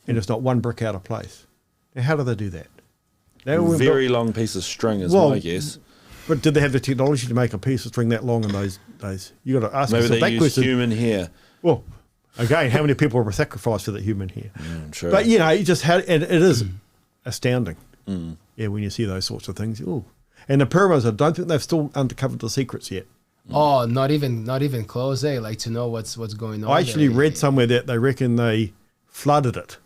and it's not one brick out of place. Now, how do they do that? Very long piece of string is my guess. But did they have the technology to make a piece of string that long in those days? You got to ask Maybe yourself that they question. used human hair. Well, again, how many people were sacrificed for that human hair? True. But you just had, and it is astounding. Yeah, when you see those sorts of things. Ooh. And the pyramids, I don't think they've still uncovered the secrets yet. Oh, not even close, Like to know what's going on. I actually read somewhere that they reckon they flooded it,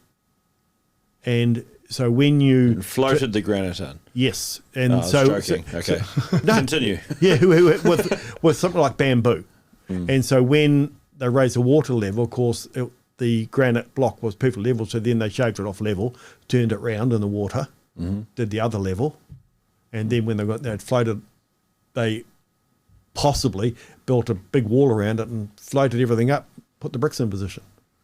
and so when you and floated the granite in. Yes, and I was joking. Okay, continue. Yeah, with something like bamboo, and so when they raised the water level, of course, the granite block was perfect level. So then they shaved it off level, turned it round in the water, did the other level, and then when they'd floated, they possibly built a big wall around it and floated everything up, put the bricks in position.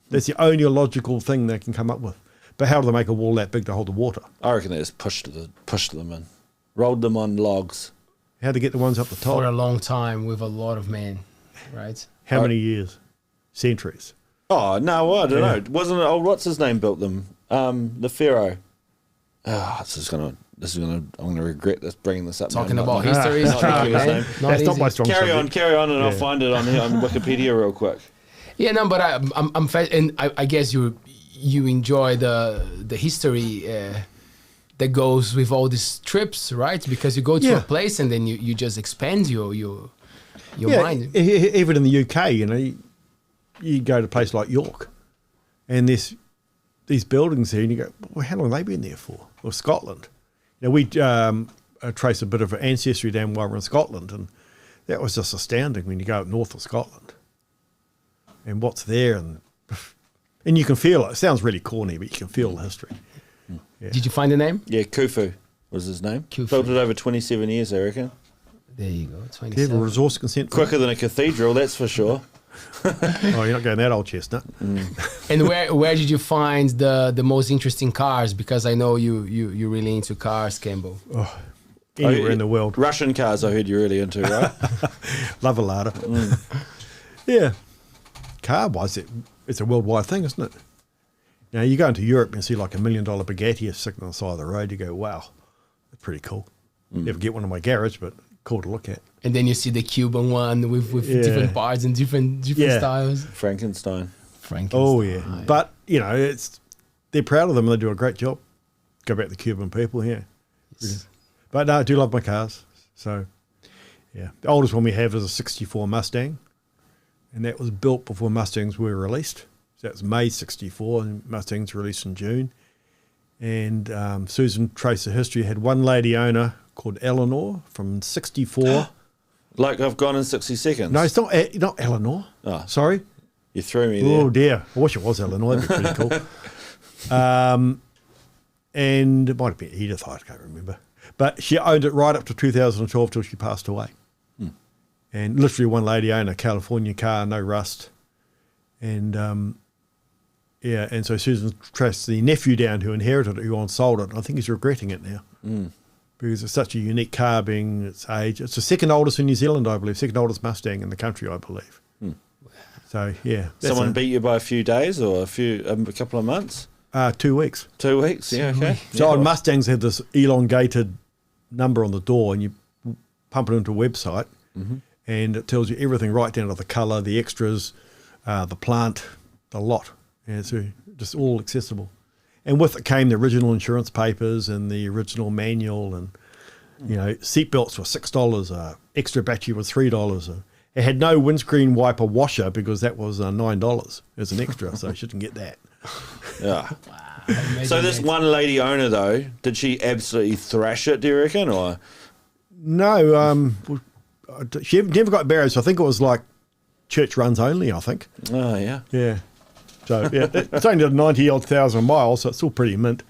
That's the only logical thing they can come up with. But how do they make a wall that big to hold the water? I reckon they just pushed them in, rolled them on logs. How to get the ones up the top? For a long time with a lot of men, right? How many years? Centuries. Oh no, I don't know. Wasn't it old? What's his name built them? The pharaoh. Oh, I'm gonna regret this bringing this up. Talking about history is tricky, man. That's not my strong subject. Carry on, and I'll find it on Wikipedia real quick. Yeah, no, but I'm and I guess you you enjoy the history that goes with all these trips, right? Because you go to a place and then you just expand your mind. Even in the UK, you go to a place like York, and there's these buildings here, and you go, well, how long have they been there for? Or Scotland. We trace a bit of ancestry down while we're in Scotland, and that was just astounding when you go up north of Scotland and what's there, and you can feel it. It sounds really corny, but you can feel the history. Yeah. Did you find the name? Yeah, Khufu was his name. Khufu. Built it over 27 years, I reckon. There you go. Do you have a resource consent? Quicker than a cathedral, that's for sure. Oh, you're not going that old chestnut. And where did you find the most interesting cars? Because I know you're really into cars, Campbell. Oh, anywhere in the world. Russian cars I heard you're really into, right? Love a Lada. Yeah. Car-wise, it's a worldwide thing, isn't it? You go into Europe and see like $1 million Bugatti sitting on the side of the road. You go, wow, that's pretty cool. Never get one in my garage, but cool to look at. And then you see the Cuban one with different parts and different styles. Frankenstein. Oh, yeah. But, they're proud of them and they do a great job. Go back to the Cuban people here. Yes. But no, I do love my cars. So, yeah. The oldest one we have is a 64 Mustang. And that was built before Mustangs were released. So that was May 64 and Mustangs were released in June. And Susan traced the history. Had one lady owner called Eleanor from 64. Like I've gone in 60 seconds. No, it's not Eleanor. Oh. Sorry. You threw me there. Oh, dear. I wish it was Eleanor. That'd be pretty cool. And it might have been Edith. I can't remember. But she owned it right up to 2012 till she passed away. And literally one lady owned a California car, no rust. And, and so Susan traced the nephew down who inherited it, who on-sold it. I think he's regretting it now. Because it's such a unique car being its age. It's the second oldest in New Zealand, I believe. Second oldest Mustang in the country, I believe. So, yeah. Someone beat you by a few days or a couple of months? 2 weeks. 2 weeks, yeah, okay. So on Mustangs have this elongated number on the door, and you pump it into a website, and it tells you everything right down to the colour, the extras, the plant, the lot. And it's just all accessible. And with it came the original insurance papers and the original manual, and seatbelts were $6, extra battery was $3. It had no windscreen wiper washer because that was $9 as an extra, so you shouldn't get that. Yeah. Wow. So this one lady owner though, did she absolutely thrash it? Do you reckon, or no? She never got married, so I think it was like church runs only. I think. Oh yeah. Yeah. So yeah, it's only 90,000 miles, so it's still pretty mint.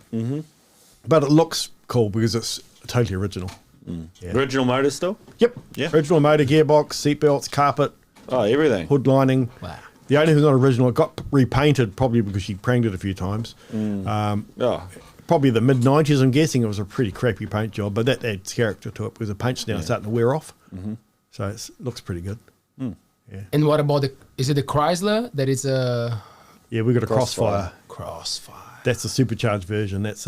But it looks cool because it's totally original. Yeah. Original motor still? Yep. Yeah. Original motor, gearbox, seatbelts, carpet. Oh, everything. Hood lining. Wow. The only thing not original, it got repainted probably because she pranged it a few times. Probably the mid-90s, I'm guessing. It was a pretty crappy paint job, but that adds character to it because the paint's now starting to wear off. So it looks pretty good. Yeah. And what about is it the Chrysler that is a... Yeah, we've got a Crossfire. Crossfire. That's the supercharged version. That's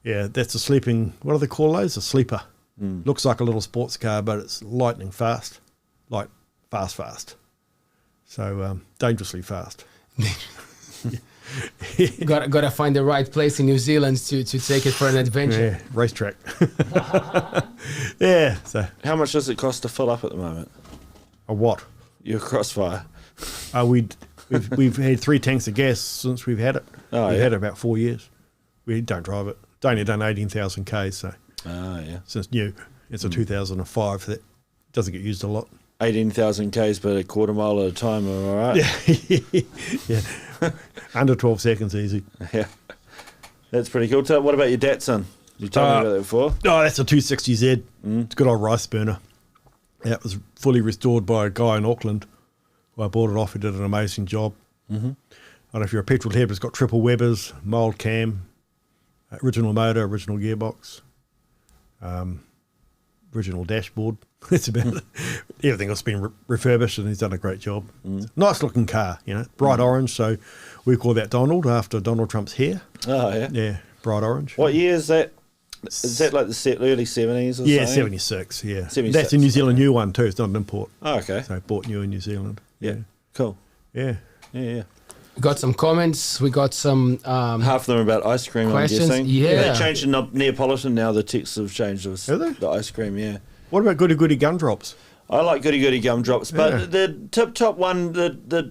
that's a sleeping. What do they call those? A sleeper. Looks like a little sports car, but it's lightning fast, like fast. So dangerously fast. Got to find the right place in New Zealand to take it for an adventure. Yeah, racetrack. Yeah. So How much does it cost to fill up at the moment? a what? Your Crossfire. We've had 3 tanks of gas since we've had it. Oh, we've yeah. had it about 4 years. We don't drive it. It's only done 18,000 Ks, so Yeah. since new. It's a 2005 that doesn't get used a lot. 18,000 Ks, but a quarter mile at a time, all right? Yeah. Under 12 seconds easy. Yeah. That's pretty cool. What about your Datsun? You told me about that before. Oh, that's a 260Z. It's a good old rice burner. Yeah, it was fully restored by a guy in Auckland. I bought it off. He did an amazing job. I don't know if you're a petrol head, but it's got triple Webers, mild cam, original motor, original gearbox, original dashboard. That's about it. Everything else has been refurbished, and he's done a great job. Nice looking car, bright orange. So we call that Donald after Donald Trump's hair. Oh, yeah. Yeah, bright orange. What year is that? Is that like the early 70s or Yeah, something? 76, yeah. 76. That's a New Zealand new one too. It's not an import. Oh, okay. So bought new in New Zealand. Yeah. Cool. Yeah. Yeah. got some comments. We got some Half of them are about ice cream, questions. I'm guessing. Yeah. They changed to Neapolitan now. The texts have changed to Have they? the ice cream, yeah. What about Goody Goody Gumdrops? I like Goody Goody Gumdrops, but Yeah. the top one,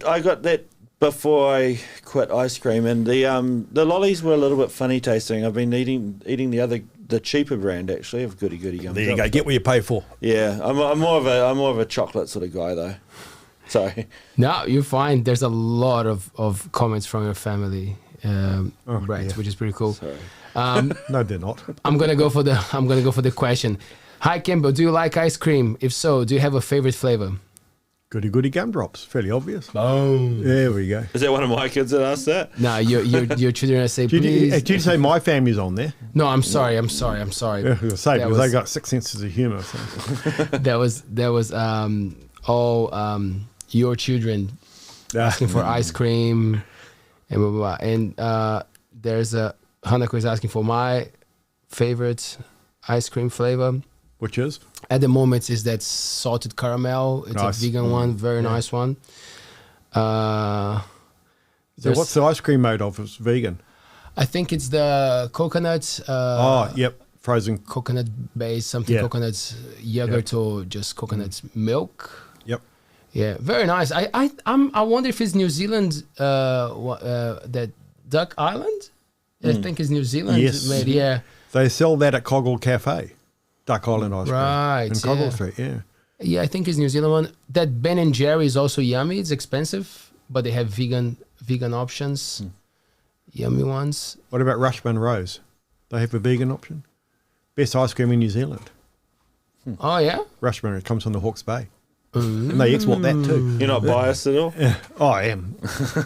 I got that before I quit ice cream, and the lollies were a little bit funny tasting. I've been eating the cheaper brand actually of Goody Goody Gumdrops. There you go. Get what you pay for. Yeah, I'm more of a chocolate sort of guy though. Sorry. No, you're fine. There's a lot of comments from your family, right? yeah. Which is pretty cool. Sorry. No, they're not. I'm gonna go for the question. Hi, Campbell. Do you like ice cream? If so, do you have a favorite flavor? Goody Goody Gumdrops. Fairly obvious. Oh. There we go. Is that one of my kids that asked that? No, your children say Did please. you say my family's on there? No, I'm sorry. I'm sorry. Yeah, I was gonna That say, because they was- got 6 senses of humour. So. That was all your children asking for ice cream and blah, blah, blah. And there's a Hanako is asking for my favorite ice cream flavor. Which is? At the moment is that salted caramel. It's Nice. a vegan one, very nice one. So There's- what's the ice cream made of? It's vegan. I think it's the coconut. Yep. Frozen. Coconut based, something Yeah. coconut yogurt or just coconut milk. Yep. Yeah, very nice. I wonder if it's New Zealand, that Duck Island. I think it's New Zealand. Yes. Made, yeah. They sell that at Coggle Cafe. Duck Island ice cream. Right, In Coggle yeah. Street, yeah. Yeah, I think it's New Zealand one. That Ben and Jerry is also yummy. It's expensive, but they have vegan options. Yummy ones. What about Rush Munro's? They have a vegan option. Best ice cream in New Zealand. Oh yeah. Rush Munro comes from the Hawke's Bay. And they export that too. You're not biased at all? Oh, I am.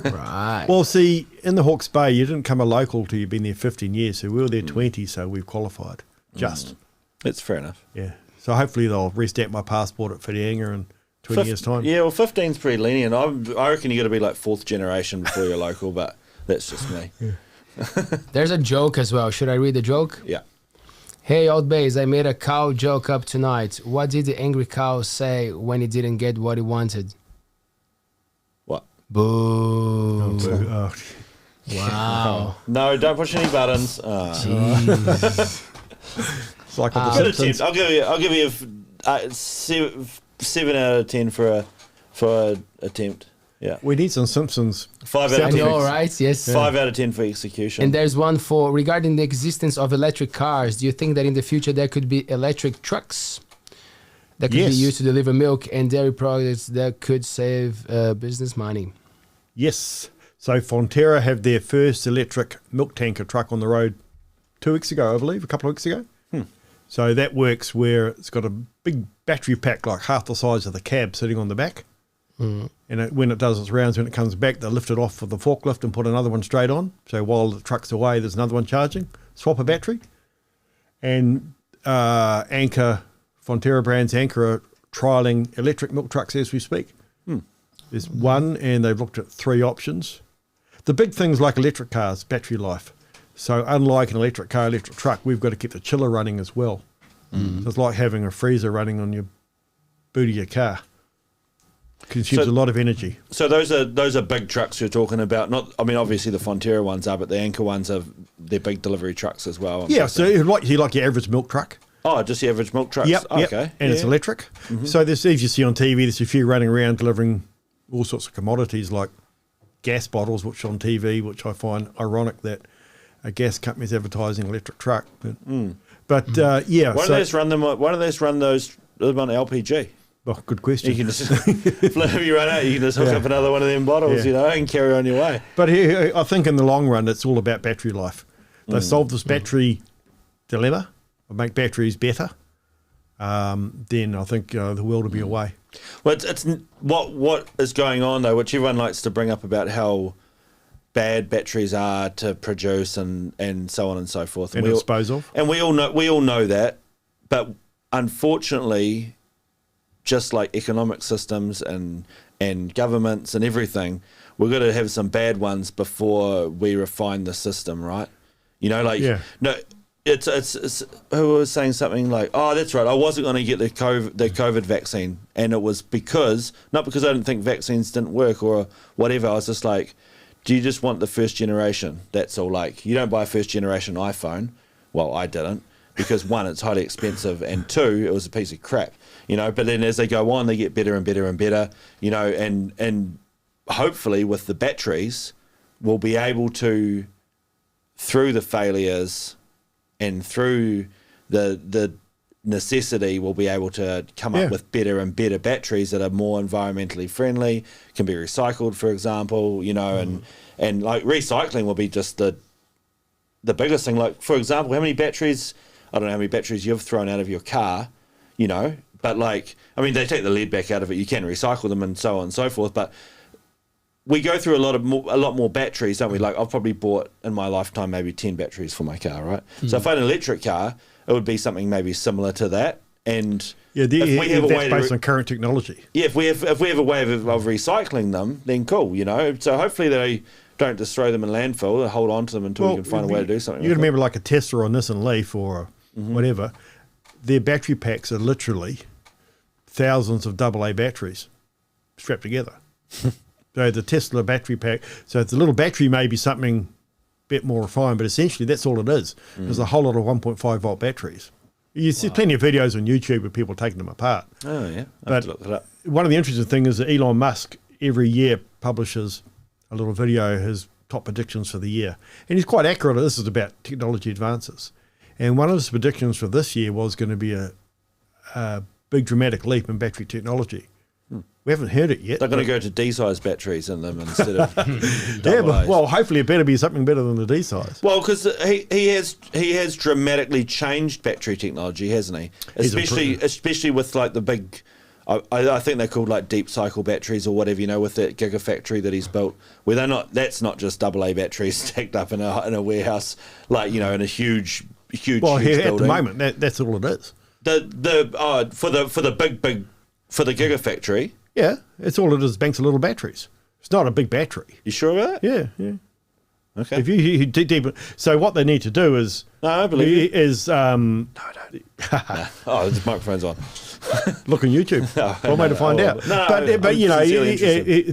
Right. Well, see, in the Hawke's Bay, you didn't come a local till you've been there 15 years. So we were there 20, so we've qualified. Just. It's fair enough. Yeah. So hopefully they'll restamp my passport at Whitianga in 20 years' time. Yeah, well, 15's pretty lenient. I reckon you got to be like 4th generation before you're local, but that's just me. There's a joke as well. Should I read the joke? Yeah. Hey, ALTBAYS, I made a cow joke up tonight. What did the angry cow say when he didn't get what he wanted? What? Boo. Oh, Wow. No, don't push any buttons. Jeez. it's like with the Good Simpsons. attempt. I'll give you a 7 out of 10 for a attempt. Yeah. We need some Simpsons. 5 out I of 10. know, right? Yes. 5 out of 10 for execution. And there's one for regarding the existence of electric cars. Do you think that in the future there could be electric trucks that could be Yes. used to deliver milk and dairy products that could save business money? Yes. So Fonterra have their first electric milk tanker truck on the road 2 weeks ago, I believe, a couple of weeks ago. So that works where it's got a big battery pack, like half the size of the cab, sitting on the back. And when it does its rounds, when it comes back, they lift it off with the forklift and put another one straight on. So while the truck's away, there's another one charging. Swap a battery. And Fonterra brands Anchor are trialling electric milk trucks as we speak. There's one, and they've looked at 3 options. The big things like electric cars, battery life. So unlike an electric car, electric truck, we've got to keep the chiller running as well. So it's like having a freezer running on your boot of your car. Consumes So- a lot of energy. So those are big trucks you're talking about. Not, I mean, obviously the Fonterra ones are, but the Anchor ones are they're big delivery trucks as well. I'm Yeah, guessing. so you like your average milk truck. Oh, just the average milk trucks. Yep. Okay. And it's Yeah. electric. So there's, as you see on TV, there's a few running around delivering all sorts of commodities like gas bottles, which on TV, which I find ironic that a gas company is advertising electric truck. But yeah, Why don't they just run them? Why don't they just run those on LPG? oh, good question. You can just if you run out, you can just hook up another one of them bottles, Yeah. and carry on your way. But here, I think in the long run, it's all about battery life. They solve this battery dilemma, or make batteries better. Then I think the world will be away. Well, it's what is going on though, which everyone likes to bring up about how bad batteries are to produce and so on and so forth. And we all- dispose of. And we all know that, but unfortunately, just like economic systems and governments and everything, we've got to have some bad ones before we refine the system, right? You know, like Yeah. no, it's who was saying something like, oh, that's right, I wasn't going to get the COVID vaccine, and it was not because I didn't think vaccines didn't work or whatever. I was just like, do you just want the first generation? That's all. Like, you don't buy a first generation iPhone. Well, I didn't, because one, it's highly expensive, and two, it was a piece of crap, you know. But then as they go on, they get better and better and better, you know, and hopefully with the batteries, we'll be able to, through the failures and through the necessity, we'll be able to come up with better and better batteries that are more environmentally friendly, can be recycled, for example, you know, and like recycling will be just the biggest thing. Like, for example, how many batteries, I don't know how many batteries you've thrown out of your car, you know, but like, I mean, they take the lead back out of it, you can recycle them and so on and so forth, but we go through a lot more batteries, don't we? Like, I've probably bought in my lifetime maybe 10 batteries for my car, right? So if I had an electric car, it would be something maybe similar to that. And if we have that's based on current technology. Yeah, if we have a way of recycling them, then cool, you know. So hopefully they don't just throw them in landfill, they hold on to them until we can find a way to do something. You can remember like a Tesla or a Nissan Leaf or whatever, their battery packs are literally thousands of AA batteries strapped together. So the Tesla battery pack, so the little battery may be something a bit more refined, but essentially that's all it is. There's a whole lot of 1.5 volt batteries. You see plenty of videos on YouTube of people taking them apart. Oh, yeah. But look that up. one of the interesting things is that Elon Musk every year publishes a little video, his top predictions for the year. And he's quite accurate. This is about technology advances. And one of his predictions for this year was going to be a big dramatic leap in battery technology. We haven't heard it yet. They're going to go to D-size batteries in them instead of yeah, but, well, hopefully it better be something better than the D-size. Well, because he has dramatically changed battery technology, hasn't he? Especially with like the big, I think they're called like deep cycle batteries or whatever, you know, with that gigafactory that he's built, where they're not. That's not just AA batteries stacked up in a warehouse, like, you know, in a huge well, huge at building. the moment that's all it is. For the gigafactory. Yeah, it's all it is. Banks of little batteries. It's not a big battery. You sure about that? Yeah. Okay. If you dig deep, so what they need to do is no, I believe you. Is no. Oh, the microphone's on. Look on YouTube. One way to find out. But you know,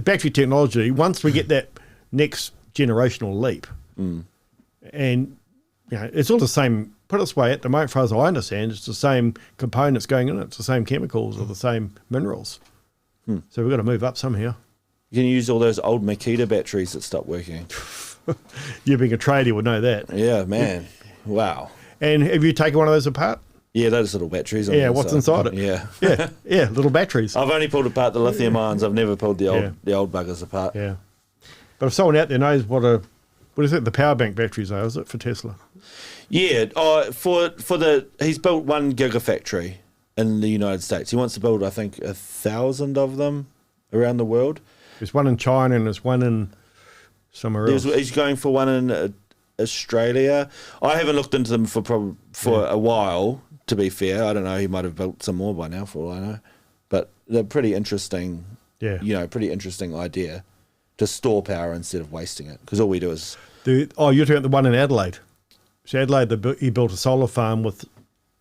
battery technology. Once we get that next generational leap, and you know, it's all the same. Put it this way, at the moment, as far as I understand, it's the same components going in it. It's the same chemicals or the same minerals. So we've got to move up somehow. You can use all those old Makita batteries that stopped working. You being a trader would know that. Yeah, man. Wow. And have you taken one of those apart? Yeah, those little batteries. Yeah, what's inside it? Yeah. yeah, little batteries. I've only pulled apart the lithium ions. I've never pulled the old buggers apart. Yeah. But if someone out there knows what is it, the power bank batteries are, is it, for Tesla? Yeah, he's built one gigafactory in the United States. He wants to build, I think, 1,000 of them around the world. There's one in China and there's one in somewhere else. He's going for one in Australia. I haven't looked into them for a while, to be fair. I don't know. He might have built some more by now, for all I know. But they're pretty interesting. Yeah. You know, pretty interesting idea to store power instead of wasting it. Because all we do is... you're talking about the one in Adelaide. So Adelaide, he built a solar farm with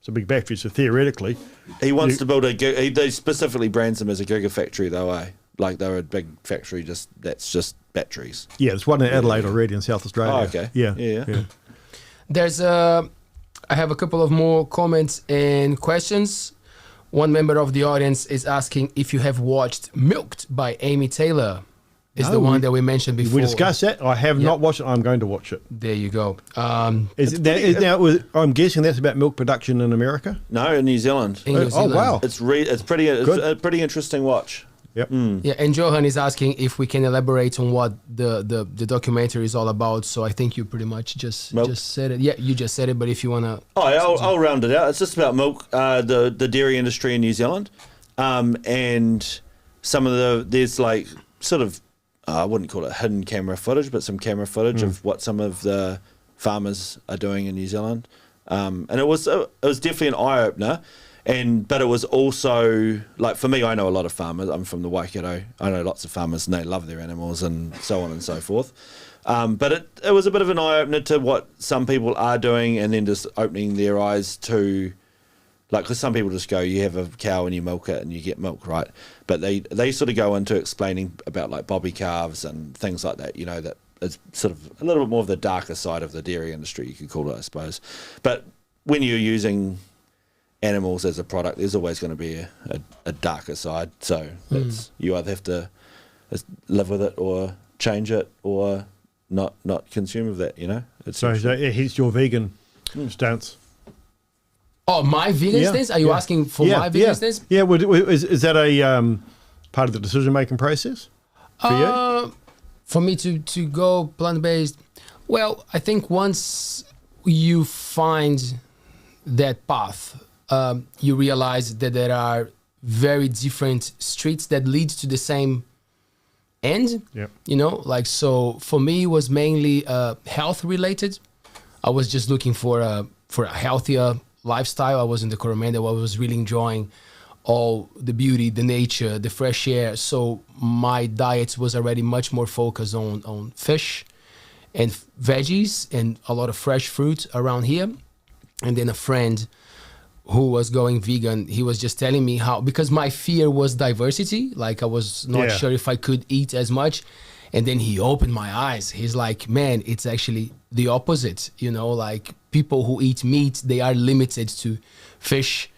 some big batteries. So theoretically... He wants to build they specifically brands them as a gigafactory, though, eh? Like they're a big factory, that's just batteries. Yeah, there's one in Adelaide already in South Australia. Oh, okay. Yeah. There's I have a couple of more comments and questions. One member of the audience is asking if you have watched Milked by Amy Taylor. Is the one that we mentioned before. We discussed that. I have not watched it. I'm going to watch it. There you go. I'm guessing that's about milk production in America? No, in New Zealand. Oh, wow. It's a pretty interesting watch. Yep. Yeah, and Johan is asking if we can elaborate on what the documentary is all about. So I think you pretty much just said it. Yeah, you just said it. But if you want to... I'll round it out. It's just about milk, the dairy industry in New Zealand. And some of there's like sort of, I wouldn't call it hidden camera footage, but some camera footage of what some of the farmers are doing in New Zealand. And it was definitely an eye-opener. But it was also, like, for me, I know a lot of farmers. I'm from the Waikato. I know lots of farmers and they love their animals and so on and so forth. But it was a bit of an eye-opener to what some people are doing, and then just opening their eyes to, like, because some people just go, you have a cow and you milk it and you get milk, right? But they sort of go into explaining about, like, bobby calves and things like that, you know, that it's sort of a little bit more of the darker side of the dairy industry, you could call it, I suppose. But when you're using animals as a product, there's always going to be a darker side. So you either have to live with it or change it or not consume of that, you know. So here's your vegan stance. Oh, my vegan stance? Are you asking for my vegan stance? Yeah, is that a part of the decision-making process for you? For me to go plant-based, well, I think once you find that path, you realize that there are very different streets that lead to the same end. You know, like, so for me it was mainly health related. I was just looking for a healthier lifestyle. I was in the Coromandel. I was really enjoying all the beauty, the nature, the fresh air. So my diet was already much more focused on fish and veggies and a lot of fresh fruit around here. And then a friend who was going vegan, he was just telling me how, because my fear was diversity, like I was not sure if I could eat as much. And then he opened my eyes. He's like, man, it's actually the opposite. You know, like people who eat meat, they are limited to fish,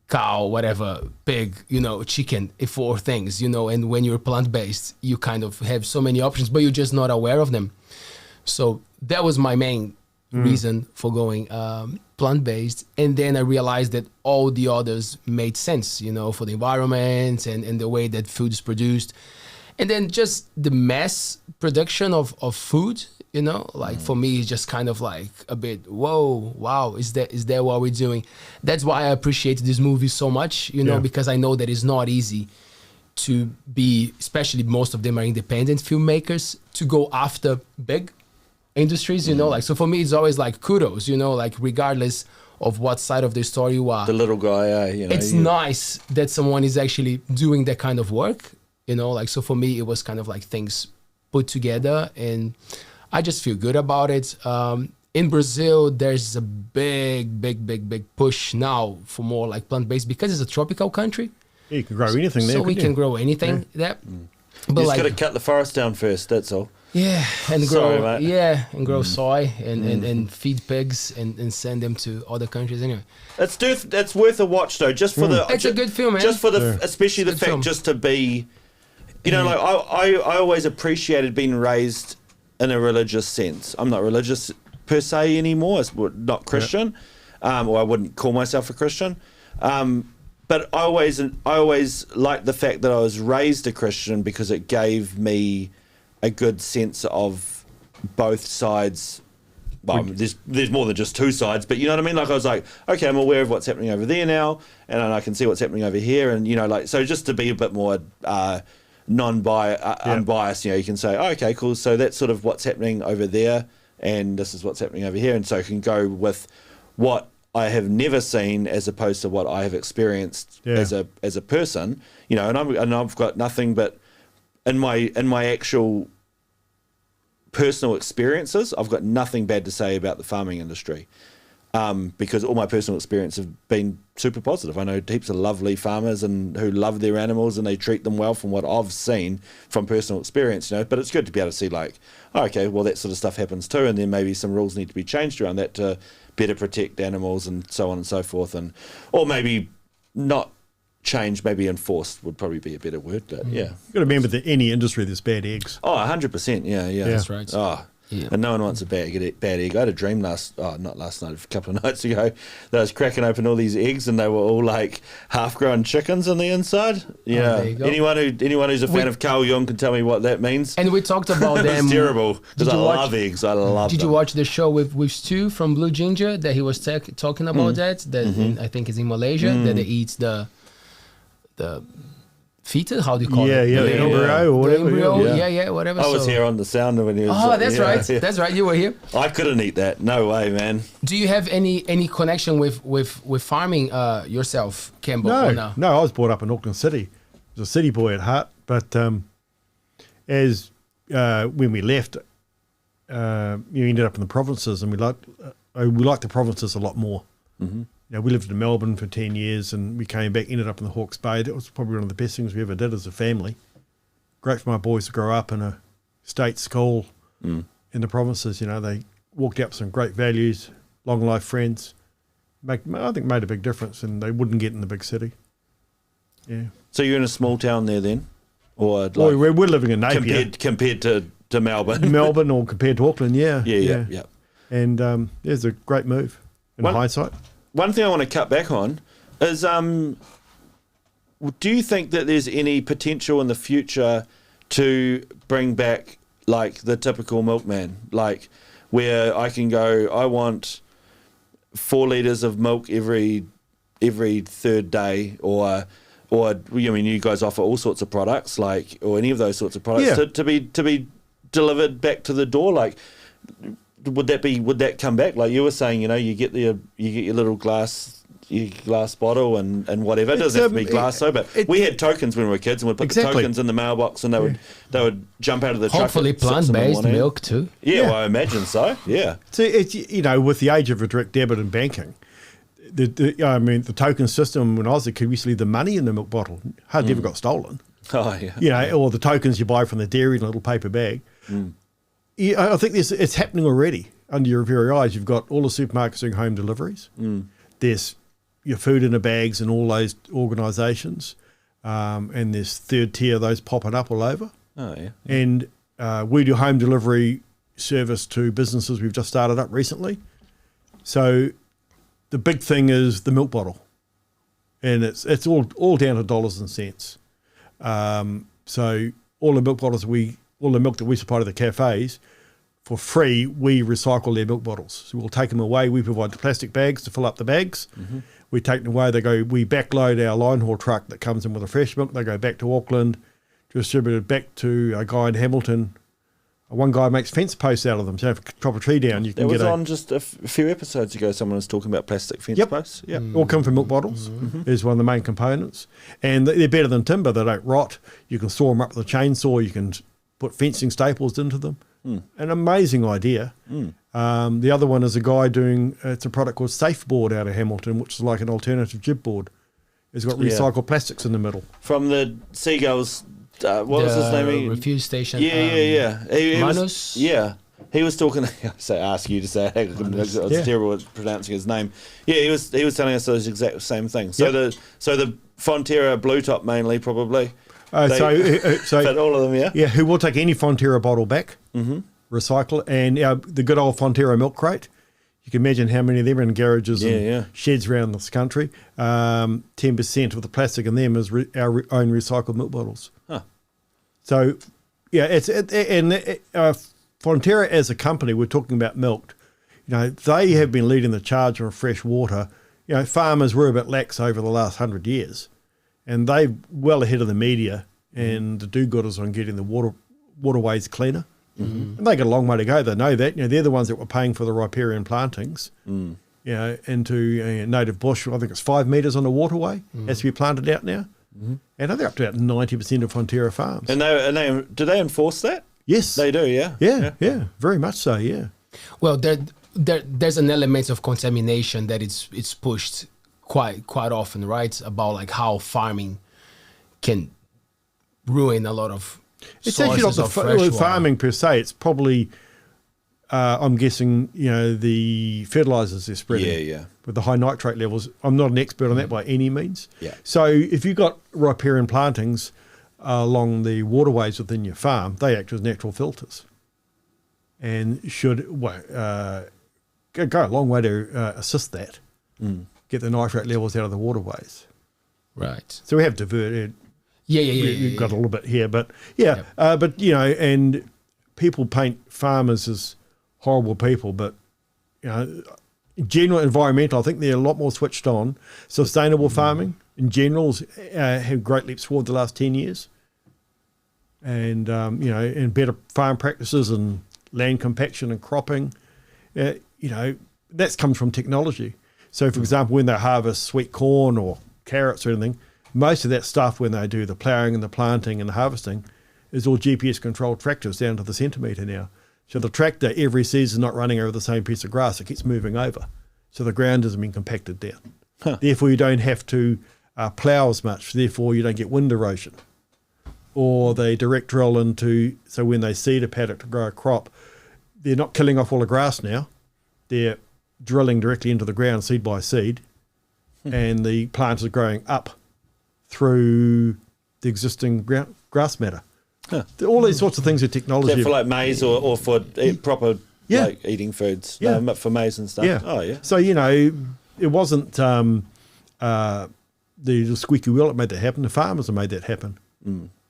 cow, whatever, pig, you know, chicken, 4 things, you know. And when you're plant-based, you kind of have so many options, but you're just not aware of them. So that was my main reason for going plant-based. And then I realized that all the others made sense, you know, for the environment and the way that food is produced. And then just the mass production of food, you know, like for me, it's just kind of like a bit, whoa, wow, is that what we're doing? That's why I appreciate this movie so much, you know, because I know that it's not easy to be, especially most of them are independent filmmakers, to go after big industries, you know, like, so for me, it's always like kudos, you know, like regardless of what side of the story you are. The little guy, you know. It's nice that someone is actually doing that kind of work. You know, like, so for me, it was kind of like things put together and I just feel good about it. In Brazil, there's a big push now for more like plant-based because it's a tropical country. You can grow anything there. So we can grow anything there. But You just like, got to cut the forest down first, that's all. Yeah, and grow, Sorry, mate. and grow soy and feed pigs and send them to other countries anyway. That's worth a watch though, just for the. It's a good film, man. Just for the, especially the Good fact film. just to be, you know, like I always appreciated being raised in a religious sense. I'm not religious per se anymore. It's not Christian, or I wouldn't call myself a Christian. But I always liked the fact that I was raised a Christian because it gave me a good sense of both sides. Well, there's more than just two sides, but you know what I mean? Like I was like, okay, I'm aware of what's happening over there now, and I can see what's happening over here, and you know, like, so just to be a bit more unbiased, you know, you can say, oh, okay, cool, so that's sort of what's happening over there, and this is what's happening over here, and so I can go with what I have never seen as opposed to what I have experienced as a person, you know, and I've got nothing but in my actual personal experiences, I've got nothing bad to say about the farming industry, because all my personal experiences have been super positive. I know heaps of lovely farmers and who love their animals and they treat them well from what I've seen from personal experience, you know. But it's good to be able to see like, oh, okay, well that sort of stuff happens too, and then maybe some rules need to be changed around that to better protect animals and so on and so forth, and or maybe not change, maybe enforced would probably be a better word, but yeah. You've got to remember that any industry there's bad eggs. Oh, 100%, yeah. That's right. Oh, Yeah. and no one wants a bad egg. I had a dream not last night, a couple of nights ago, that I was cracking open all these eggs and they were all like half-grown chickens on the inside. Yeah. there you go. Anyone who's a fan of Carl Jung can tell me what that means. And we talked about them. It's terrible because Did I you love watch- eggs. I love Did them. you watch the show with Stu from Blue Ginger that he was talking about that I think is in Malaysia, that they eat the fetus, how do you call it? The embryo or whatever. The embryo, Yeah. whatever. I was So- here on the sound when he was. Oh, that's right. yeah. That's right. You were here. I couldn't eat that. No way, man. Do you have any connection with farming yourself, Campbell? or No, I was brought up in Auckland City. I was a city boy at heart, but as when we left, you ended up in the provinces, and we liked the provinces a lot more. Mm-hmm. You know, we lived in Melbourne for 10 years, and we came back, ended up in the Hawke's Bay. That was probably one of the best things we ever did as a family. Great for my boys to grow up in a state school, in the provinces. They walked out with some great values, long life friends. I think made a big difference, and they wouldn't get in the big city. Yeah. So you're in a small town there then, or like We're living in Napier compared to Melbourne, Melbourne, or compared to Auckland. Yeah. yeah. And it's a great move in hindsight. One thing I want to cut back on is, do you think that there's any potential in the future to bring back like the typical milkman, like where I can go, I want 4 litres of milk every third day, or you guys offer all sorts of products, like, or any of those sorts of products to be delivered back to the door, like. Would that come back? Like you were saying, you get your little glass bottle and whatever. It doesn't have to be glass though, but we had tokens when we were kids, and we'd put the tokens in the mailbox, and they would jump out of the truck. Hopefully plant-based milk too. Yeah, well, I imagine so. Yeah. So it's with the age of a direct debit and banking, the token system when I was a kid, we used to leave the money in the milk bottle. Hardly ever got stolen. Oh yeah. Or the tokens you buy from the dairy in a little paper bag. Yeah, I think it's happening already under your very eyes. You've got all the supermarkets doing home deliveries. There's your food in the bags and all those organisations, and there's third tier of those popping up all over. Oh yeah. And we do home delivery service to businesses we've just started up recently. So the big thing is the milk bottle, and it's all down to dollars and cents. So all the milk bottles all the milk that we supply to the cafes, for free, we recycle their milk bottles. So we'll take them away. We provide the plastic bags to fill up the bags. We take them away. We backload our line haul truck that comes in with the fresh milk. They go back to Auckland, distributed back to a guy in Hamilton. One guy makes fence posts out of them. So if you chop a tree down, you can get on just a few episodes ago. Someone was talking about plastic fence posts. Yeah, all come from milk bottles. Is one of the main components, and they're better than timber. They don't rot. You can saw them up with a chainsaw. You can put fencing staples into them. An amazing idea. The other one is a guy it's a product called Safeboard out of Hamilton, which is like an alternative jib board. It's got recycled plastics in the middle. From the Seagulls, what was his name? Refuse station. Yeah. Manus? He was talking. Ask you to say it. It's terrible at pronouncing his name. Yeah, he was telling us those exact same things. So the Fonterra Blue Top mainly probably. So but all of them, yeah. Yeah, who will take any Fonterra bottle back, recycle, and the good old Fonterra milk crate. You can imagine how many of them are in garages and sheds around this country. 10% of the plastic in them is our own recycled milk bottles. Huh. So, Fonterra as a company, we're talking about milk. They have been leading the charge on fresh water. Farmers were a bit lax over the last 100 years. And they're well ahead of the media and the do-gooders on getting the waterways cleaner. And they got a long way to go. They know that. They're the ones that were paying for the riparian plantings, into native bush. I think it's 5 metres on the waterway has to be planted out now. And they're up to about 90% of Fonterra farms. And do they enforce that? Yes. They do, yeah. Yeah, very much so, yeah. Well, there's an element of contamination that it's pushed quite often, right? About like how farming can ruin a lot of it's actually not the farming per se. It's probably, I'm guessing, the fertilisers they're spreading with the high nitrate levels. I'm not an expert on that by any means. Yeah. So if you've got riparian plantings along the waterways within your farm, they act as natural filters and should go a long way to assist that. Get the nitrate levels out of the waterways. Right. So we have diverted. We've got a little bit here, but and people paint farmers as horrible people, but in general environmental, I think they're a lot more switched on. Sustainable farming in general have great leaps forward the last 10 years, and and better farm practices and land compaction and cropping. That's comes from technology. So, for example, when they harvest sweet corn or carrots or anything, most of that stuff when they do the ploughing and the planting and the harvesting is all GPS-controlled tractors down to the centimetre now. So the tractor every season is not running over the same piece of grass. It keeps moving over. So the ground hasn't been compacted down. Therefore, you don't have to plough as much. Therefore, you don't get wind erosion. or they direct drill into, so when they seed a paddock to grow a crop, they're not killing off all the grass now. They're drilling directly into the ground, seed by seed, and the plant is growing up through the existing grass matter. Huh. All these sorts of things are technology. Is that for like maize or for proper Yeah. like eating foods? Yeah. For maize and stuff? Yeah. Oh, yeah. So, it wasn't the squeaky wheel that made that happen. The farmers have made that happen.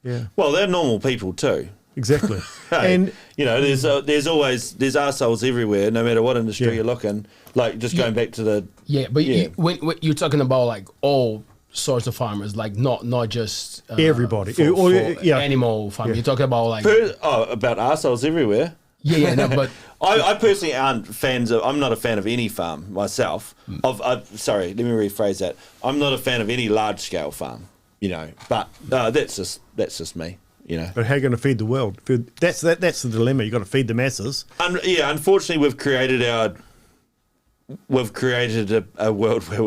Yeah, Well, they're normal people too. exactly. Hey, And there's arseholes everywhere, no matter what industry Yeah. you're looking. Like just going back to the Yeah, but Yeah. when you're talking about like all sorts of farmers, like not just Everybody. for Or- yeah. animal farming. Yeah. You're talking about like about arseholes everywhere. no, but I personally aren't fans of. I'm not a fan of any farm myself. Sorry, let me rephrase that. I'm not a fan of any large scale farm. But that's just me. but how are you going to feed the world? That's the dilemma. You've got to feed the masses. Unfortunately, we've created a world where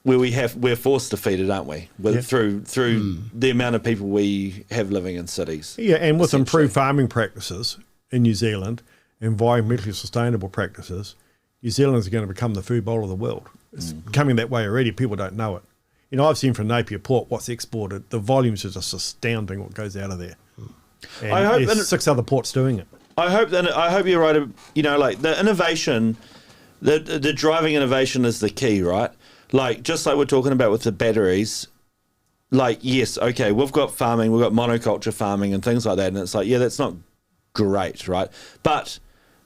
we're forced to feed it, aren't we? Yeah. Through the amount of people we have living in cities. Yeah, and with Essentially. improved farming practices in New Zealand, environmentally sustainable practices, New Zealand is going to become the food bowl of the world. It's becoming that way already. People don't know it. I've seen from Napier Port what's exported. The volumes are just astounding what goes out of there. And I hope- there's 6 other ports doing it. I hope you're right. Like the innovation, the driving innovation is the key, right? Like just like we're talking about with the batteries. Like yes, okay, we've got farming, we've got monoculture farming and things like that, and it's like that's not great, right? But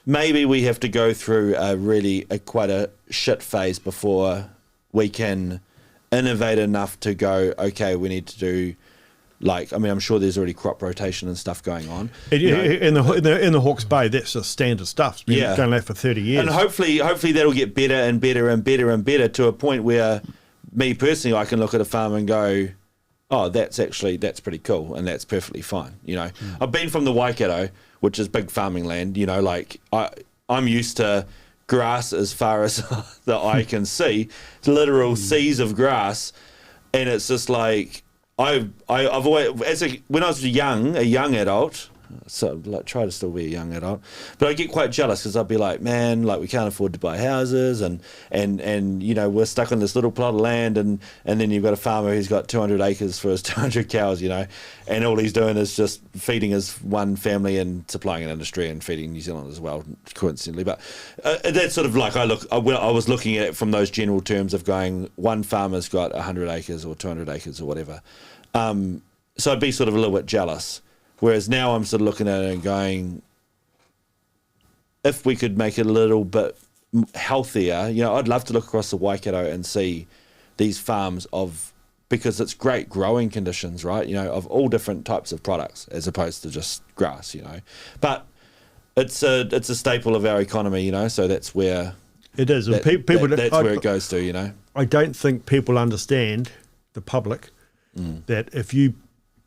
maybe we have to go through quite a shit phase before we can innovate enough to go. Okay, we need to do. I'm sure there's already crop rotation and stuff going on. In the Hawke's Bay, that's just standard stuff. It's been going on for 30 years. And hopefully that'll get better and better and better and better to a point where me personally, I can look at a farm and go, oh, that's pretty cool and that's perfectly fine. I've been from the Waikato, which is big farming land. I'm used to grass as far as the eye can see, literal seas of grass, and it's just like. I've always when I was a young adult, so try to still be a young adult, but I get quite jealous because I'd be like, man, we can't afford to buy houses and we're stuck on this little plot of land and then you've got a farmer who's got 200 acres for his 200 cows, and all he's doing is just feeding his one family and supplying an industry and feeding New Zealand as well, coincidentally. But that's sort of like I was looking at it from those general terms of going, one farmer's got 100 acres or 200 acres or whatever. So I'd be sort of a little bit jealous. Whereas now I'm sort of looking at it and going, if we could make it a little bit healthier, I'd love to look across the Waikato and see these farms because it's great growing conditions, right? Of all different types of products as opposed to just grass, But it's a staple of our economy, so that's where it is. And that's where it goes to, I don't think people understand, the public, that if you,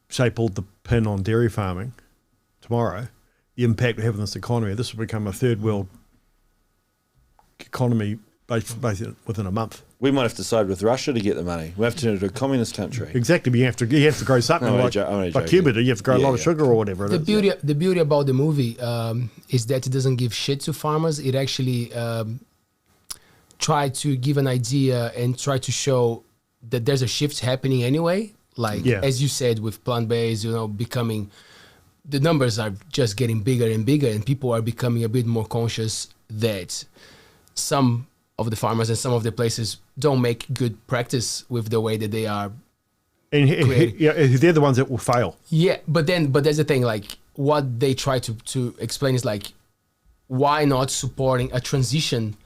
say, pulled the pin on dairy farming tomorrow, the impact we have on this economy, this will become a third world economy basically within a month. We might have to side with Russia to get the money. We have to turn it into a communist country. Exactly, but you have to grow something like Cuba. You have to grow a lot of sugar or whatever. The beauty about the movie is that it doesn't give shit to farmers. It actually try to give an idea and try to show that there's a shift happening anyway. As you said, with plant-based, becoming, the numbers are just getting bigger and bigger, and people are becoming a bit more conscious that some of the farmers and some of the places don't make good practice with the way that they are. And they're the ones that will fail. Yeah, but there's the thing, what they try to explain is why not supporting a transition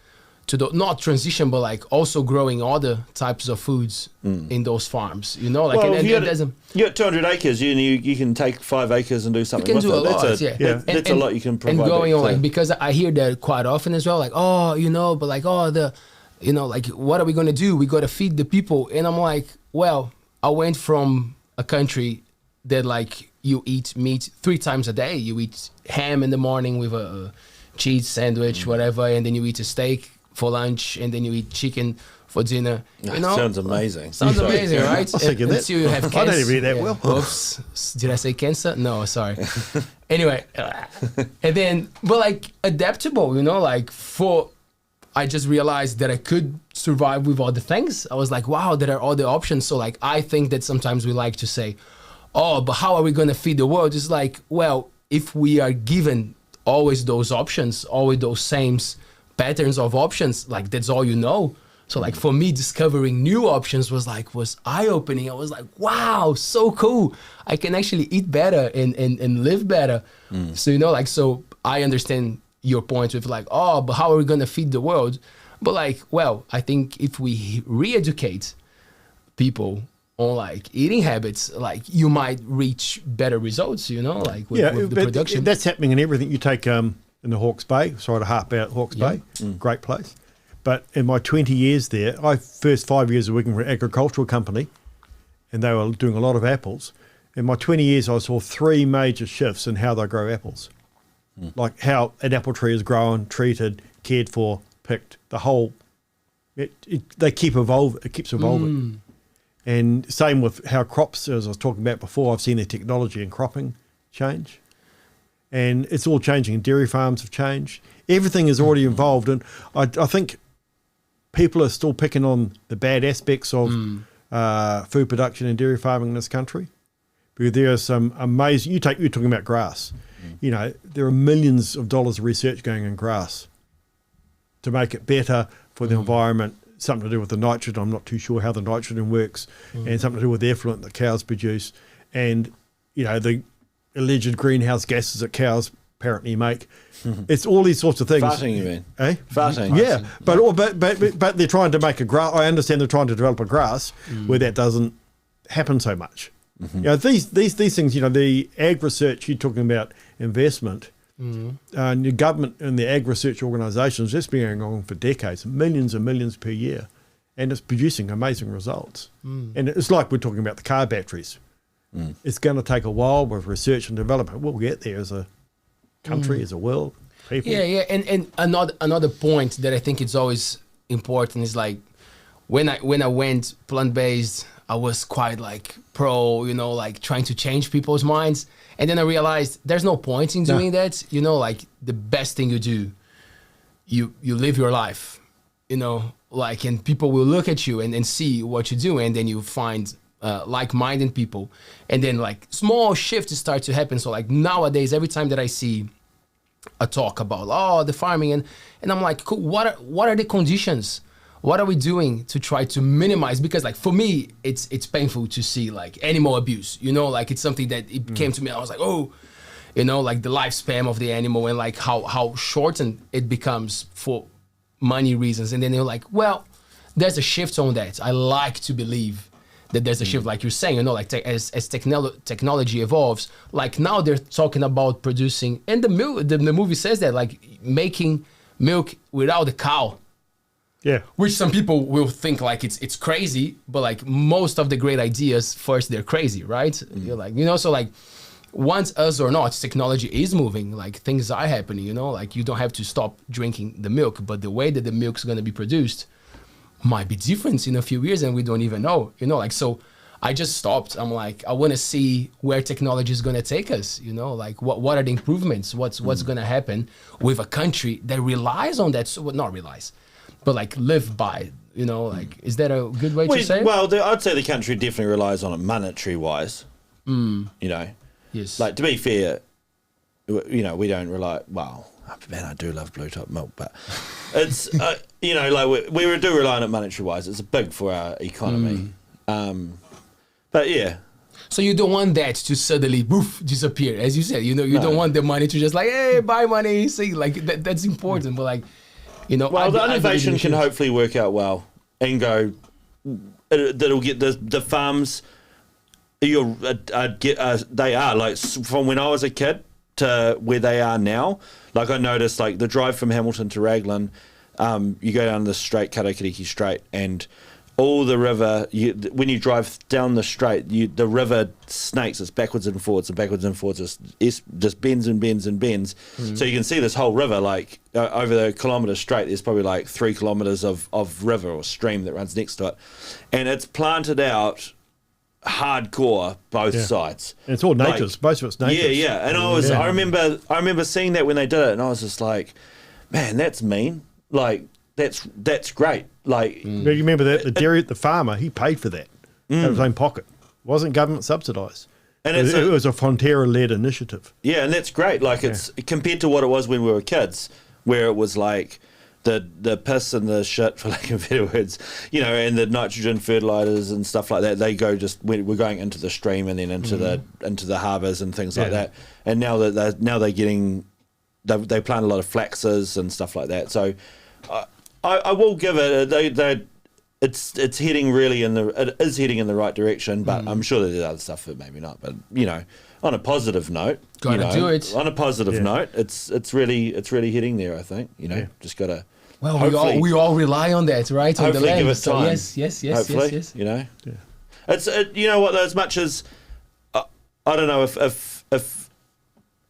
to not transition, but also growing other types of foods in those farms, you got 200 acres, you can take 5 acres and do something with it. That's a lot you can provide. And going on, because I hear that quite often as well, what are we going to do? We got to feed the people. And I'm like, well, I went from a country that you eat meat 3 times a day. You eat ham in the morning with a cheese sandwich, whatever, and then you eat a steak for lunch, and then you eat chicken for dinner. You know, Sounds amazing. Sounds amazing, right? I was thinking that. Until you have cancer. I don't even eat that well. Oops. Did I say cancer? No, sorry. Anyway, and then, but like adaptable, you know, like I just realized that I could survive with all the things. I was like, wow, there are all the options. So like, I think that sometimes we like to say, oh, but how are we going to feed the world? It's like, well, if we are given always those options, always those same patterns of options, like that's all you know. So like for me, discovering new options was eye-opening. I was like, wow, so cool. I can actually eat better and live better. So, you know, like, so I understand your point with like, oh, but how are we going to feed the world? But like, well, I think if we re-educate people on like eating habits, like you might reach better results, you know, like with the production. That's happening in everything. You take in the Hawke's Bay, sorry to harp out Hawke's Bay, great place. But in my 20 years there, first 5 years of working for an agricultural company, and they were doing a lot of apples. In my 20 years, I saw 3 major shifts in how they grow apples. Like how an apple tree is grown, treated, cared for, picked, the whole, they keep evolving, it keeps evolving. And same with how crops, as I was talking about before, I've seen the technology in cropping change. And it's all changing. Dairy farms have changed. Everything is already involved. And I think people are still picking on the bad aspects of food production and dairy farming in this country. Because there are some amazing, you're talking about grass. You know, there are millions of dollars of research going in grass to make it better for the environment, something to do with the nitrogen. I'm not too sure how the nitrogen works, and something to do with the effluent that cows produce. And, you know, the alleged greenhouse gases that cows apparently make. It's all these sorts of things. Farting, you mean? Eh? Farting. Yeah, but they're trying to make a grass. I understand they're trying to develop a grass where that doesn't happen so much. You know, these things, you know, the ag research, you're talking about investment, and the government and the ag research organisations, that's been going on for decades, millions and millions per year, and it's producing amazing results. And it's like we're talking about the car batteries. It's going to take a while with research and development. We'll get there as a country, as a world, people. Yeah. And another point that I think it's always important is like when I went plant-based, I was quite like pro, you know, like trying to change people's minds. And then I realized there's no point in doing that. You know, like the best thing you do, you live your life, you know, like, and people will look at you and see what you do. And then you find like-minded people. And then like small shifts start to happen. So like nowadays, every time that I see a talk about, the farming, and I'm like, cool, what are the conditions? What are we doing to try to minimize? Because like for me, it's painful to see like animal abuse, you know, like it's something that it came to me. I was like, oh, you know, like the lifespan of the animal and like how shortened it becomes for money reasons. And then they're like, well, there's a shift on that. I like to believe that there's a shift, like you're saying, you know, like as technology evolves, like now they're talking about producing, and the movie says that, like making milk without the cow. Yeah. Which some people will think like it's crazy, but like most of the great ideas, first they're crazy, right? You're like, you know, so like once us or not, technology is moving, like things are happening, you know, like you don't have to stop drinking the milk, but the way that the milk's going to be produced might be different in a few years and we don't even know, you know, like, so I just stopped. I'm like, I want to see where technology is going to take us, you know, like what are the improvements? What's going to happen with a country that relies on that, so not relies, but like live by, you know, like, is that a good way to say it? Well, I'd say the country definitely relies on it monetary wise, you know. Yes. Like, to be fair, you know, we don't rely, well, man, I do love blue top milk, but it's, you know, like we do rely on it monetary wise. It's big for our economy. But yeah. So you don't want that to suddenly disappear, as you said, you know, you don't want the money to just like, hey, buy money, see, like that's important, but like, you know, well, the innovation can hopefully work out well and go. That'll get the farms. They are like from when I was a kid to where they are now. Like I noticed, like the drive from Hamilton to Raglan, you go down the straight Karakiriki Straight, and all the river, when you drive down the straight, the river snakes, it's backwards and forwards and backwards and forwards, it's just bends and bends and bends. So you can see this whole river, like over the kilometre straight, there's probably like 3 kilometres of river or stream that runs next to it. And it's planted out hardcore both sides. And it's all natives, most of it's natives. Yeah. And I remember seeing that when they did it, and I was just like, man, that's mean. Like, that's great. Like, you remember that the farmer, he paid for that out of his own pocket. It wasn't government subsidised. And it was a Fonterra-led initiative. Yeah, and that's great. Like, it's compared to what it was when we were kids, where it was like the piss and the shit, for lack of better words, you know, and the nitrogen fertilizers and stuff like that. They go we're going into the stream and then into the harbours and things like that. And now they're getting they plant a lot of flaxes and stuff like that. So I will give it. It's heading really it is heading in the right direction, but I'm sure there's other stuff that maybe not. But you know, on a positive note, do it. On a positive note, it's really heading there. I think just gotta. Well, we all rely on that, right? On the Hopefully, give land. it time. So yes. Hopefully, you know, it's you know what though, as much as I don't know if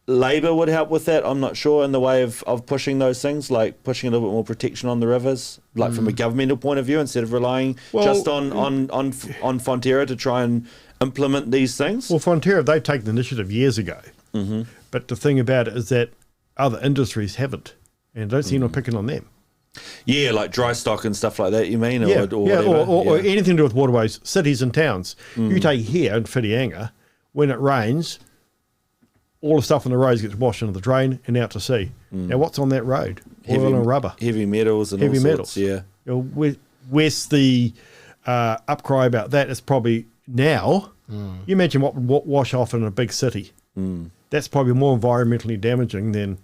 Labour would help with that. I'm not sure in the way of pushing those things, like pushing a little bit more protection on the rivers, like from a governmental point of view, instead of relying just on Fonterra to try and implement these things. Well, Fonterra, they've taken the initiative years ago. But the thing about it is that other industries haven't, and I don't see anyone picking on them. Yeah, like dry stock and stuff like that, you mean? Or anything to do with waterways, cities and towns. You take here in Whitianga, when it rains, all the stuff on the roads gets washed into the drain and out to sea. Now, what's on that road? Oil and rubber. Heavy metals and all sorts, yeah. You know, where's the upcry about that? It's probably now. You imagine what would wash off in a big city. That's probably more environmentally damaging than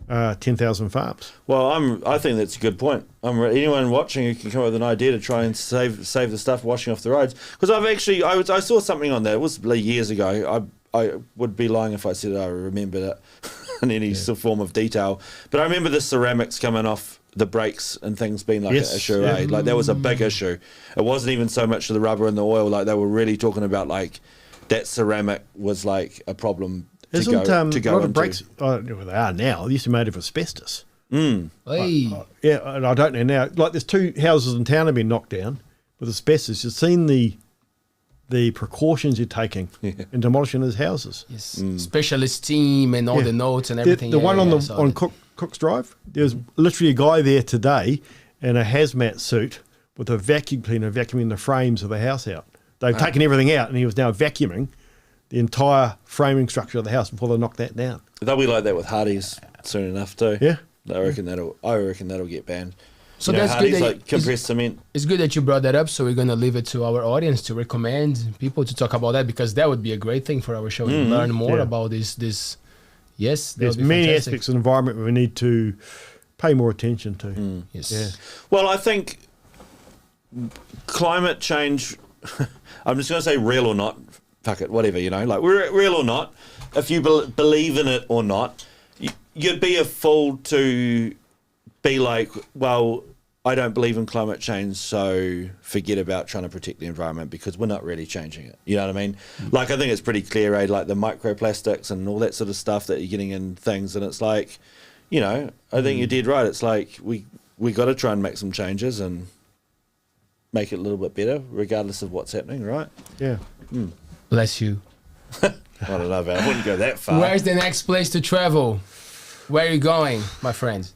10,000 farms. Well, I think that's a good point. Anyone watching who can come up with an idea to try and save the stuff washing off the roads. Because I saw something on there. It was like years ago. I would be lying if I said I remembered it in any sort of form of detail. But I remember the ceramics coming off the brakes and things being like an issue. Like that was a big issue. It wasn't even so much the rubber and the oil. Like they were really talking about like that ceramic was like a problem. Isn't a lot of brakes? Well, they are now. They used to be made of asbestos. Hey. And I don't know now. Like there's 2 houses in town have been knocked down with asbestos. You've seen the precautions you're taking in demolishing those houses. Yes. Specialist team and all the notes and everything. The one on Cook's Drive, there's literally a guy there today in a hazmat suit with a vacuum cleaner vacuuming the frames of the house out. They've taken everything out and he was now vacuuming the entire framing structure of the house before they knock that down. They'll be like that with Hardy's soon enough too. Yeah. I reckon that'll get banned. So that's Hardy's good. Like compressed cement. It's good that you brought that up. So we're gonna leave it to our audience to recommend people to talk about that, because that would be a great thing for our show to learn more about this. Yes, there's many aspects of the environment we need to pay more attention to. Yes. Yeah. Well, I think climate change. I'm just going to say real or not. Fuck it, whatever, like real or not. If you believe in it or not, you'd be a fool to be like, well, I don't believe in climate change, so forget about trying to protect the environment because we're not really changing it. You know what I mean? Like, I think it's pretty clear, like the microplastics and all that sort of stuff that you're getting in things. And it's like, I think you did right. It's like we got to try and make some changes and make it a little bit better, regardless of what's happening, right? Yeah. Bless you. I don't know, man. I wouldn't go that far. Where's the next place to travel? Where are you going, my friend?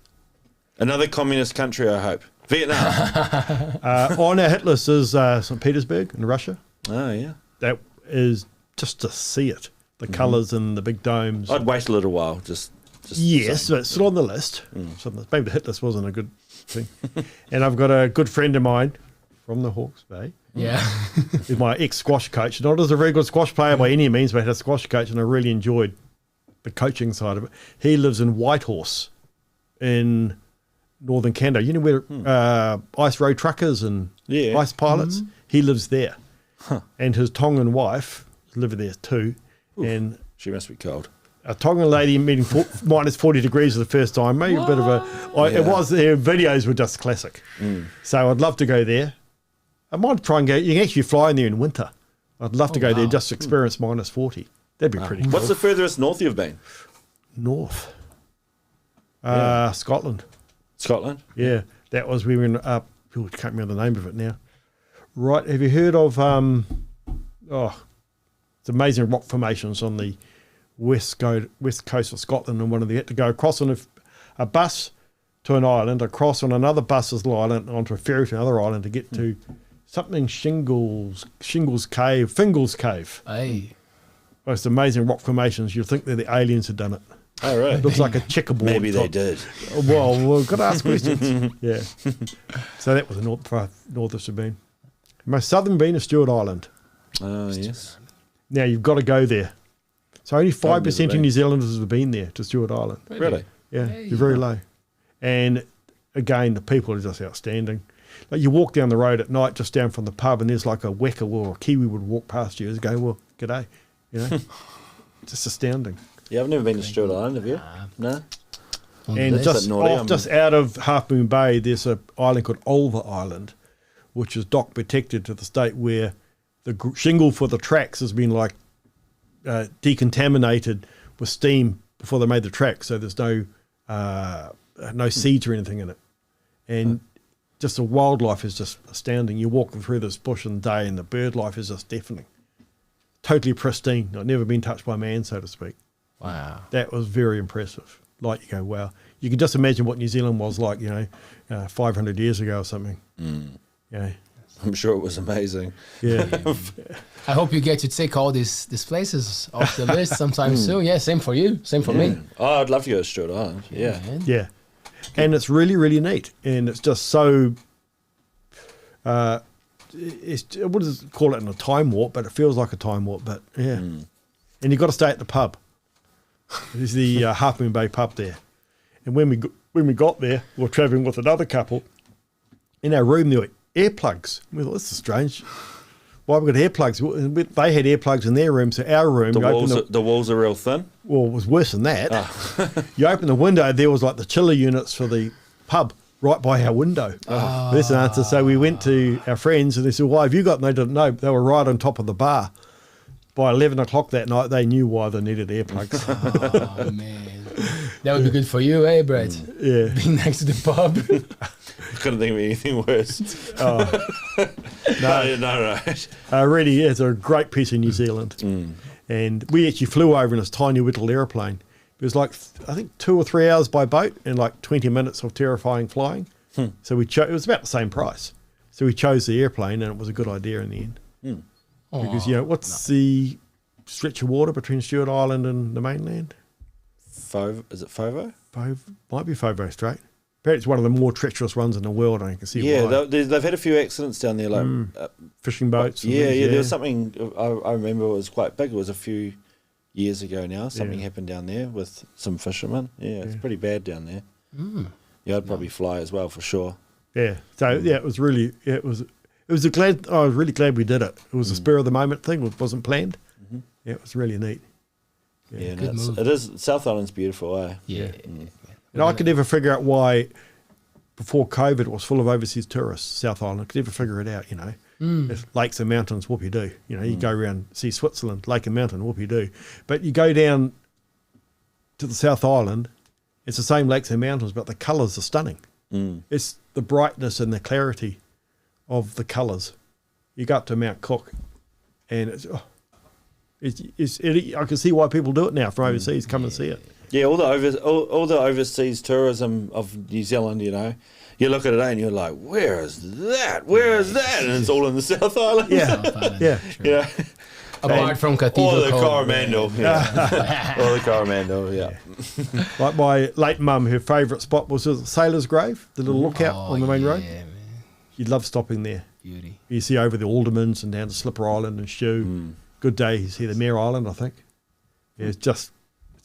Another communist country, I hope. Vietnam. On our hit list is St. Petersburg in Russia. Oh, yeah. That is just to see it. The colours and the big domes. I'd wait a little while. Just yes, but it's still on the list. So maybe the hit list wasn't a good thing. And I've got a good friend of mine from the Hawke's Bay. Yeah. He's my ex-squash coach. Not as a very good squash player by any means, but he had a squash coach, and I really enjoyed the coaching side of it. He lives in Whitehorse in northern Canada. You know where ice road truckers and ice pilots? He lives there. And his Tongan wife lives there too. Oof. And she must be cold. A Tongan lady meeting minus 40 degrees for the first time. Maybe a bit of a... It was, their videos were just classic. So I'd love to go there. I might try and go. You can actually fly in there in winter. I'd love to go there just to experience minus 40. That'd be pretty cool. What's the furthest north you've been? North? Scotland. Scotland? Yeah, that was, we went up, I can't remember the name of it now. Right, have you heard of, it's amazing rock formations on the west coast of Scotland, and one of them had to go across on a bus to an island, across on another bus's island, onto a ferry to another island to get to something Fingal's Cave. Hey. Most amazing rock formations. You'd think that the aliens had done it. Oh, right. It looks like a checkerboard. Maybe they did. Well, we've got to ask questions. Yeah. So that was the northest have been. Most southern been is Stewart Island. Oh, yes. Now you've got to go there. So only 5% been. of New Zealanders have been there to Stewart Island. Really? Yeah, you're very low. And again, the people are just outstanding. Like you walk down the road at night, just down from the pub, and there's like a Weka or a Kiwi would walk past you and go, well, g'day. You know, just astounding. Yeah, I've never been to Stewart Island, have you? No? And just out of Half Moon Bay, there's an island called Ulva Island, which is dock protected to the state where the shingle for the tracks has been like decontaminated with steam before they made the track, so there's no seeds or anything in it. And just the wildlife is just astounding. You're walking through this bush in the day and the bird life is just deafening. Totally pristine. I've never been touched by man, so to speak. Wow. That was very impressive. Like you go, wow. You can just imagine what New Zealand was like, 500 years ago or something. Yeah. I'm sure it was amazing. Yeah. I hope you get to take all these places off the list sometime soon. Yeah, same for you. Same for me. Oh, I'd love to go to Stewart Island. Yeah. Man. Yeah. And it's really, really neat. And it's just so, I wouldn't call it a time warp, but it feels like a time warp. But yeah. And you've got to stay at the pub. There's the Half Moon Bay pub there. And when we got there, we were travelling with another couple. In our room, there were earplugs. We thought, this is strange. Why have we got earplugs? They had earplugs in their room, so our room... The walls are real thin? Well, it was worse than that. You open the window, there was like the chiller units for the pub right by our window. That's an answer. So we went to our friends and they said, why have you got? And they didn't know. They were right on top of the bar. By 11 o'clock that night, they knew why they needed earplugs. Oh, man. That would be good for you, eh, Brett? Yeah. Being next to the pub. Couldn't think of anything worse. No. Really, it's a great piece of New Zealand. And we actually flew over in this tiny little aeroplane. It was like, I think 2 or 3 hours by boat and like 20 minutes of terrifying flying. So it was about the same price. So we chose the airplane and it was a good idea in the end. Because, what's the stretch of water between Stewart Island and the mainland? Is it Fovo? Might be Fovo Strait. Apparently it's one of the more treacherous ones in the world. I can see why. Yeah, they've had a few accidents down there, like fishing boats. Yeah, there was something I remember. It was quite big. It was a few years ago now. Something happened down there with some fishermen. Yeah, it's pretty bad down there. Yeah, I'd probably fly as well for sure. Yeah. So it was really I was really glad we did it. It was a spur of the moment thing. It wasn't planned. Yeah, it was really neat. Yeah, it is. South Island's beautiful, eh? Yeah. And I could never figure out why, before COVID, it was full of overseas tourists, South Island. I could never figure it out, It's lakes and mountains, whoopie-doo. You go around, see Switzerland, lake and mountain, whoopie-doo. But you go down to the South Island, it's the same lakes and mountains, but the colours are stunning. It's the brightness and the clarity of the colours. You go up to Mount Cook, and I can see why people do it now from overseas, come and see it. Yeah, all the overseas tourism of New Zealand, you look at it and you're like, where is that? Where is that? And it's all in the South Island. Yeah. Apart from Cathedral or the Cove. Coromandel. Or the Coromandel, yeah. Like my late mum, her favourite spot was the Sailor's Grave, the little lookout on the main road. Man. You'd love stopping there. Beauty. You see over the Aldermans and down to Slipper Island and Shoe. Good day, you see the Mare Island, I think. Yeah,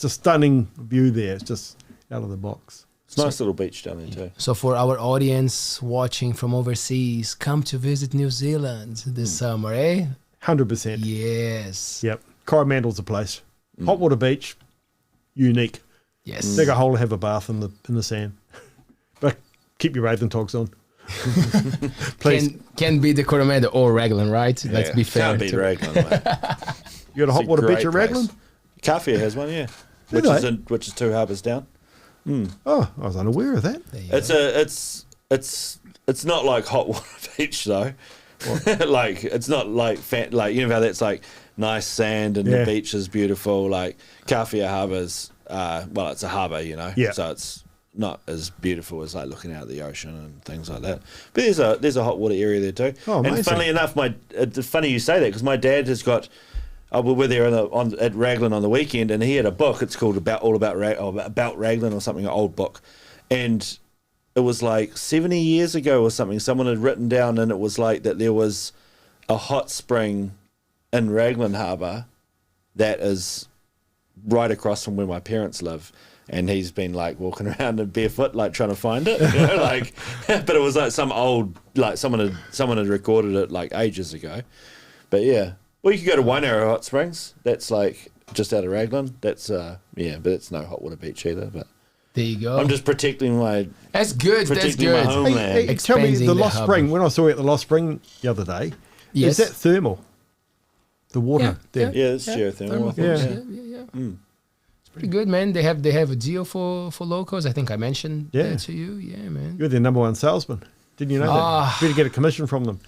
it's a stunning view there. It's just out of the box. It's a nice little beach down there too. So for our audience watching from overseas, come to visit New Zealand this summer, eh? 100%. Yes. Yep. Coromandel's the place. Hot water beach, unique. Yes. Dig a hole and have a bath in the sand. But keep your bathing togs on. Please. Can be the Coromandel or Raglan, right? Let's be fair. Can't beat Raglan, mate. You got a hot water beach at great Raglan? place. Carfia has one, yeah. Which is 2 harbours down. Oh, I was unaware of that. There you go. It's not like hot water beach though. Like it's not like like you know how that's like nice sand and the beach is beautiful. Like Carfia Harbour's, well, it's a harbour, you know. Yeah. So it's not as beautiful as like looking out at the ocean and things like that. But there's a hot water area there too. Oh, amazing. And funnily enough, it's funny you say that because my dad has got. We were there at Raglan on the weekend, and he had a book. It's called about Raglan or something, an old book, and it was like 70 years ago or something. Someone had written down, and it was like that there was a hot spring in Raglan Harbour that is right across from where my parents live. And he's been like walking around in barefoot, like trying to find it, you know, like. But it was like some old, like someone had recorded it like ages ago. But yeah. Well, you could go to Wainera Hot Springs. That's like just out of Raglan. That's but it's no hot water beach either. But There you go. I'm just protecting my. That's good. That's Protecting my good. homeland. Hey, tell me, Expanding the the Lost hub. Spring, when I saw you at the Lost Spring the other day, Yes. is that thermal? The water there. Yeah, it's geothermal. Thermal Yeah. force, yeah. It's pretty good, man. They have a deal for locals. I think I mentioned Yeah. that to you. Yeah, man. You're their number one salesman. Didn't you know Ah. that? You better get a commission from them.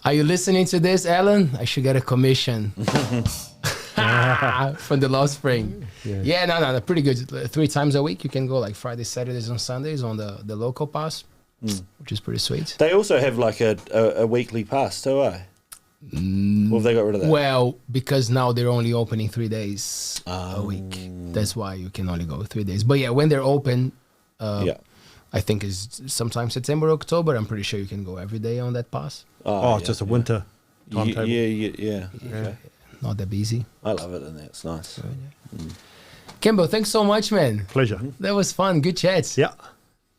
Are you listening to this, Alan? I should get a commission from the Lost Spring. Yeah, no, pretty good. 3 times a week, you can go like Fridays, Saturdays, and Sundays on the local pass, which is pretty sweet. They also have like a weekly pass too, eh? Or have they got rid of that? Well, because now they're only opening 3 days a week. That's why you can only go 3 days. But yeah, when they're open, Yeah. I think is sometime September, October. I'm pretty sure you can go every day on that pass. Oh, it's just a winter timetable. Yeah. Okay. Not that busy. I love it in there. It's nice. Campbell, thanks so much, man. Pleasure. That was fun. Good chat. Yeah.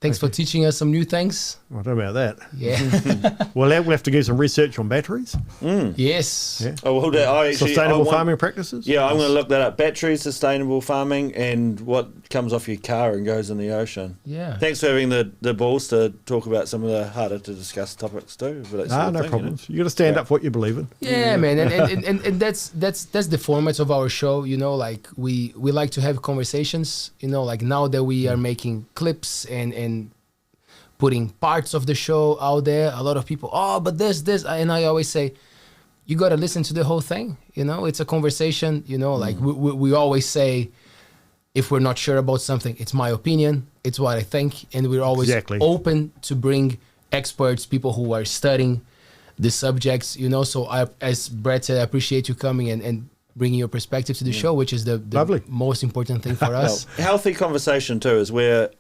Thanks for teaching us some new things. I don't know about that. Yeah. Well, we'll have to do some research on batteries. Yes. Yeah. Oh, well, I actually, Sustainable I want- farming practices. Yeah, I'm going to look that up. Batteries, sustainable farming, and what comes off your car and goes in the ocean. Yeah. Thanks for having the balls to talk about some of the harder to discuss topics too. But that sort of No thing, problems. You got to stand up for what you believe in. Yeah, man, and that's the format of our show. You know, like we like to have conversations. You know, like now that we are making clips and putting parts of the show out there, a lot of people, but this, and I always say, you got to listen to the whole thing. You know, it's a conversation. You know, like we always say, if we're not sure about something, it's my opinion, it's what I think, and we're always open to bring experts, people who are studying the subjects. You know, so as Brett said, I appreciate you coming and bringing your perspective to the show, which is the most important thing for us. Healthy conversation too is where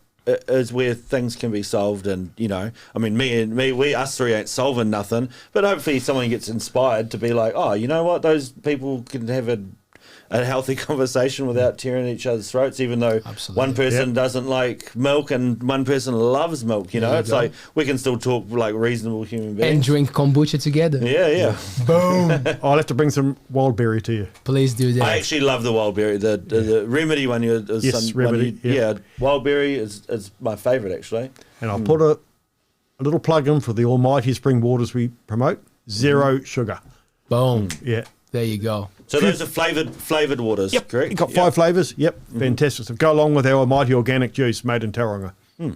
things can be solved, and you know, I mean, we us three ain't solving nothing, but hopefully someone gets inspired to be like, oh, you know what, those people can have a healthy conversation without tearing each other's throats, even though one person doesn't like milk and one person loves milk. You know, it's like we can still talk like reasonable human beings And drink kombucha together. Yeah. Boom. I'll have to bring some wild berry to you. Please do that. I actually love the wild berry. The remedy one. Wild berry is my favourite actually. And I'll put a little plug in for the almighty spring waters we promote. Zero sugar. Boom. Yeah. There you go. So those are flavoured waters, correct? You've got 5 flavours. Yep. Fantastic. So go along with our almighty organic juice made in Tauranga. Made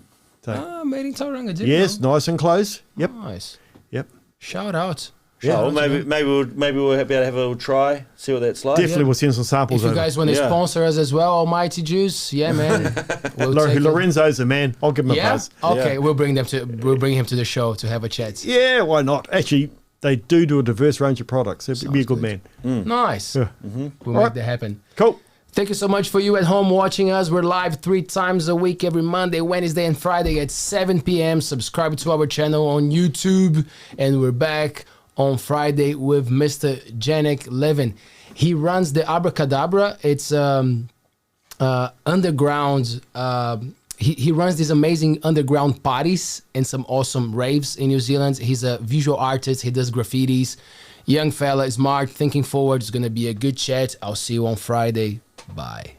in Tauranga, didn't Yes, know. nice and close. Yep. Nice. Yep. Shout out. Yeah, Shout well, out to maybe them. we'll be able to have a little try, see what that's like. Definitely we'll send some samples If you over. guys want to Yeah. sponsor us as well, Almighty Juice, yeah, man. We'll take it. Lorenzo's the man. I'll give him a Yeah. buzz. Okay, Yeah. we'll bring him to the show to have a chat. Yeah, why not? Actually, they do a diverse range of products. He'd be a good man. Nice. Yeah. We'll All make right. that happen. Cool. Thank you so much for you at home watching us. We're live 3 times a week, every Monday, Wednesday, and Friday at 7 p.m. Subscribe to our channel on YouTube. And we're back on Friday with Mr. Janek Levin. He runs the Abracadabra. It's underground. He runs these amazing underground parties and some awesome raves in New Zealand. He's a visual artist. He does graffitis. Young fella, smart, thinking forward. It's going to be a good chat. I'll see you on Friday. Bye.